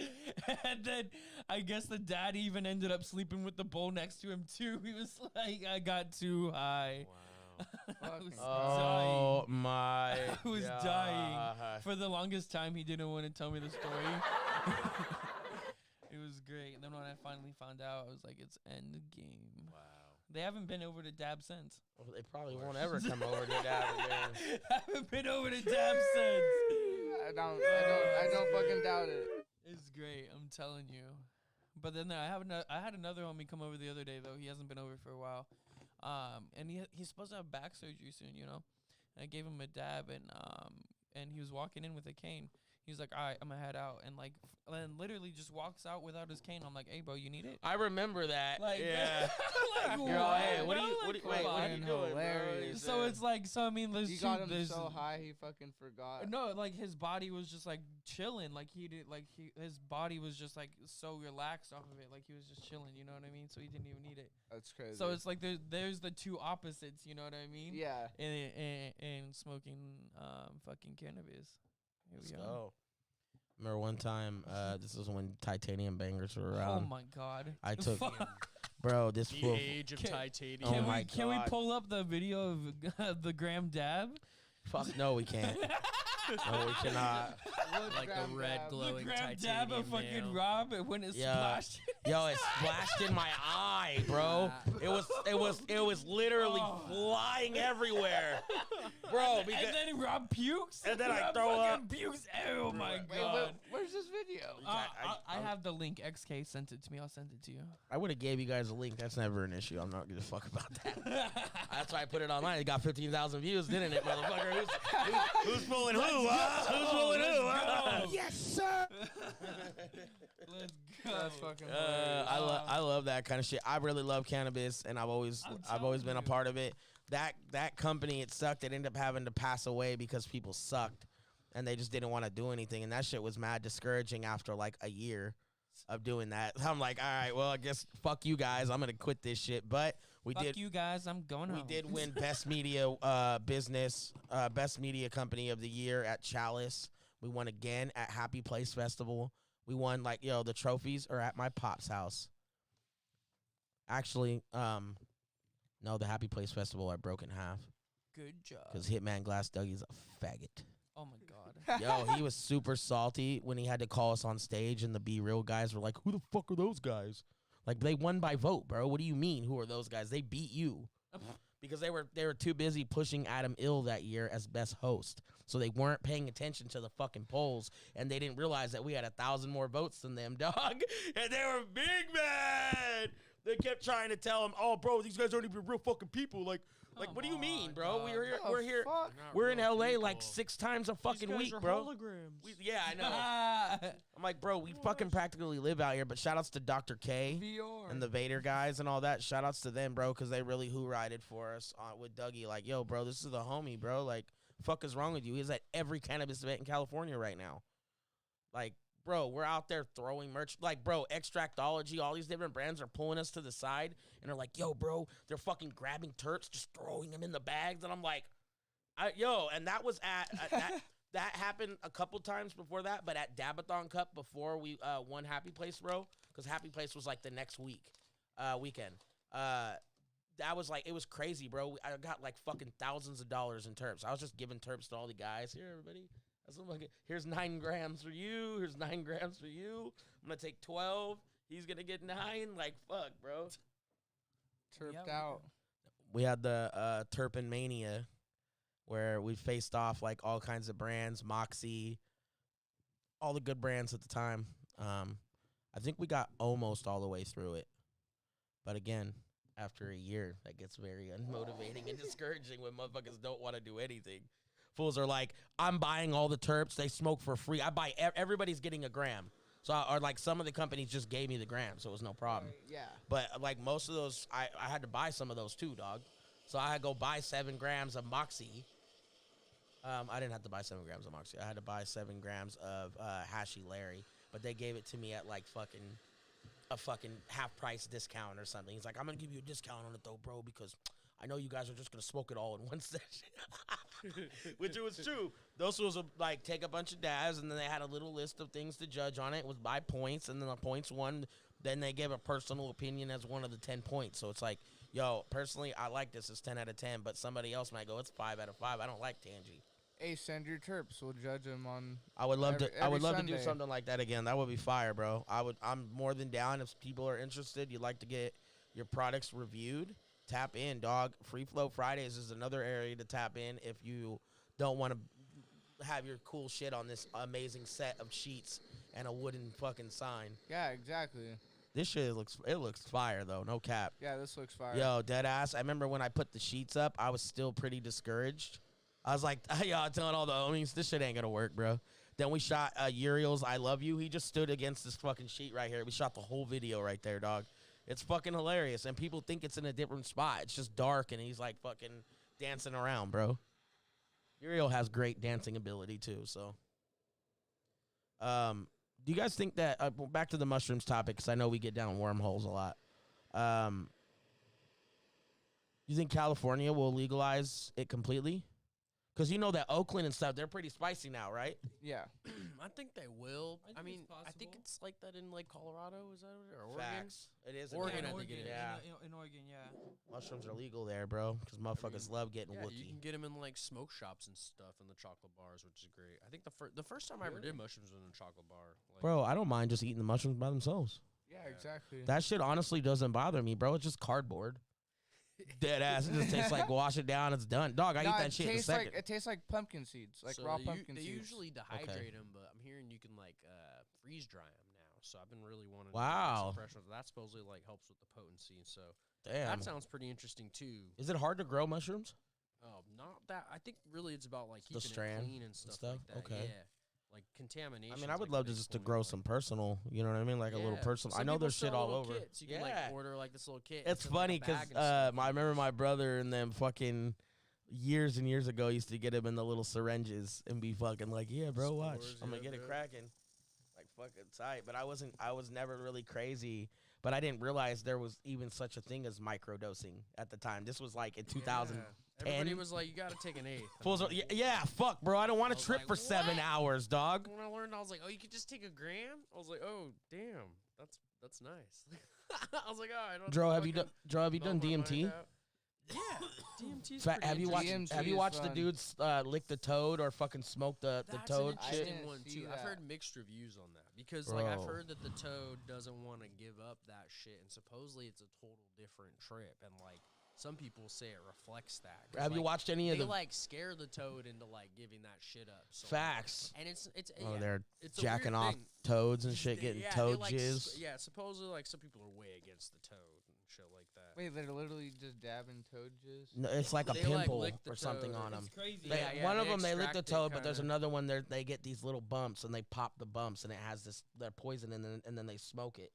And then I guess the dad even ended up sleeping with the bowl next to him too. He was like, I got too high. Wow. I was Oh my! I was dying. For the longest time, he didn't want to tell me the story. It was great. And then when I finally found out, I was like, it's end game. Wow. They haven't been over to Dab since. Well, they probably won't ever come over to Dab again. Haven't been over to Dab since. I don't fucking doubt it. It's great. I'm telling you. But then I had another homie come over the other day though. He hasn't been over for a while. And he's supposed to have back surgery soon, you know. And I gave him a dab, and he was walking in with a cane. He was like, all right, I'm gonna head out, and like, and literally just walks out without his cane. I'm like, hey, bro, you need it? I remember that. Like, yeah. like, You're all, hey, what bro? are you? Like, Wait, what are you fucking doing, hilarious. bro? So it's like, so I mean, there's You two. got him There's so high he fucking forgot. no, like his body was just like chilling. Like he did, like his body was just like so relaxed off of it. Like he was just chilling. You know what I mean? So he didn't even need it. That's crazy. So it's like there's the two opposites. You know what I mean? yeah. And smoking fucking cannabis. Here Let's we go. Remember one time, this is when titanium bangers were Oh around. my god. I took, bro, this The fool. age of Can- titanium. Oh my Can we God. pull up the video of the gram dab? Fuck no, we can't. No, we cannot. Like the red glowing Grab titanium dab a fucking nail. Rob and when it Yeah. splashed. Yo, it splashed in my eye, bro. It was literally flying everywhere, bro. Because, And then Rob pukes. And then I Rob throw fucking up. Pukes. Oh my Wait, god. where's this video? I have the link. XK sent it to me. I'll send it to you. I would have gave you guys a link. That's never an issue. I'm not gonna fuck about that. That's why I put it online. It got 15,000 views, didn't it, motherfucker? Who's pulling who? Who's pulling who? Yes, sir. Let's go. That's fucking I love that kind of shit. I really love cannabis, and I've always been a part of it. That company, it sucked. It ended up having to pass away because people sucked, and they just didn't want to do anything. And that shit was mad discouraging after like a year of doing that. I'm like, all right, well, I guess fuck you guys. I'm gonna quit this shit. But we Fuck did. you guys. I'm going home. We did win best media best media company of the year at Chalice. We won again at Happy Place Festival. We won the trophies are at my pop's house. Actually, no, the Happy Place Festival I broke in half Good job. because Hitman Glass Dougie's a faggot. Oh my god. Yo, he was super salty when he had to call us on stage, and the Be Real guys were like, "Who the fuck are those guys?" Like, they won by vote, bro. What do you mean? Who are those guys? They beat you because they were too busy pushing Adam Ill that year as best host, so they weren't paying attention to the fucking polls, and they didn't realize that we had 1,000 more votes than them, dog. And they were big mad. They kept trying to tell him, "Oh, bro, these guys aren't even real fucking people." Like, what do you mean, bro? dog. We're here. We're in LA like 6 times a fucking week, bro. Yeah, I know. I'm like, bro, we fucking practically live out here. But shout outs to Dr. K and the Vader guys and all that. Shout outs to them, bro, because they really hoorighted for us with Dougie. Like, yo, bro, this is the homie, bro. Like, fuck is wrong with you? He's at every cannabis event in California right now. Like, bro, we're out there throwing merch. Like, bro, Extractology, all these different brands are pulling us to the side. And they're like, yo, bro, they're fucking grabbing terps, just throwing them in the bags. And I'm like, and that was that happened a couple times before that. But at Dabathon Cup before we won Happy Place, bro, because Happy Place was like the next weekend. That was like, it was crazy, bro. I got like fucking thousands of dollars in terps. I was just giving terps to all the guys. Here, everybody. Here's 9 grams for you. Here's 9 grams for you. I'm going to take 12. He's going to get 9. Like, fuck, bro. Terped out. We had the Turpin Mania where we faced off like all kinds of brands, Moxie, all the good brands at the time. I think we got almost all the way through it. But again, after a year, that gets very unmotivating and discouraging when motherfuckers don't want to do anything. Fools are like, I'm buying all the terps. They smoke for free. I buy everybody's getting a gram. So, or like some of the companies just gave me the gram, so it was no problem. Yeah. But like most of those, I had to buy some of those too, dog. So I had to go buy 7 grams of Moxie. I didn't have to buy 7 grams of Moxie. I had to buy 7 grams of Hashy Larry. But they gave it to me at like a fucking half price discount or something. He's like, I'm going to give you a discount on it though, bro, because I know you guys are just going to smoke it all in one session. Which it was true. Those was like take a bunch of dabs, and then they had a little list of things to judge on it. It was by points, and then the points won. Then they gave a personal opinion as one of the 10 points. So it's like, yo, personally, I like this. It's 10 out of 10. But somebody else might go, it's 5 out of 5. I don't like Tangy. Hey, send your terps. We'll judge them on. I would love every to do Sunday. something like that again. That would be fire, bro. I'm more than down if people are interested. You'd like to get your products reviewed. Tap in, dog. Free Flow Fridays is another area to tap in if you don't want to have your cool shit on this amazing set of sheets and a wooden fucking sign. Yeah, exactly. This shit looks fire though, no cap. Yeah, this looks fire. Yo, dead ass. I remember when I put the sheets up, I was still pretty discouraged. I was like, yo, telling all the homies, this shit ain't gonna work, bro. Then we shot Uriel's I Love You. He just stood against this fucking sheet right here. We shot the whole video right there, dog. It's fucking hilarious, and people think it's in a different spot. It's just dark, and he's like fucking dancing around, bro. Uriel has great dancing ability too. So, do you guys think that back to the mushrooms topic? Because I know we get down wormholes a lot. You think California will legalize it completely? Because you know that Oakland and stuff, they're pretty spicy now, right? Yeah. I think they will. I I think it's mean, I think possible. it's like that in like Colorado. Is that what, or Oregon? Facts. It is. in Oregon, Oregon. I think it is. Yeah. In Oregon, yeah. Mushrooms are legal there, bro. Because motherfuckers love getting Yeah, wookie. you can get them in like smoke shops and stuff in the chocolate bars, which is great. I think the first time I ever did mushrooms was in a chocolate bar. Like, Bro, I don't mind just eating the mushrooms by themselves. Yeah, exactly. That shit honestly doesn't bother me, bro. It's just cardboard. Dead ass. It just tastes like wash it down, it's done. Dog, I eat that shit in a second. It tastes like pumpkin seeds, like so raw they, pumpkin they seeds. usually dehydrate them, but I'm hearing you can like freeze dry them now. So I've been really wanting Wow. to get some fresh ones. That supposedly like helps with the potency. So Damn. that sounds pretty interesting too. Is it hard to grow mushrooms? Not that. I think really it's about like The keeping strand it clean and stuff, like that. Okay. Yeah. Like contamination. I mean, I would love to just to grow some personal, you know what I mean? Like a little personal. I Some know people there's shit sell all little over. Kits. You can like order like this little kit. It's in, like, a funny because bag and stuff. I remember my brother and them fucking years and years ago used to get him in the little syringes and be fucking like, yeah, bro, watch. Spores, I'm gonna yeah, get it bro. cracking. Like fucking tight. But I was never really crazy. But I didn't realize there was even such a thing as microdosing at the time. This was like in 2010. Everybody was like, you got to take an eighth. Fools are- yeah, fuck, bro. I don't want to trip like, for 7 what? hours, dog. When I learned, I was like, oh, you could just take a gram? I was like, oh, damn. That's nice. I was like, oh, I don't Dro, have you done DMT? Yeah, DMT's Have pretty you watched interesting. Have you watched the dudes lick the toad or fucking smoke the That's toad an shit? interesting one too. I've heard mixed reviews on that because like I've heard that the toad doesn't want to give up that shit, and supposedly it's a total different trip, and like some people say it reflects that. 'Cause, Have you like, watched any of they the like scare the toad into like giving that shit up? So, facts? and it's Oh, yeah, they're it's a jacking weird off thing. toads and shit, getting Yeah, toad they, like, jizz. yeah, supposedly like some people are way against the toad and shit like that. Wait, they're literally just dabbing toad jizz? No, it's like a They, like, pimple lick the or something toad. on them. It's crazy. One of them they lick extract the it toad, but there's kinda. another one they get these little bumps and they pop the bumps and it has this their poison and then they smoke it.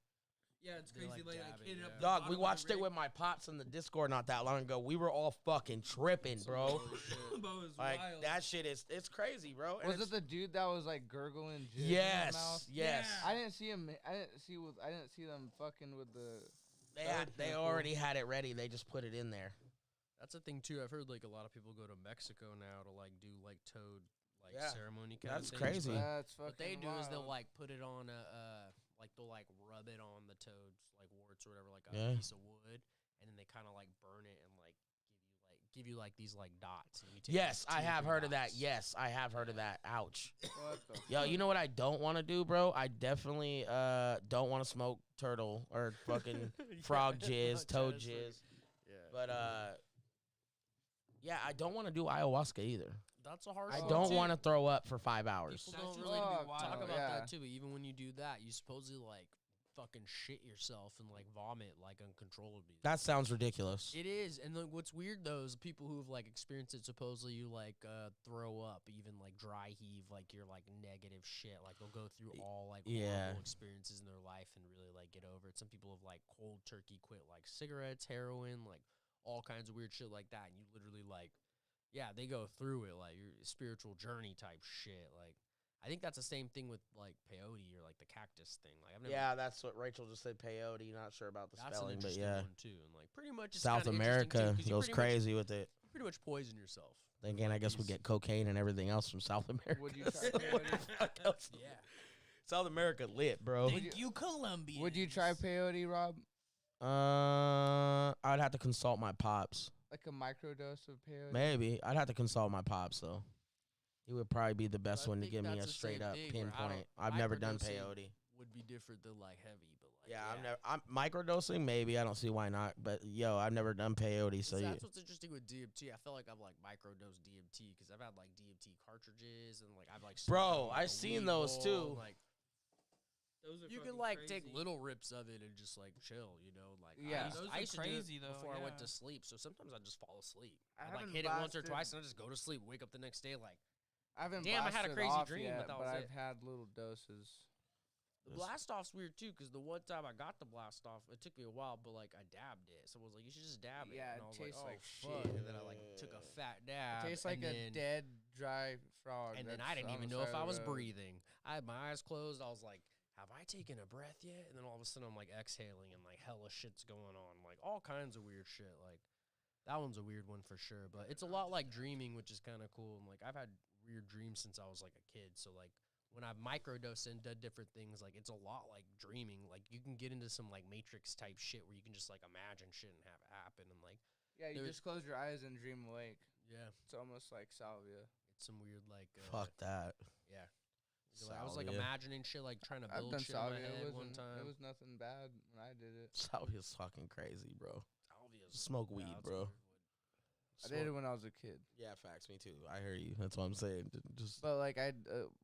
Yeah, it's They, crazy. like, Like, dab it, hit it yeah. up the Dog, bottom we of the watched it rig. with my pops in the Discord not that long ago. We were all fucking tripping, bro. Holy shit. Bro, it was Like wild. that shit it's crazy, bro. And Was it the dude that was like gurgling jizz in yes, his mouth? yes. Yeah. I didn't see him. I didn't see them fucking with the. They already had it ready. They just put it in there. That's a thing too. I've heard like a lot of people go to Mexico now to like do like toad like Yeah. ceremony kind That's of things. crazy. But That's fucking. what they do is they'll wild. like put it on a like they'll like rub it on the toad's like warts or whatever, like a Yeah. piece of wood, and then they kind of like burn it and like give you like these like dots. And you take, Yes, like, I 2 or have 3 heard of that. dots. Yes, I have heard of that. Ouch. What the Yo, fuck? you know what I don't want to do, bro? I definitely don't want to smoke turtle or fucking frog jizz, toad jizz. Yeah, But yeah, I don't want to do ayahuasca either. that's a hard. I one, don't too. want to throw up for 5 hours. People That's don't just really gonna be talk wild. about Yeah. that too. But even when you do that, you supposedly like fucking shit yourself and like vomit like uncontrollably. That sounds ridiculous. It is, and then what's weird though is people who've like experienced it. Supposedly, you like throw up, even like dry heave, like you're like negative shit. Like they'll go through all like Yeah. horrible experiences in their life and really like get over it. Some people have like cold turkey quit like cigarettes, heroin, like all kinds of weird shit like that. And you literally like, yeah, they go through it like your spiritual journey type shit. Like I think that's the same thing with like peyote or like the cactus thing. Like I've never. Yeah, that's what Rachel just said. Peyote. Not sure about the That's an spelling, but interesting yeah. one too, and like pretty much it's South kinda interesting, too, America 'cause you goes pretty much- crazy with it. pretty much poison yourself. Then again, I guess we get cocaine and everything else from South America. Would you try peyote? Fuck else? Yeah. South America lit, bro. Thank you, Colombia. Would you try peyote, Rob? I'd have to consult my pops. Like a microdose of peyote? Maybe I'd have to consult my pops though. He would probably be the best I one to think give me that's a the straight same up thing where I don't- pinpoint. I've never done microdosing peyote. Would be different than like heavy, but like Yeah, I've never. I'm microdosing. Maybe I don't see why not. But yo, I've never done peyote. So that's yeah. what's interesting with DMT. I feel like I've like microdosed DMT because I've had like DMT cartridges and like I've like smoked Bro, it in, like, I've a seen weed those bowl, too. and, like Those are you can fucking like crazy. take little rips of it and just like chill, you know. Like Yeah. Those I are used to do crazy, it though, before I went yeah. to sleep. So sometimes I just fall asleep. I I like haven't hit it once or blasted- twice and I just go to sleep. Wake up the next day like. I haven't Damn, I had a blasted crazy off dream, yet, but that but was I've it. had little doses. The blast off's weird too, because the one time I got the blast off, it took me a while, but like I dabbed it. Someone was like, "You should just dab it." Yeah, and it I was tastes like, like "Oh, fuck." shit. And then I like took a fat dab. Tastes like and a then, dead, dry frog. And then that's I didn't on even the know if side I of was the road. breathing. I had my eyes closed. I was like, "Have I taken a breath yet?" And then all of a sudden I'm like exhaling and like hella shit's going on, like all kinds of weird shit. Like That one's a weird one for sure. But it's a lot like dreaming, which is kind of cool. And like I've had weird dreams since I was like a kid. So like when I've microdosed and done different things, like it's a lot like dreaming. Like you can get into some like Matrix type shit where you can just like imagine shit and have it happen. And like Yeah, you just close your eyes and dream awake. Yeah, it's almost like salvia. It's some weird like fuck that. Yeah. I was like imagining shit, like trying to build shit in my head one time. It was nothing bad when I did it. Salvia's fucking crazy, bro. Smoke weed, bro. I did it when I was a kid. Yeah, facts. Me too. I hear you. That's what I'm saying. Just but like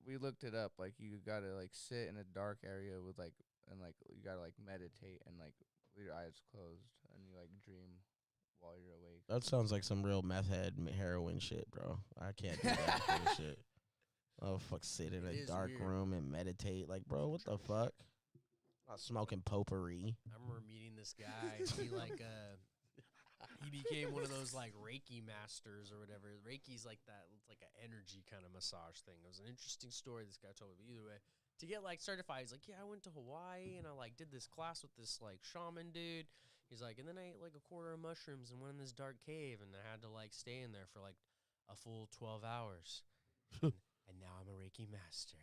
we looked it up. Like you gotta like sit in a dark area with like and like you gotta like meditate and like with your eyes closed and you like dream while you're awake. That sounds like some real meth head heroin shit, bro. I can't do that kind of shit. Oh fuck! Sit in a dark room and meditate, like, bro. What the fuck? Not smoking potpourri. I remember meeting this guy. He like he became one of those like Reiki masters or whatever. Reiki's like that. It's like an energy kind of massage thing. It was an interesting story this guy told me. But either way, to get like certified, he's like, yeah, I went to Hawaii and I like did this class with this like shaman dude. He's like, and then I ate like a quarter of mushrooms and went in this dark cave and I had to like stay in there for like a full 12 hours. And now I'm a Reiki master.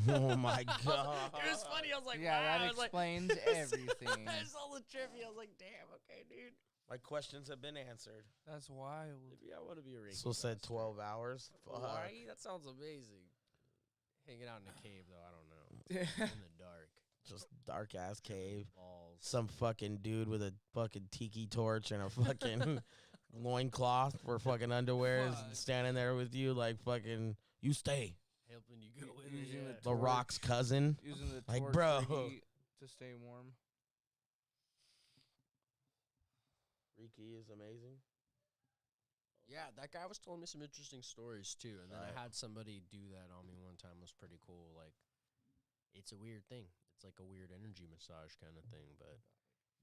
Oh my god! It was funny. I was like, yeah, wow. that explains everything. I saw the trivia. I was like, damn, okay, dude. My questions have been answered. That's wild. Maybe I want to be a Reiki So said master. 12 hours. Hawaii? That sounds amazing. Hanging out in a cave, though, I don't know. In the dark. Just dark ass cave. Balls. Some fucking dude with a fucking tiki torch and a fucking loincloth for fucking underwear standing there with you like fucking, you stay. Helping you go with it. The Rock's cousin. Using the like, torch bro. for heat to stay warm. Reiki is amazing. Yeah, that guy was telling me some interesting stories, too. And then I had somebody do that on me one time. It was pretty cool. Like, it's a weird thing. It's like a weird energy massage kind of thing. But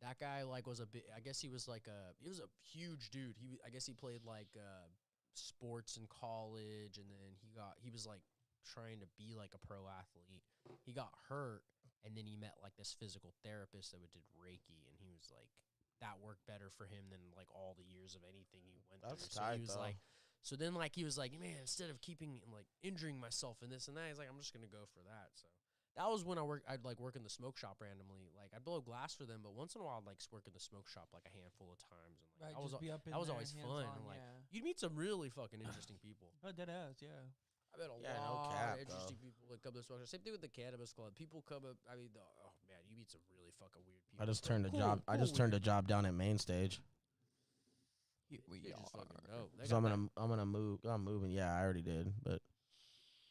that guy, like, was a bit, I guess he was like he was a huge dude. I guess he played, like, sports in college. And then he was, like, trying to be, like, a pro athlete. He got hurt. And then he met, like, this physical therapist that did Reiki. And he was, like, that worked better for him than, like, all the years of anything he went through. So tight, he was though. like, so then, like, he was like, man, instead of keeping, like, injuring myself and this and that, he's like, I'm just going to go for that. So that was when I'd, like, work in the smoke shop randomly. Like, I'd blow glass for them, but once in a while I'd, like, work in the smoke shop, like, a handful of times. And, like, that was always fun. And, like, you'd meet some really fucking interesting people. Oh, dead ass, yeah. I met a no lot cap, of interesting people that come to the smoke shop. Same thing with the cannabis club. People come up, I mean, oh, man, you meet some really fucking weird people. I just turned a job down at main stage. So I'm gonna move. I'm moving. Yeah, I already did. But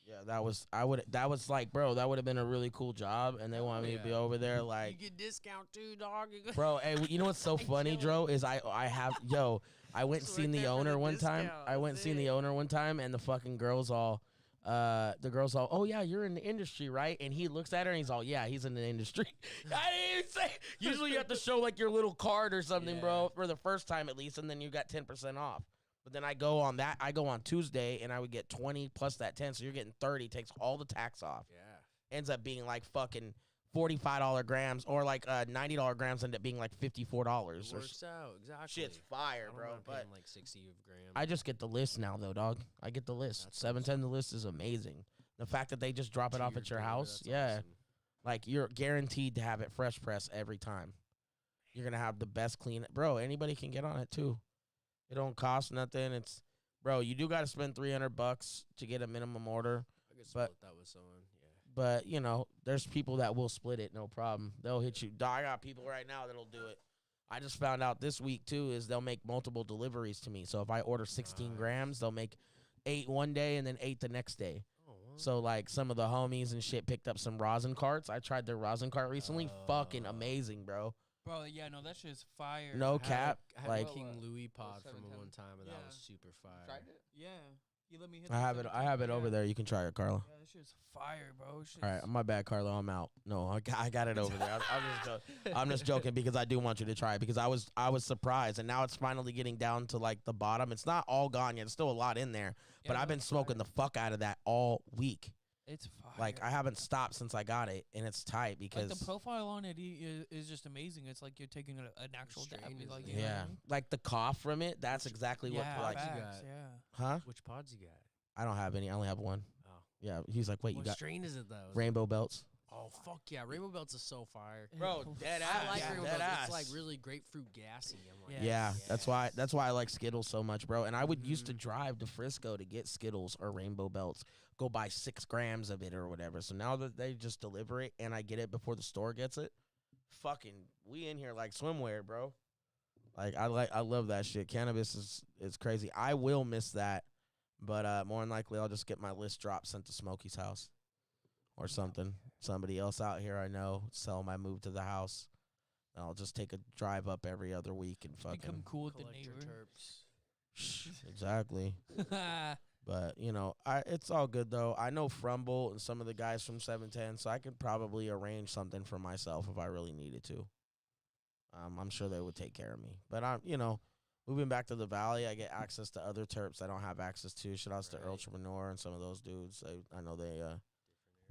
yeah, that was like, bro, that would have been a really cool job, and they wanted me to be over there, like, you get discount too, dog. bro. Hey, you know what's so funny, Dro? Is I went and seen the owner one time. I went and seen the owner one time, and the fucking girls all. Oh yeah, you're in the industry, right? And he looks at her and he's all, yeah, he's in the industry. I didn't even say. Usually you have to show like your little card or something, bro, for the first time at least, and then you got 10% off. But then I go on Tuesday and I would get 20 plus that 10, so you're getting 30. Takes all the tax off. Yeah, ends up being like fucking $45 grams, or like $90 grams end up being like $54. Works out exactly. Shit's fire, bro. But like 60 of grams. I just get the list now, though, dog. I get the list. 710, the list is amazing. The fact that they just drop it off at your house, awesome. like you're guaranteed to have it fresh press every time. You're gonna have the best clean, bro. Anybody can get on it too. It don't cost nothing. It's, bro, you do got to spend $300 to get a minimum order. I could split that with someone. But, you know, there's people that will split it, no problem. They'll hit you. I got people right now that'll do it. I just found out this week, too, is they'll make multiple deliveries to me. So if I order 16 grams, they'll make 8 one day and then 8 the next day. Oh, wow. So, like, some of the homies and shit picked up some rosin carts. I tried their rosin cart recently. Fucking amazing, bro. Bro, yeah, no, that shit's fire. No cap. I had like a King Louis pod from him one time, and that was super fire. Tried it? Yeah. You let me hit I have it over there. You can try it, Carlo. Yeah, that shit's fire, bro. All right, my bad, Carlo. I'm out. No, I got it over there. I'm just joking because I do want you to try it, because I was surprised, and now it's finally getting down to like the bottom. It's not all gone yet. There's still a lot in there, but I've been smoking the fuck out of that all week. It's fire. Like I haven't stopped since I got it, and it's tight like because the profile on it is just amazing. It's like you're taking an actual dab. strain is Like, it? you know what yeah, I mean? like the cough from it. That's exactly what Yeah, like. you facts, got? yeah. Huh? Which pods you got? I don't have any. I only have one. Oh. Yeah, he's like, wait, What you got strain is it though? rainbow belts? Oh fuck yeah, Rainbow Belts is so fire. Bro, dead I ass. like Yeah, Rainbow dead Belts. ass. It's like really grapefruit gassy. I'm like, Yeah, Yes. that's why I like Skittles so much, bro. And I would used to drive to Frisco to get Skittles or Rainbow Belts, go buy 6 grams of it or whatever. So now that they just deliver it and I get it before the store gets it, fucking, we in here like swimwear, bro. I love that shit. Cannabis is crazy. I will miss that, but more than likely I'll just get my list drop sent to Smokey's house or something. Somebody else out here I know, sell my move to the house. And I'll just take a drive up every other week and fucking Become cool with the collect your neighbor. terps. exactly. But, you know, it's all good, though. I know Frumble and some of the guys from 710, so I could probably arrange something for myself if I really needed to. I'm sure they would take care of me. But, you know, moving back to the Valley, I get access to other terps I don't have access to. Shout outs to Ultramanoir and some of those dudes. I know they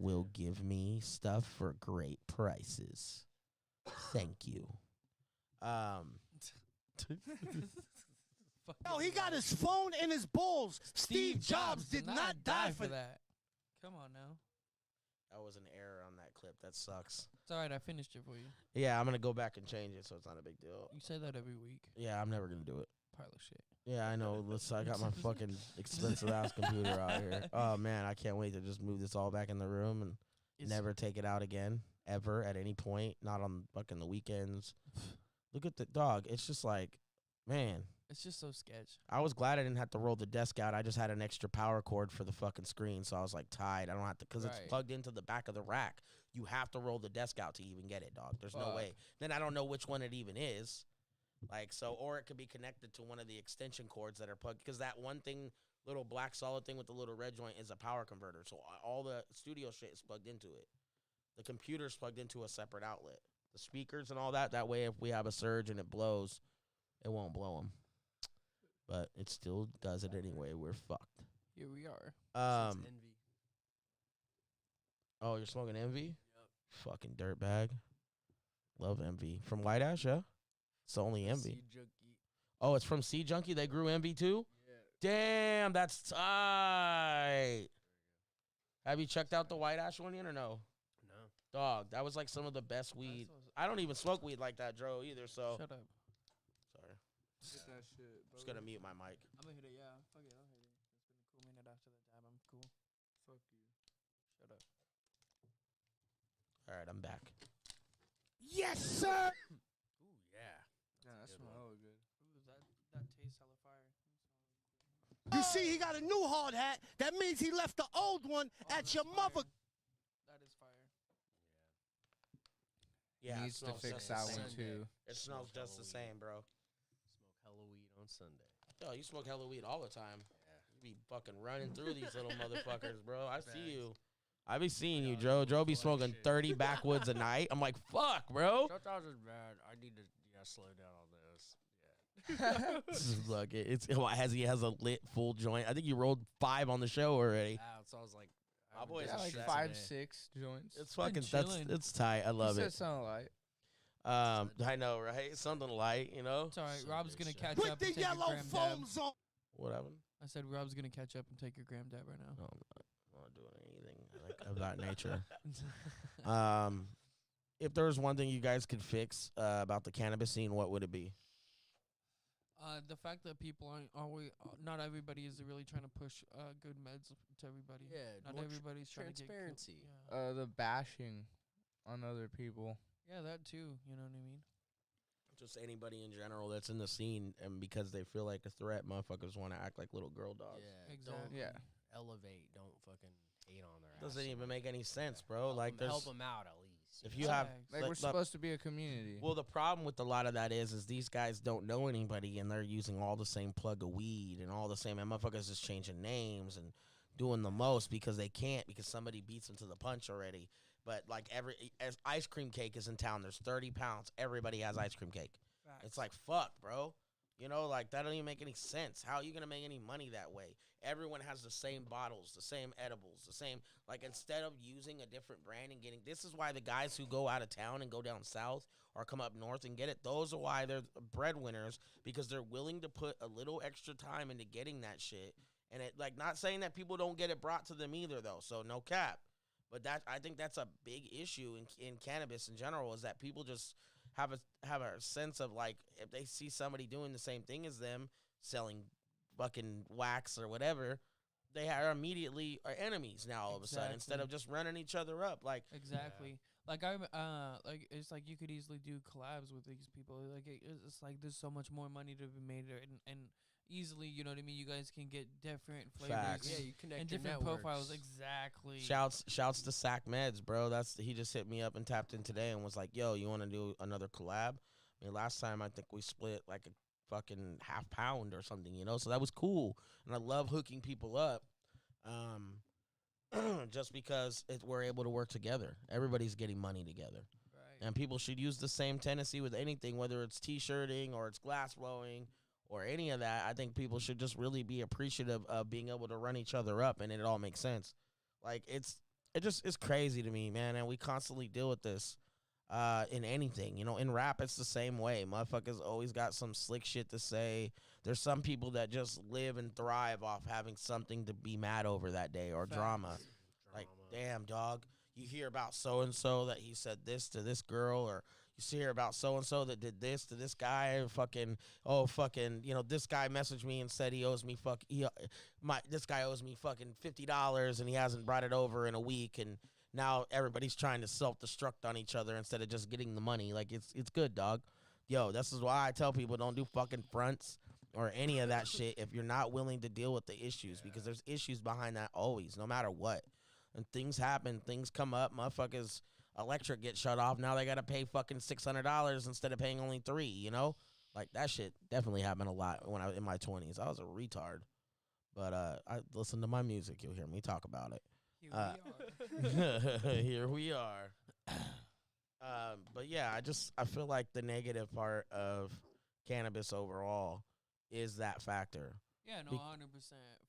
will give me stuff for great prices. Thank you. Yo, he got his phone in his balls. Steve Jobs did not die for that. that. Come on now. That was an error on that clip. That sucks. It's all right. I finished it for you. Yeah, I'm going to go back and change it so it's not a big deal. You say that every week. Yeah, I'm never going to do it. Pile of shit. Yeah, I know. I got my fucking expensive ass computer out here. Oh, man, I can't wait to just move this all back in the room and never take it out again, ever, at any point. Not on fucking the weekends. Look at the dog. It's just like, man. It's just so sketch. I was glad I didn't have to roll the desk out. I just had an extra power cord for the fucking screen, so I was like tied. I don't have to, because it's plugged into the back of the rack. You have to roll the desk out to even get it, dog. There's no way. Then I don't know which one it even is. Like, so, or it could be connected to one of the extension cords that are plugged, because that one thing, little black solid thing with the little red joint is a power converter. So all the studio shit is plugged into it. The computer's plugged into a separate outlet. The speakers and all that, that way if we have a surge and it blows, it won't blow them. But it still does it anyway. We're fucked. Here we are. Envy. Oh, you're smoking Envy? Yep. Fucking dirtbag. Love Envy. From White Ash, yeah? It's the only Envy. Seed Junkie. Oh, it's from Sea Junkie? They grew Envy too? Yeah. Damn, that's tight. Have you checked out the White Ash one yet or no? No. Dog, that was like some of the best weed. I don't even smoke weed like that, Dro, either, so. Shut up. Sorry. Get that shit, bro. Just gonna mute my mic. I'm gonna hit it, yeah. Fuck it, I'll hit it. It's been a cool minute after the dab. I'm cool. Fuck you. Shut up. All right, I'm back. Yes, sir. Ooh, yeah. Yeah, that Good smells one. hella good. Ooh, that tastes hella fire. You see, he got a new hard hat. That means he left the old one at your mother. That is fire. Yeah, Needs to it smells fix just that the one same. too. It smells just the same, bro. Smoke hella weed on Sunday. Yo, you smoke hella weed all the time. You be fucking running through these little motherfuckers, bro. I see you. I be seeing you, Joe. Joe be smoking 30 backwoods a night. I'm like, fuck, bro. Sometimes it's bad. I need to slow down on this. Yeah. Look, he has a lit full joint. I think you rolled 5 on the show already. So I was like, My boy's Yeah, a like chef 5, today. 6 joints. It's fucking chilling. it's tight. I love You it. said something like. I know, right? Something light, you know. It's all right. Rob's gonna Sunday, catch With up the and take your yellow gram dab. foams on. What happened? I said Rob's gonna catch up and take your gram dab right now. No, I'm not doing anything of that nature. If there was one thing you guys could fix about the cannabis scene, what would it be? The fact that people aren't always, not everybody is really trying to push good meds to everybody. Yeah, not more everybody's trying to get transparency. Yeah. The bashing on other people. Yeah, that too. You know what I mean? Just anybody in general that's in the scene, and because they feel like a threat, motherfuckers want to act like little girl dogs. Yeah, Exactly. Don't Yeah. elevate. Don't fucking hate on their ass. Doesn't even make any sense, bro. Like, there's help them out at least. if you have Like, we're supposed to be a community. well, the problem with a lot of that is these guys don't know anybody, and they're using all the same plug of weed and all the same. And motherfuckers just changing names and doing the most because they can't, because somebody beats them to the punch already. But like as ice cream cake is in town, there's 30 pounds. Everybody has ice cream cake. It's like, fuck, bro. You know, like, that don't even make any sense. How are you going to make any money that way? Everyone has the same bottles, the same edibles, the same, like, instead of using a different brand and getting, this is why the guys who go out of town and go down south or come up north and get it, those are why they're breadwinners, because they're willing to put a little extra time into getting that shit. And it, like, not saying that people don't get it brought to them either, though, so no cap. But that, I think that's a big issue in cannabis in general, is that people just have a sense of, like, if they see somebody doing the same thing as them, selling fucking wax or whatever, they are immediately enemies now all of a sudden, instead of just running each other up. Like, exactly. Like, like, it's like you could easily do collabs with these people. Like, it's like there's so much more money to be made there, and easily, you know what I mean? You guys can get different flavors. Facts. Yeah, you connect and your different networks. profiles. Exactly. shouts to Sac Meds, bro. He just hit me up and tapped in today and was like, yo, you want to do another collab? I mean, last time I think we split like a fucking half pound or something, you know? So that was cool. And I love hooking people up. Just because we're able to work together. Everybody's getting money together. Right. And people should use the same tendency with anything, whether it's t-shirting or it's glass blowing or any of that. I think people should just really be appreciative of being able to run each other up, and it all makes sense. Like, it's crazy to me, man, and we constantly deal with this in anything. You know, in rap, it's the same way. Motherfuckers always got some slick shit to say. There's some people that just live and thrive off having something to be mad over that day, or drama. Like, damn, dog, you hear about so-and-so that he said this to this girl, or you hear about so-and-so that did this to this guy, you know, this guy messaged me and said he owes me this guy owes me fucking $50 and he hasn't brought it over in a week, and now everybody's trying to self-destruct on each other instead of just getting the money. Like, it's good, dog. Yo, this is why I tell people don't do fucking fronts or any of that shit if you're not willing to deal with the issues, because there's issues behind that always, no matter what. And things happen, things come up, motherfuckers, electric gets shut off, now they gotta pay fucking $600 instead of paying only $3, you know? Like, that shit definitely happened a lot when I was in my 20s. I was a retard. But I listen to my music, you'll hear me talk about it. Here we are. But yeah, I feel like the negative part of cannabis overall is that factor. Yeah, no, 100%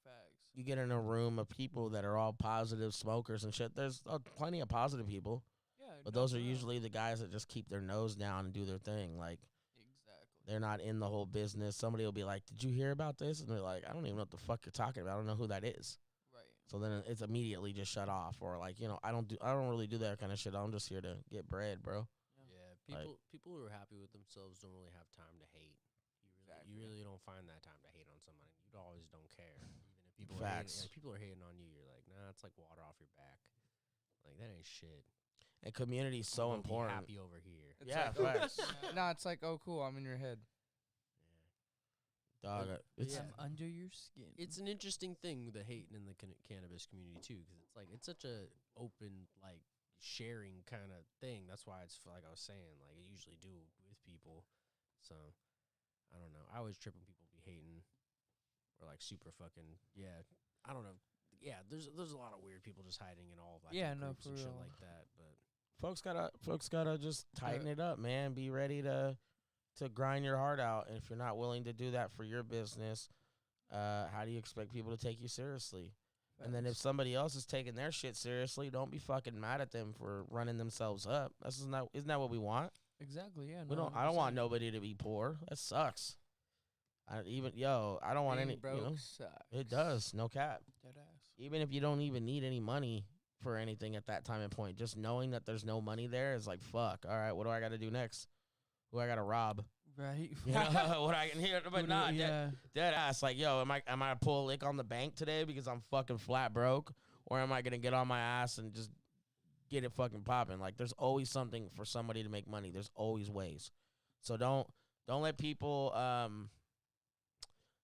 facts. You get in a room of people that are all positive smokers and shit. There's plenty of positive people. Yeah, but those are usually the guys that just keep their nose down and do their thing. Like, exactly. They're not in the whole business. Somebody will be like, "Did you hear about this?" And they're like, "I don't even know what the fuck you're talking about. I don't know who that is." Right. So then it's immediately just shut off, or like, you know, I don't really do that kind of shit. I'm just here to get bread, bro. Yeah, people who are happy with themselves don't really have time to hate. You really don't find that time to hate on somebody. You always don't care. Even if people people are hating on you, you're like, nah, it's like water off your back. Like, that ain't shit. And community is so important. Happy over here. It's yeah, like, facts. No, it's like, oh, cool, I'm in your head. Dog, I'm under your skin. It's an interesting thing, the hating in the cannabis community too, because it's like it's such a open, like, sharing kind of thing. That's why it's like I was saying, like, I usually do with people. So I don't know. I always trip when people be hating or like super fucking I don't know. Yeah, there's a lot of weird people just hiding in all of, like, groups and shit like that. But folks gotta just tighten it up, man. Be ready to grind your heart out. And if you're not willing to do that for your business, how do you expect people to take you seriously? And then if somebody else is taking their shit seriously, don't be fucking mad at them for running themselves up. Isn't that what we want? Exactly, yeah. I don't want nobody to be poor. That sucks. I don't want any. Broke you know, sucks. it does. No cap. Deadass. Even if you don't even need any money for anything at that time and point, just knowing that there's no money there is like, fuck. All right, what do I got to do next? Who I got to rob? Right. You know, what I can hear, but not dead ass. Like, yo, am I gonna pull a lick on the bank today because I'm fucking flat broke, or am I gonna get on my ass and just get it fucking popping? Like, there's always something for somebody to make money. There's always ways. So don't let people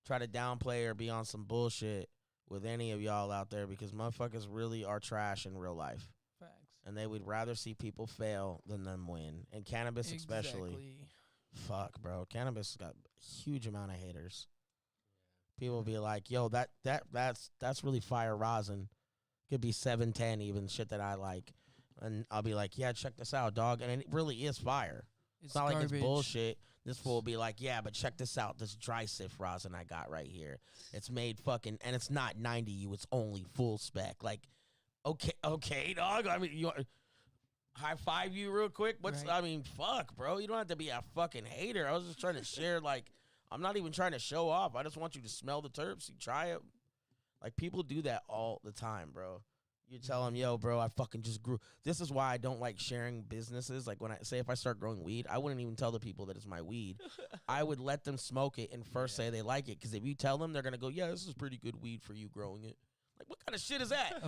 try to downplay or be on some bullshit with any of y'all out there, because motherfuckers really are trash in real life. Facts. And they would rather see people fail than them win. And cannabis especially. Fuck, bro. Cannabis got a huge amount of haters. People be like, yo, that's really fire rosin. Could be 710 even, shit that I like. And I'll be like, yeah, check this out, dog. And it really is fire. It's not like garbage. it's bullshit. This fool will be like, yeah, but check this out. This dry sift rosin I got right here. It's made fucking, and it's not 90U. It's only full spec. Like, okay, dog. I mean, you high five you real quick. I mean, fuck, bro. You don't have to be a fucking hater. I was just trying to share, like, I'm not even trying to show off. I just want you to smell the terps. You try it. Like, people do that all the time, bro. You tell them, yo, bro, I fucking just grew. This is why I don't like sharing businesses. Like, when I say if I start growing weed, I wouldn't even tell the people that it's my weed. I would let them smoke it and first say they like it. Because if you tell them, they're going to go, yeah, this is pretty good weed for you growing it. Like, what kind of shit is that?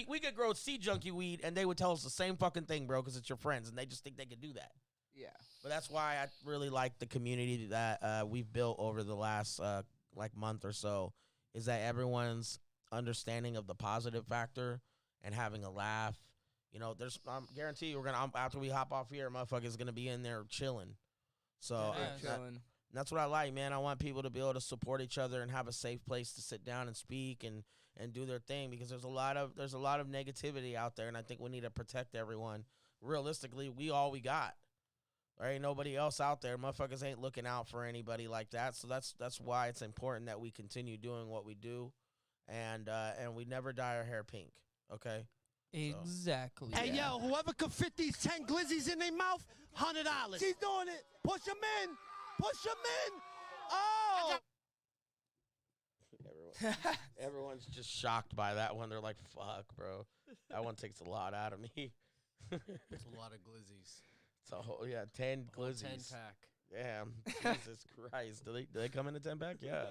We could grow sea junkie weed, and they would tell us the same fucking thing, bro, because it's your friends, and they just think they could do that. Yeah. But that's why I really like the community that we've built over the last, month or so, is that everyone's understanding of the positive factor and having a laugh. You know, I guarantee you after we hop off here, motherfuckers gonna be in there chilling. So that's what I like, man. I want people to be able to support each other and have a safe place to sit down and speak and do their thing, because there's a lot of negativity out there, and I think we need to protect everyone. Realistically, we got. There ain't nobody else out there. Motherfuckers ain't looking out for anybody like that. So that's why it's important that we continue doing what we do, and we never dye our hair pink. Okay. Exactly. Hey, yo, whoever could fit these 10 glizzies in their mouth, $100. She's doing it. Push them in. Push them in. Oh. Everyone's just shocked by that one. They're like, fuck, bro. That one takes a lot out of me. It's a lot of glizzies. It's a whole, 10 glizzies. 10-pack. Damn. Jesus Christ. Do they come in a 10-pack? Yeah.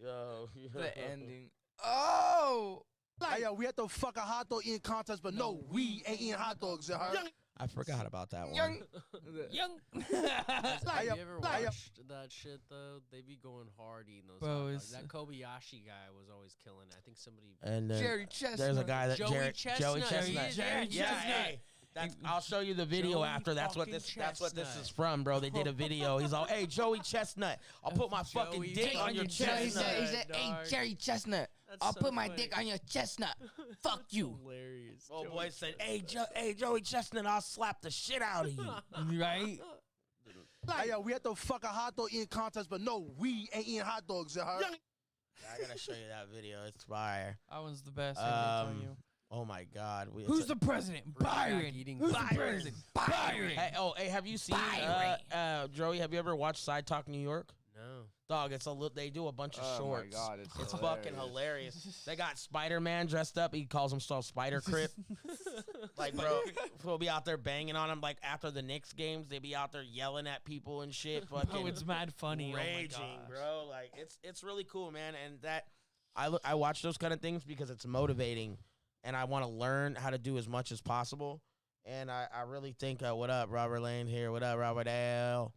Yo. The ending. Oh. Hey, yo, we had to fuck a hot dog eating contest, but no, we ain't eating hot dogs. You heard? I forgot about that one. Young. Have you ever watched that shit, though? They be going hard eating those hot dogs. That Kobayashi guy was always killing it. I think somebody... And Jerry Chestnut. There's a guy that... Joey Chestnut. Jerry Chestnut. I'll show you the video Joey after. That's what this is from, bro. They did a video. He's all, hey, Joey Chestnut, I'll put my fucking dick on your chestnut. He said, hey, Jerry Chestnut, I'll put my dick on your chestnut. Fuck you. Hilarious. Oh, boy said, hey, Joey Chestnut, I'll slap the shit out of you. Right? Hey, yo, we had to fuck a hot dog eating contest, but no, we ain't eating hot dogs. You heard? I gotta show you that video. It's fire. That one's the best. I tell you. Oh my God! Who's the president? Byron. Who's the president? Byron. Hey, have you seen Joey? Have you ever watched Side Talk New York? No. Dog, they do a bunch of shorts. Oh my God, it's fucking hilarious. They got Spider-Man dressed up. He calls himself Spider Crip. Like, bro, we'll be out there banging on him. Like after the Knicks games, they be out there yelling at people and shit. Fucking Oh, it's mad funny. raging, oh my bro. Like it's really cool, man. And that I watch those kind of things because it's motivating. And I want to learn how to do as much as possible. And I really think, what up, Robert Lane here? What up, Robert L?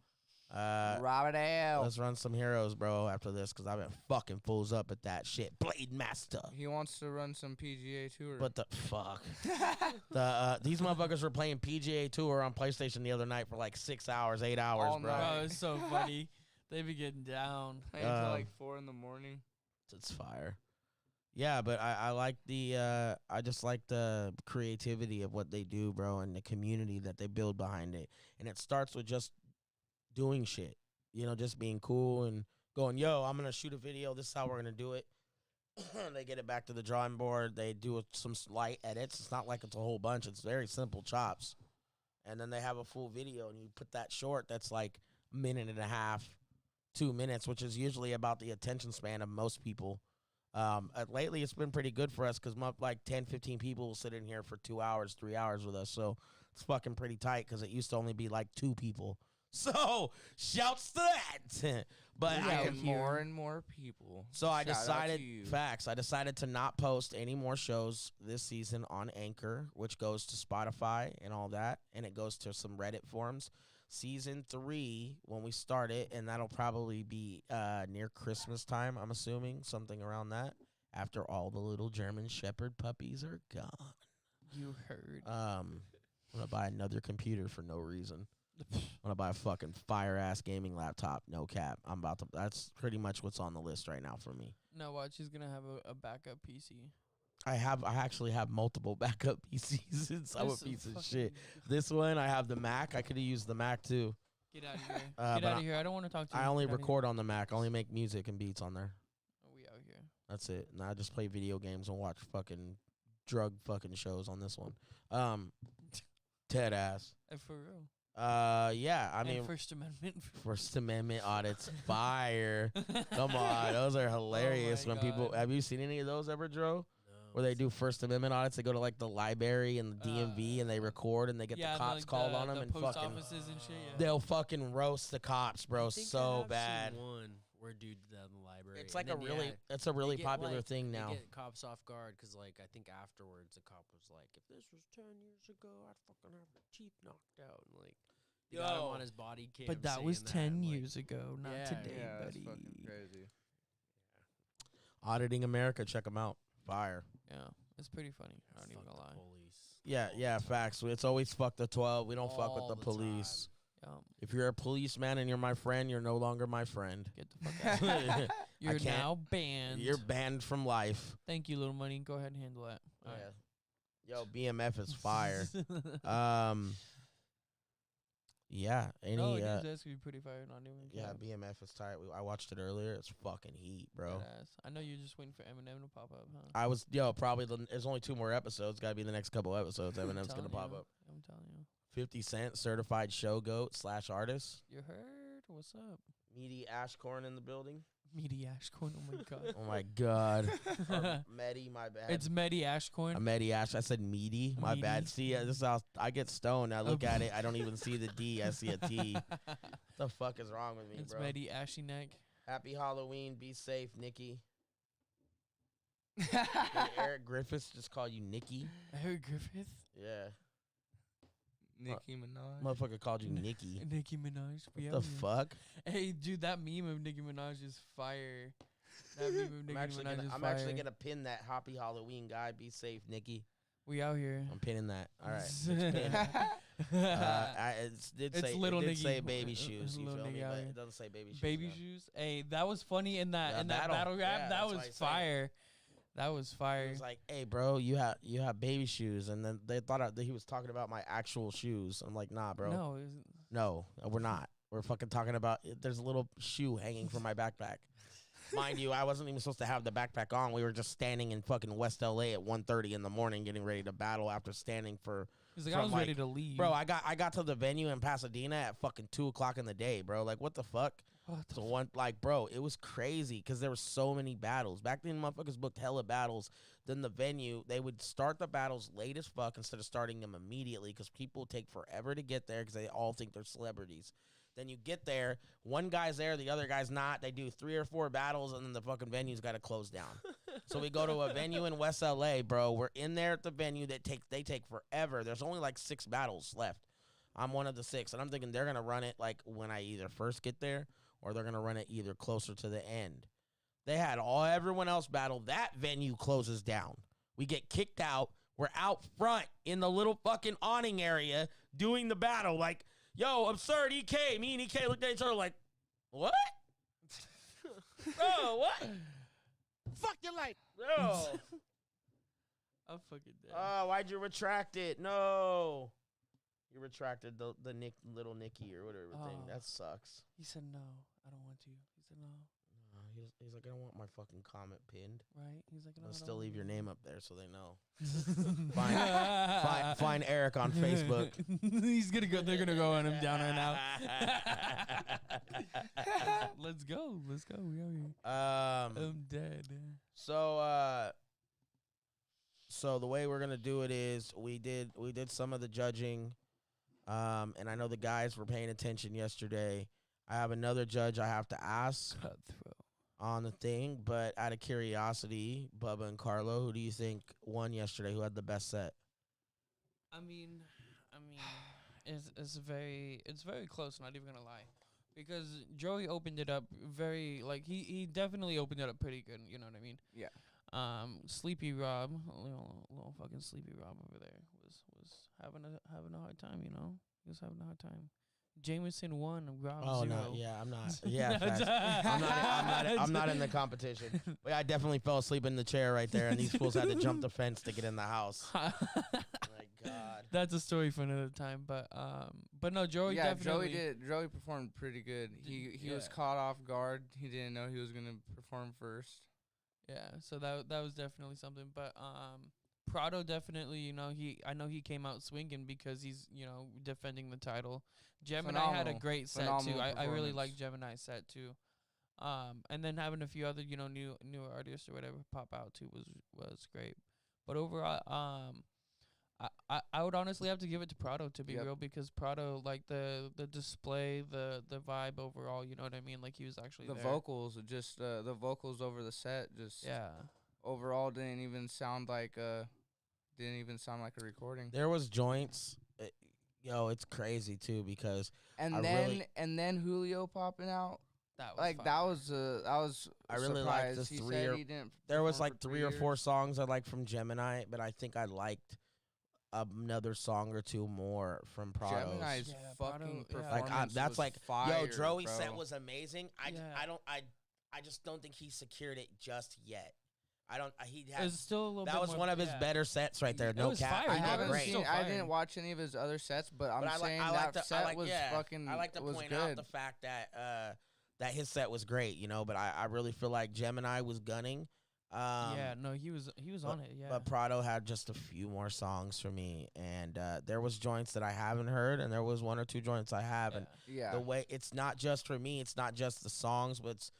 Robert L. Let's run some heroes, bro, after this, because I've been fucking fools up at that shit. Blade Master. He wants to run some PGA Tour. But the fuck. These motherfuckers were playing PGA Tour on PlayStation the other night for like 6 hours, 8 hours, All bro. night. Bro, it's so funny. They be getting down. Until like 4 in the morning. It's fire. Yeah, but I like I just like the creativity of what they do, bro, and the community that they build behind it. And it starts with just doing shit, you know, just being cool and going, yo, I'm going to shoot a video. This is how we're going to do it. They get it back to the drawing board. They do some slight edits. It's not like it's a whole bunch. It's very simple chops. And then they have a full video, and you put that short that's like a minute and a half, 2 minutes, which is usually about the attention span of most people. Lately, it's been pretty good for us because like 10, 15 people will sit in here for 2 hours, 3 hours with us. So it's fucking pretty tight because it used to only be like 2 people. So shouts to that. But more and more people. So I decided, I decided to not post any more shows this season on Anchor, which goes to Spotify and all that. And it goes to some Reddit forums. Season 3, when we start it, and that'll probably be near Christmas time, I'm assuming, something around that, after all the little German Shepherd puppies are gone. You heard. I'm going to buy another computer for no reason. I'm going to buy a fucking fire-ass gaming laptop, no cap. That's pretty much what's on the list right now for me. No, watch, he's going to have a backup PC. I actually have multiple backup PCs. I'm a piece of shit. This one, I have the Mac. I could have used the Mac too. Get out of here. Get out of here. I don't want to talk to you. I only record on the Mac. I only make music and beats on there. We out here. That's it. And I just play video games and watch fucking drug fucking shows on this one. Dead ass. For real. Yeah. I mean, First Amendment. First Amendment audits, fire. Come on, those are hilarious. When people, have you seen any of those ever, Dro? Where they do First Amendment audits, they go to like the library and the DMV and they record and they get the cops like called on them and post fucking offices and shit. Yeah. They'll fucking roast the cops, bro, so bad. One where dude did that in the library. It's like it's a really popular thing now. They get cops off guard because like I think afterwards the cop was like, if this was 10 years ago, I'd fucking have your teeth knocked out and like. They got him on his body cam. But that was 10 years ago, not today, buddy. That's fucking crazy. Yeah. Auditing America, check them out. Fire. Yeah. It's pretty funny. I don't even gonna lie. Yeah, facts. It's always fuck the 12. We don't fuck with the police. Yeah. If you're a policeman and you're my friend, you're no longer my friend. Get the fuck out. You're now banned. You're banned from life. Thank you, Little Money. Go ahead and handle that. Yeah. Yo, BMF is fire. Yeah. Any? That's gonna be pretty fire. Not even. Yeah, BMF is tight. I watched it earlier. It's fucking heat, bro. I know you're just waiting for Eminem to pop up, huh? I was, probably. There's only 2 more episodes. Got to be the next couple episodes. Eminem's gonna pop up. I'm telling you. 50 Cent, certified show goat / artist. You heard? What's up? Meaty Ashcorn in the building. Meaty Ashcorn. Oh my god. Oh my god. Medi, my bad. It's Medi Ashcorn. Medi Ash. I said meaty. My bad. See, this is how I get stoned. I look at it. I don't even see the D. I see a T. What the fuck is wrong with me, it's bro? It's Medi Ashy Neck. Happy Halloween. Be safe, Nikki. Did Eric Griffiths just call you Nikki? Eric Griffith? Yeah. Nicki Minaj. Motherfucker called you Nikki. Nicki Minaj. What the fuck? Hey, dude, that meme of Nicki Minaj is fire. That meme of Nicki Minaj is fire. I'm actually going to pin that Happy Halloween guy. Be safe, Nikki. We out here. I'm pinning that. All right. It's pinned. It little did Nicki. say baby shoes. You feel me? But it doesn't say baby shoes. Baby shoes? Hey, that was funny in that battle rap. Yeah, that was fire. That was fire. He was like, "Hey, bro, you have baby shoes," and then they thought that he was talking about my actual shoes. I'm like, "Nah, bro. No, we're not. We're fucking talking about. There's a little shoe hanging from my backpack. Mind you, I wasn't even supposed to have the backpack on. We were just standing in fucking West LA at 1:30 in the morning, getting ready to battle after standing for. He's like, I was ready to leave, bro. I got to the venue in Pasadena at fucking 2:00 in the day, bro. Like, what the fuck? Bro, it was crazy because there were so many battles. Back then, motherfuckers booked hella battles. Then the venue, they would start the battles late as fuck instead of starting them immediately because people take forever to get there because they all think they're celebrities. Then you get there, one guy's there, the other guy's not. They do 3 or 4 battles, and then the fucking venue's got to close down. So we go to a venue in West LA, bro. We're in there at the venue. They take forever. There's only like 6 battles left. I'm one of the 6, and I'm thinking they're going to run it like when I either first get there or they're going to run it either closer to the end. They had everyone else battle. That venue closes down. We get kicked out. We're out front in the little fucking awning area doing the battle. Like, yo, absurd, EK. Me and EK looked at each other like, what? Bro, what? Fuck your life. No. I'm fucking dead. Oh, why'd you retract it? No. You retracted the little Nikki or whatever thing. That sucks. He said no. I don't want to. He said no. He's like, I don't want my fucking comment pinned. Right? He's like, no. I'll still leave your name up there so they know. Find Eric on Facebook. He's gonna go. They're gonna go on him down right now. Let's go. We out here. I'm dead. So the way we're gonna do it is we did some of the judging, and I know the guys were paying attention yesterday. I have another judge I have to ask on the thing, but out of curiosity, Bubba and Carlo, who do you think won yesterday? Who had the best set? I mean, it's very close. Not even gonna lie, because Joey opened it up very he definitely opened it up pretty good. You know what I mean? Yeah. Sleepy Rob, little fucking Sleepy Rob over there was having a hard time. You know, he was having a hard time. Jameson 1, Rob Oh 0. no, yeah, I'm not. Yeah, facts. I'm not in the competition. But I definitely fell asleep in the chair right there, and these fools had to jump the fence to get in the house. My God. That's a story for another time, but no, Joey definitely. Joey performed pretty good. He was caught off guard. He didn't know he was gonna perform first. Yeah, so that was definitely something, but Prado definitely, I know he came out swinging because he's, defending the title. Gemini had a great set too. I really like Gemini's set too. And then having a few other, new artists or whatever pop out too was great. But overall, I would honestly have to give it to Prado, to be real, because Prado, like the display, the vibe overall, you know what I mean? Like he was actually the there. vocals, just the vocals over the set, just overall didn't even sound like a recording. There was joints. It's crazy too because and then Julio popping out. That was I really liked the there was like 3 or 4 songs I liked from Gemini, but I think I liked another song or 2 more from Prado. Gemini's fucking performance that's was fire, Joey's bro. set was amazing. I just don't think he secured it just yet. That was one of his better sets right there. No cap. I didn't watch any of his other sets, but I'm saying that set was fucking. I like to point good. out the fact that that his set was great, but I really feel like Gemini was gunning. He was on it. Yeah, but Prado had just a few more songs for me, and there was joints that I haven't heard, and there was 1 or 2 joints I have. And the way it's not just for me, it's not just the songs, but it's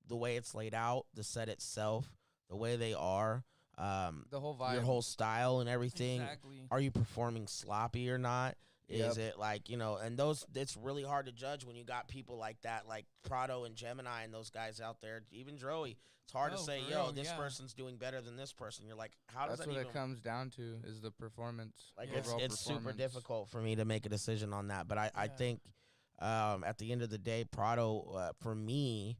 the way it's laid out, the set itself, the way they are, the whole vibe, your whole style and everything. Exactly. Are you performing sloppy or not? Is it like, and it's really hard to judge when you got people like that, like Prado and Gemini and those guys out there, even Joey. It's hard to say, this person's doing better than this person. You're like, how does that's what it comes down to, is the performance. Like it's super difficult for me to make a decision on that. But I think at the end of the day, Prado for me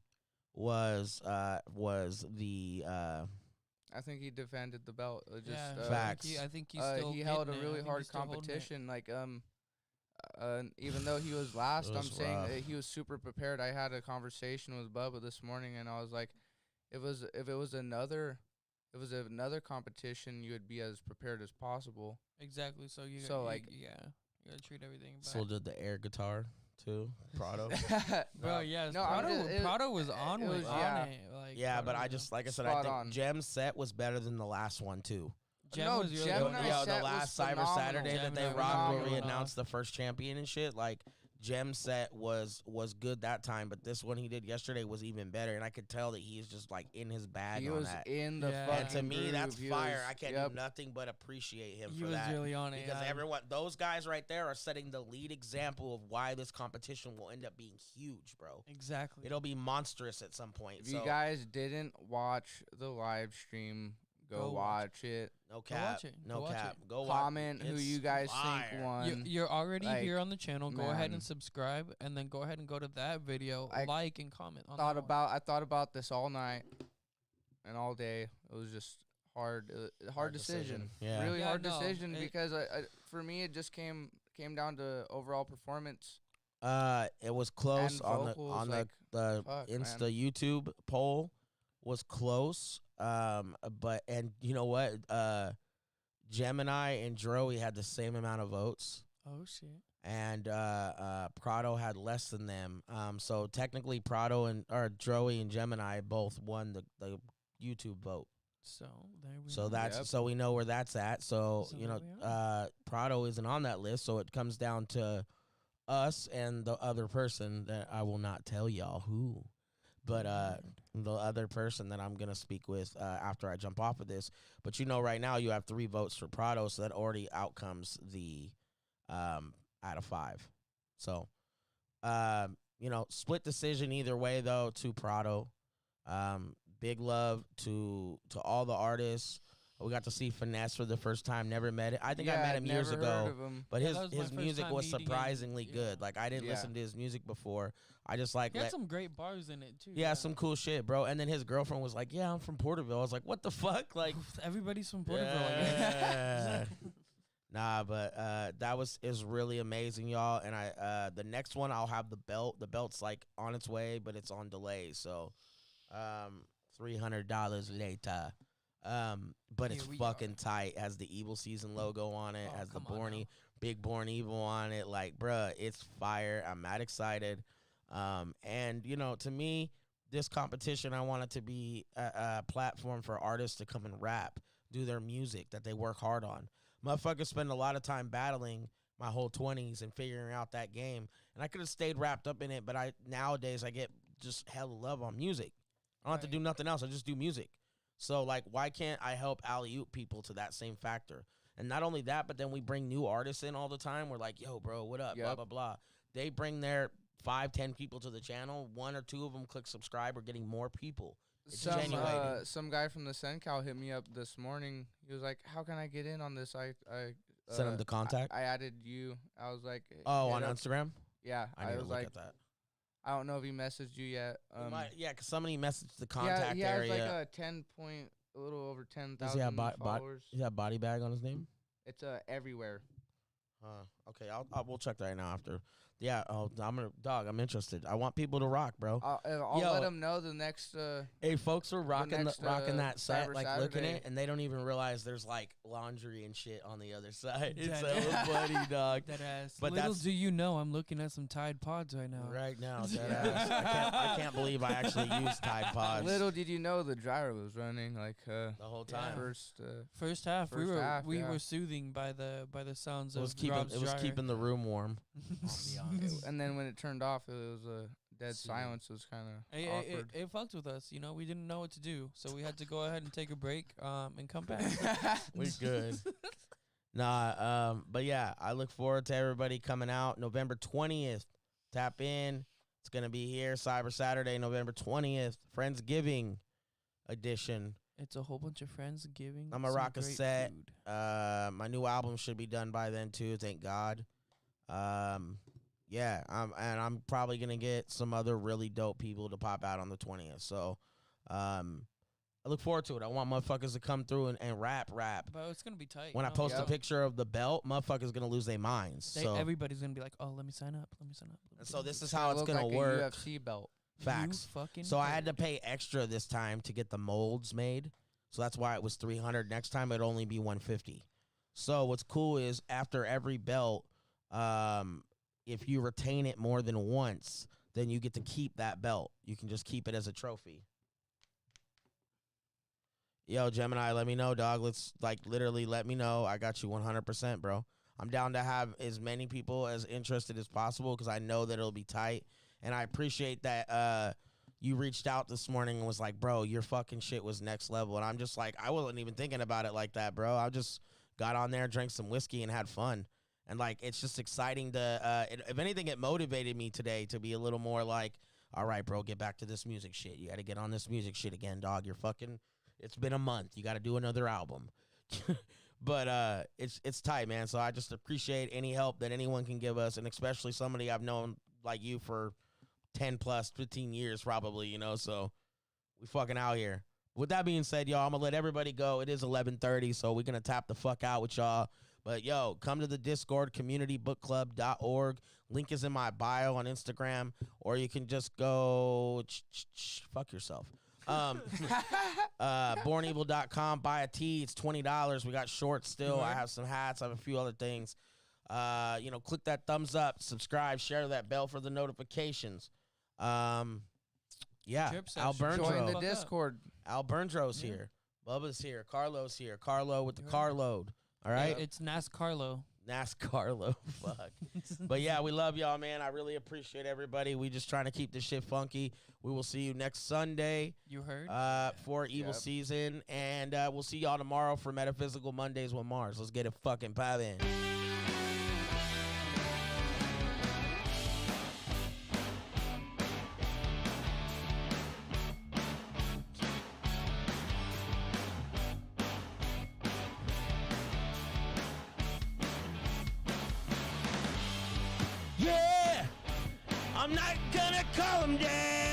was the I think he defended the belt. Facts. I think he held a really hard competition. Like even though he was last, I'm saying that he was super prepared. I had a conversation with Bubba this morning, and I was like, if it was another competition, you would be as prepared as possible. Exactly. So you gotta treat everything. So did the air guitar too, Prado. Bro, Prado was on it. Like, but I just, like I said, I think Gem's set was better than the last one too. Gemini's the last Cyber Saturday that they rocked where we phenomenal. announced the first champion and shit. Like Gem's set was good that time, but this one he did yesterday was even better, and I could tell that he's just like in his bag. He on was that. in the fucking and to me groove. that's He fire. was- I can't do nothing but appreciate him for that. He was really on it because those guys right there are setting the lead example of why this competition will end up being huge, bro. Exactly. It'll be monstrous at some point. If you guys didn't watch the live stream, go watch it. No cap. No cap. Go watch it. Comment who you guys think won. You're already Like, here on the channel. Go ahead man. and subscribe, and then go ahead and go to that video, like and comment on I thought about this all night and all day. It was just hard decision. Yeah. Really Yeah, hard no, decision because for me it just came down to overall performance. It was close And on vocals, the fuck, Insta man. YouTube poll was close. But you know what? Gemini and Joey had the same amount of votes. Oh shit. And Prado had less than them. So technically Prado and Joey and Gemini both won the YouTube vote. So there we So go. that's so we know where that's at. So So you there know, Prado isn't on that list. So it comes down to us and the other person that I will not tell y'all who, but the other person that I'm gonna speak with after I jump off of this. But you know, right now you have 3 votes for Prado, so that already outcomes the out of 5. So you know, split decision either way though to Prado. Big love to all the artists. We got to see Finesse for the first time. Never met it. I think I met him years ago, but Yeah, that was my his first music time was meeting him. surprisingly Yeah. good. Like I didn't listen to his music before. I just like He had some great bars in it too. yeah, some cool shit, bro. And then his girlfriend was like, "Yeah, I'm from Porterville." I was like, "What the fuck?" Like everybody's from Porterville. yeah. Nah, but that is really amazing, y'all. And the next one I'll have the belt. The belt's like on its way, but it's on delay. So, $300 later. But it's fucking tight. It has the Evil Season logo on it. Has the Big Born Evil on it. Like, bruh, it's fire. I'm mad excited. And you know, to me, this competition, I want it to be a platform for artists to come and rap, do their music that they work hard on. Motherfuckers spend a lot of time battling my whole 20s and figuring out that game. And I could have stayed wrapped up in it, but nowadays I get just hella love on music. I don't have to do nothing else. I just do music. So, like, why can't I help alley-oop people to that same factor? And not only that, but then we bring new artists in all the time. We're like, yo, bro, what up? Blah, blah, blah. They bring their 5-10 people to the channel. 1 or 2 of them click subscribe. We're getting more people. It's genuine. Some guy from the SendCal hit me up this morning. He was like, how can I get in on this? I sent him the contact. I added you. I was like, on Instagram? Yeah. I was like, at that. I don't know if he messaged you yet. Because somebody messaged the contact he has area. Like a little over 10,000 followers. Does he have body bag on his name? It's everywhere. Okay, we'll check that right now after. Yeah, I'm interested. I want people to rock, bro. I'll let them know the next. Hey, folks are rocking rocking that set, like Saturday. looking at it, and they don't even realize there's like laundry and shit on the other side. It's so funny, dog. That ass. But little do you know, I'm looking at some Tide Pods right now. Right now, that ass. I can't believe I actually used Tide Pods. Little did you know the dryer was running like the whole time. First half, we were soothing by the sounds of Rob's dryer. It was keeping the room warm. And then when it turned off, it was a dead silence. It was kind of awkward. It fucked with us, you know. We didn't know what to do, so we had to go ahead and take a break and come back. We good. But yeah, I look forward to everybody coming out November 20th. Tap in. It's gonna be here Cyber Saturday, November 20th, Friendsgiving edition. It's a whole bunch of Friendsgiving. I'm a rock a set. My new album should be done by then too. Thank God. Yeah, I'm probably gonna get some other really dope people to pop out on the 20th. So, I look forward to it. I want motherfuckers to come through and rap. But it's gonna be tight. When I post a picture of the belt, motherfuckers gonna lose their minds. So everybody's gonna be like, "Oh, let me sign up. And so this is how it's gonna work. A UFC belt. Facts. So I had to pay extra this time to get the molds made. So that's why it was $300. Next time it'd only be $150. So what's cool is after every belt, if you retain it more than once, then you get to keep that belt. You can just keep it as a trophy. Yo, Gemini, let me know, dog. Let's literally let me know. I got you 100%, bro. I'm down to have as many people as interested as possible because I know that it'll be tight. And I appreciate that you reached out this morning and was like, bro, your fucking shit was next level. And I'm just like, I wasn't even thinking about it like that, bro. I just got on there, drank some whiskey, and had fun. And, it's just exciting to, if anything, it motivated me today to be a little more like, all right, bro, get back to this music shit. You got to get on this music shit again, dog. It's been a month. You got to do another album. But it's tight, man. So I just appreciate any help that anyone can give us, and especially somebody I've known like you for 10 plus 15 years probably, you know. So we fucking out here. With that being said, y'all, I'm going to let everybody go. It is 11:30, so we're going to tap the fuck out with y'all. But, yo, come to the Discord, communitybookclub.org. Link is in my bio on Instagram. Or you can just go fuck yourself. Bornevil.com. Buy a tee. It's $20. We got shorts still. I have some hats. I have a few other things. Click that thumbs up. Subscribe. Share that bell for the notifications. Yeah. Al Berndro. Join the Discord. Al Berndro's here. Bubba's here. Carlo's here. Carlo with the carload. All right? It's NASCARlo. NASCARlo. Fuck. But, yeah, we love y'all, man. I really appreciate everybody. We just trying to keep this shit funky. We will see you next Sunday. You heard? For Evil Season. And we'll see y'all tomorrow for Metaphysical Mondays with Mars. Let's get it fucking poppin'. Yeah, I'm not gonna call him dad.